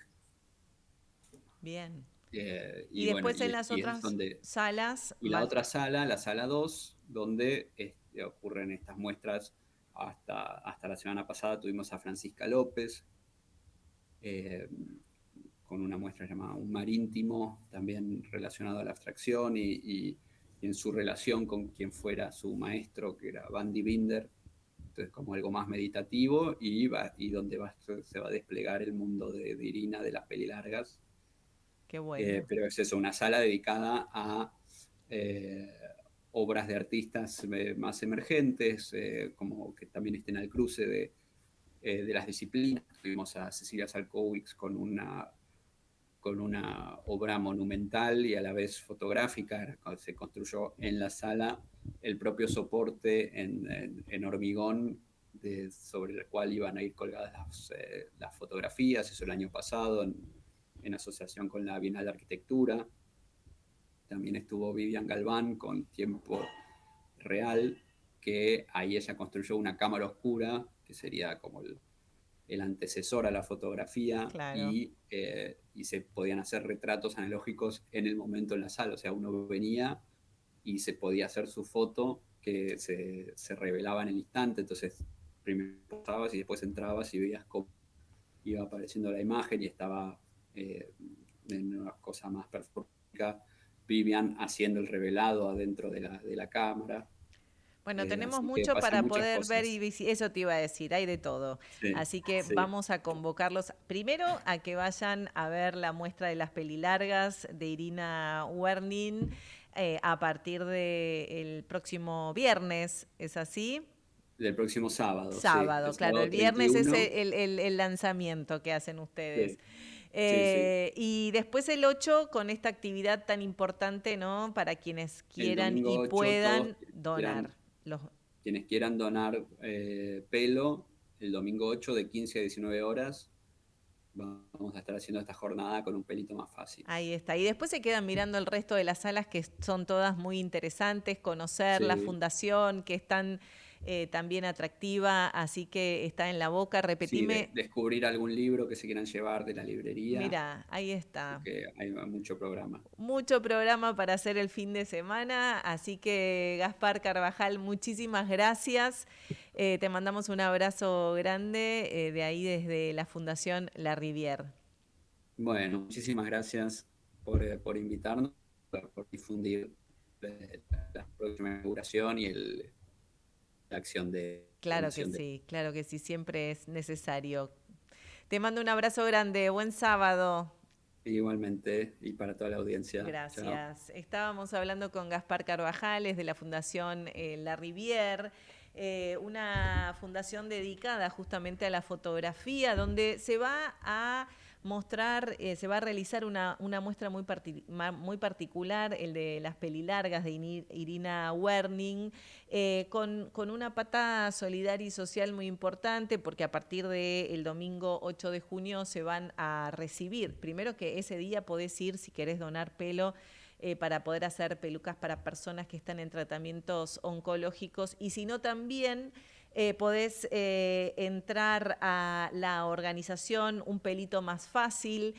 Bien. Y después en las otras salas... Y la otra sala, la sala 2, donde ocurren estas muestras. Hasta la semana pasada tuvimos a Francisca López, con una muestra llamada Un mar íntimo, también relacionado a la abstracción y en su relación con quien fuera su maestro, que era Vandy Binder. Entonces, como algo más meditativo, y donde se va a desplegar el mundo de Irina, de las pelilargas. Qué bueno. Pero es eso, una sala dedicada a obras de artistas más emergentes, como que también estén al cruce de las disciplinas. Tuvimos a Cecilia Salkowicz con una obra monumental y a la vez fotográfica. Se construyó en la sala el propio soporte en hormigón sobre el cual iban a ir colgadas las fotografías. Eso el año pasado en asociación con la Bienal de Arquitectura. También estuvo Vivian Galván con Tiempo Real, que ahí ella construyó una cámara oscura, que sería como el antecesor a la fotografía, claro. y se podían hacer retratos analógicos en el momento en la sala. O sea, uno venía y se podía hacer su foto, que se revelaba en el instante. Entonces, primero pasabas y después entrabas y veías cómo iba apareciendo la imagen, y estaba en una cosa más performática, Vivian haciendo el revelado adentro de la cámara. Bueno, tenemos mucho para poder ver y eso te iba a decir, hay de todo. Sí, así que vamos a convocarlos primero a que vayan a ver la muestra de las pelilargas de Irina Werning a partir del próximo viernes, ¿es así? Del próximo sábado. Sábado, sí, claro. Sábado El viernes 31. Es el lanzamiento que hacen ustedes. Sí. Y después el 8 con esta actividad tan importante, ¿no? Para quienes quieran y 8, puedan donar. Quienes quieran donar pelo, el domingo 8 de 15 a 19 horas vamos a estar haciendo esta jornada con un pelito más fácil. Ahí está. Y después se quedan mirando el resto de las salas, que son todas muy interesantes, conocer la fundación, que es tan también atractiva, así que está en la boca. Repetime. Sí, descubrir algún libro que se quieran llevar de la librería. Mira, ahí está. Porque hay mucho programa. Mucho programa para hacer el fin de semana, así que Gaspar Carvajal, muchísimas gracias. Te mandamos un abrazo grande de ahí desde la Fundación La Rivière. Bueno, muchísimas gracias por invitarnos, por difundir la próxima inauguración y la acción de... Claro que sí, siempre es necesario. Te mando un abrazo grande, buen sábado. Igualmente, y para toda la audiencia. Gracias. Chao. Estábamos hablando con Gaspar Carvajales de la Fundación La Rivière, una fundación dedicada justamente a la fotografía, donde se va a mostrar, se va a realizar una muestra muy particular, el de las pelilargas de Irina Werning, con una pata solidaria y social muy importante, porque a partir del domingo 8 de junio se van a recibir. Primero que ese día podés ir si querés donar pelo, para poder hacer pelucas para personas que están en tratamientos oncológicos, y si no también podés entrar a la organización Un Pelito Más Fácil,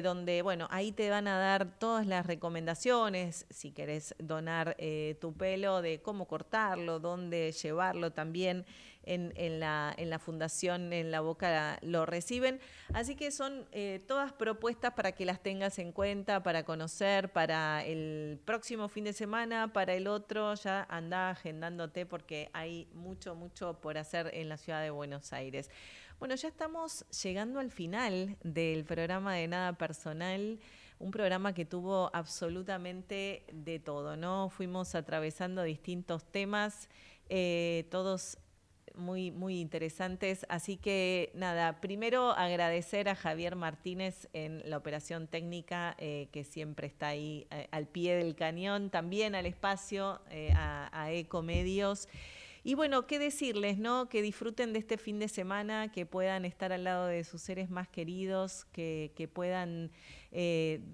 donde, bueno, ahí te van a dar todas las recomendaciones, si querés donar tu pelo, de cómo cortarlo, dónde llevarlo también. En la fundación, en La Boca lo reciben. Así que son todas propuestas para que las tengas en cuenta, para conocer, para el próximo fin de semana, para el otro. Ya andá agendándote porque hay mucho por hacer en la ciudad de Buenos Aires. Bueno, ya estamos llegando al final del programa de Nada Personal. un programa que tuvo absolutamente de todo, ¿no? Fuimos atravesando distintos temas, todos muy, muy interesantes. Así que nada, primero agradecer a Javier Martínez en la operación técnica, que siempre está ahí al pie del cañón, también al espacio, a Ecomedios. Y bueno, qué decirles, ¿no? Que disfruten de este fin de semana, que puedan estar al lado de sus seres más queridos, que puedan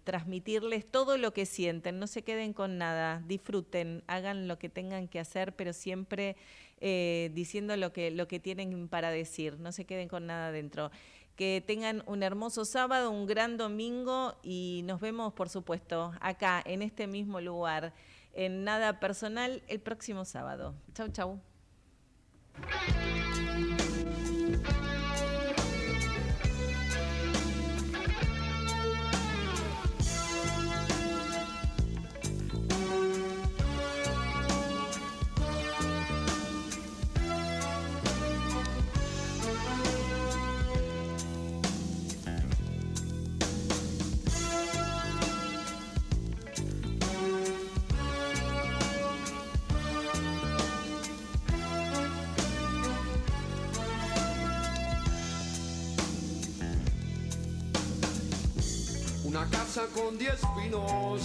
transmitirles todo lo que sienten, no se queden con nada, disfruten, hagan lo que tengan que hacer, pero siempre diciendo lo que tienen para decir, no se queden con nada dentro. Que tengan un hermoso sábado, un gran domingo y nos vemos, por supuesto, acá en este mismo lugar, en Nada Personal, el próximo sábado. Chau, chau. Una casa con 10 pinos,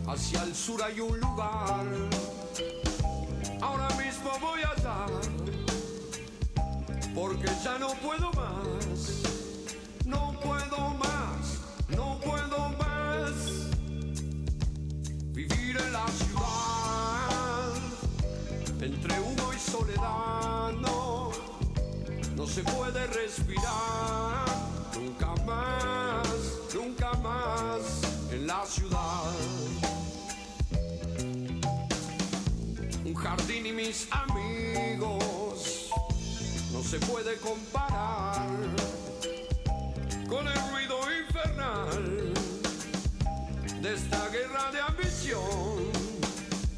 hacia el sur hay un lugar. Ahora mismo voy allá, porque ya no puedo más, no puedo más, no puedo más. Vivir en la ciudad, entre humo y soledad, no se puede respirar, nunca más, nunca más en la ciudad. Un jardín y mis amigos no se puede comparar con el ruido infernal de esta guerra de ambición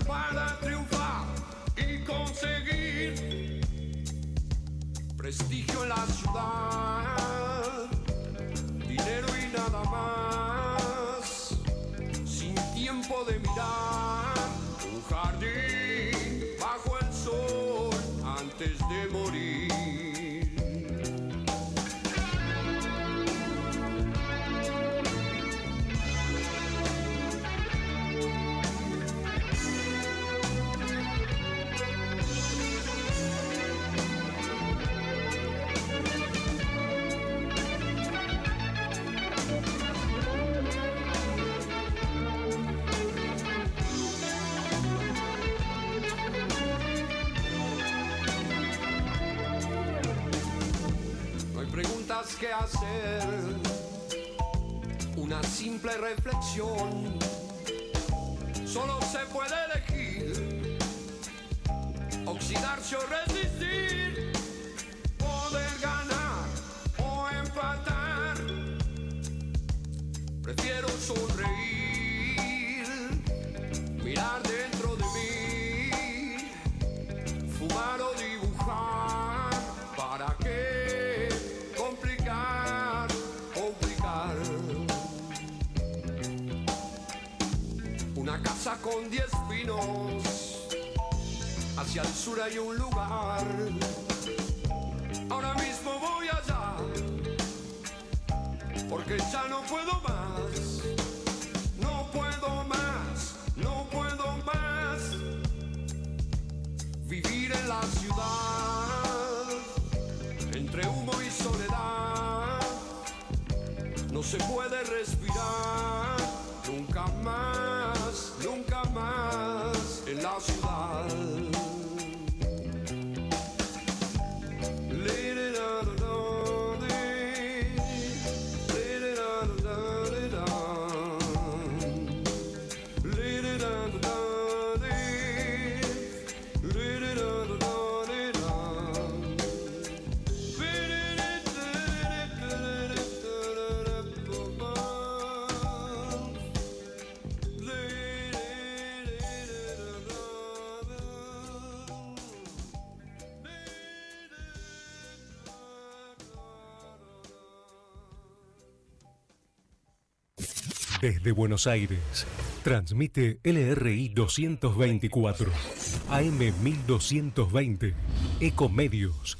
para triunfar y conseguir prestigio en la ciudad, dinero y nada más, sin tiempo de mirar, un jardín bajo el sol antes de morir. Preguntas que hacer, una simple reflexión, solo se puede elegir, oxidarse o resistir, poder ganar o empatar. Prefiero sonreír, mirar dentro de mí, fumar o dibujar, ¿para qué? Una casa con 10 pinos, hacia el sur hay un lugar. Ahora mismo voy allá, porque ya no puedo más, no puedo más, no puedo más. Vivir en la ciudad, entre humo y soledad, no se puede respirar, nunca más, nunca más en la ciudad. Desde Buenos Aires, transmite LRI 224, AM 1220, Ecomedios.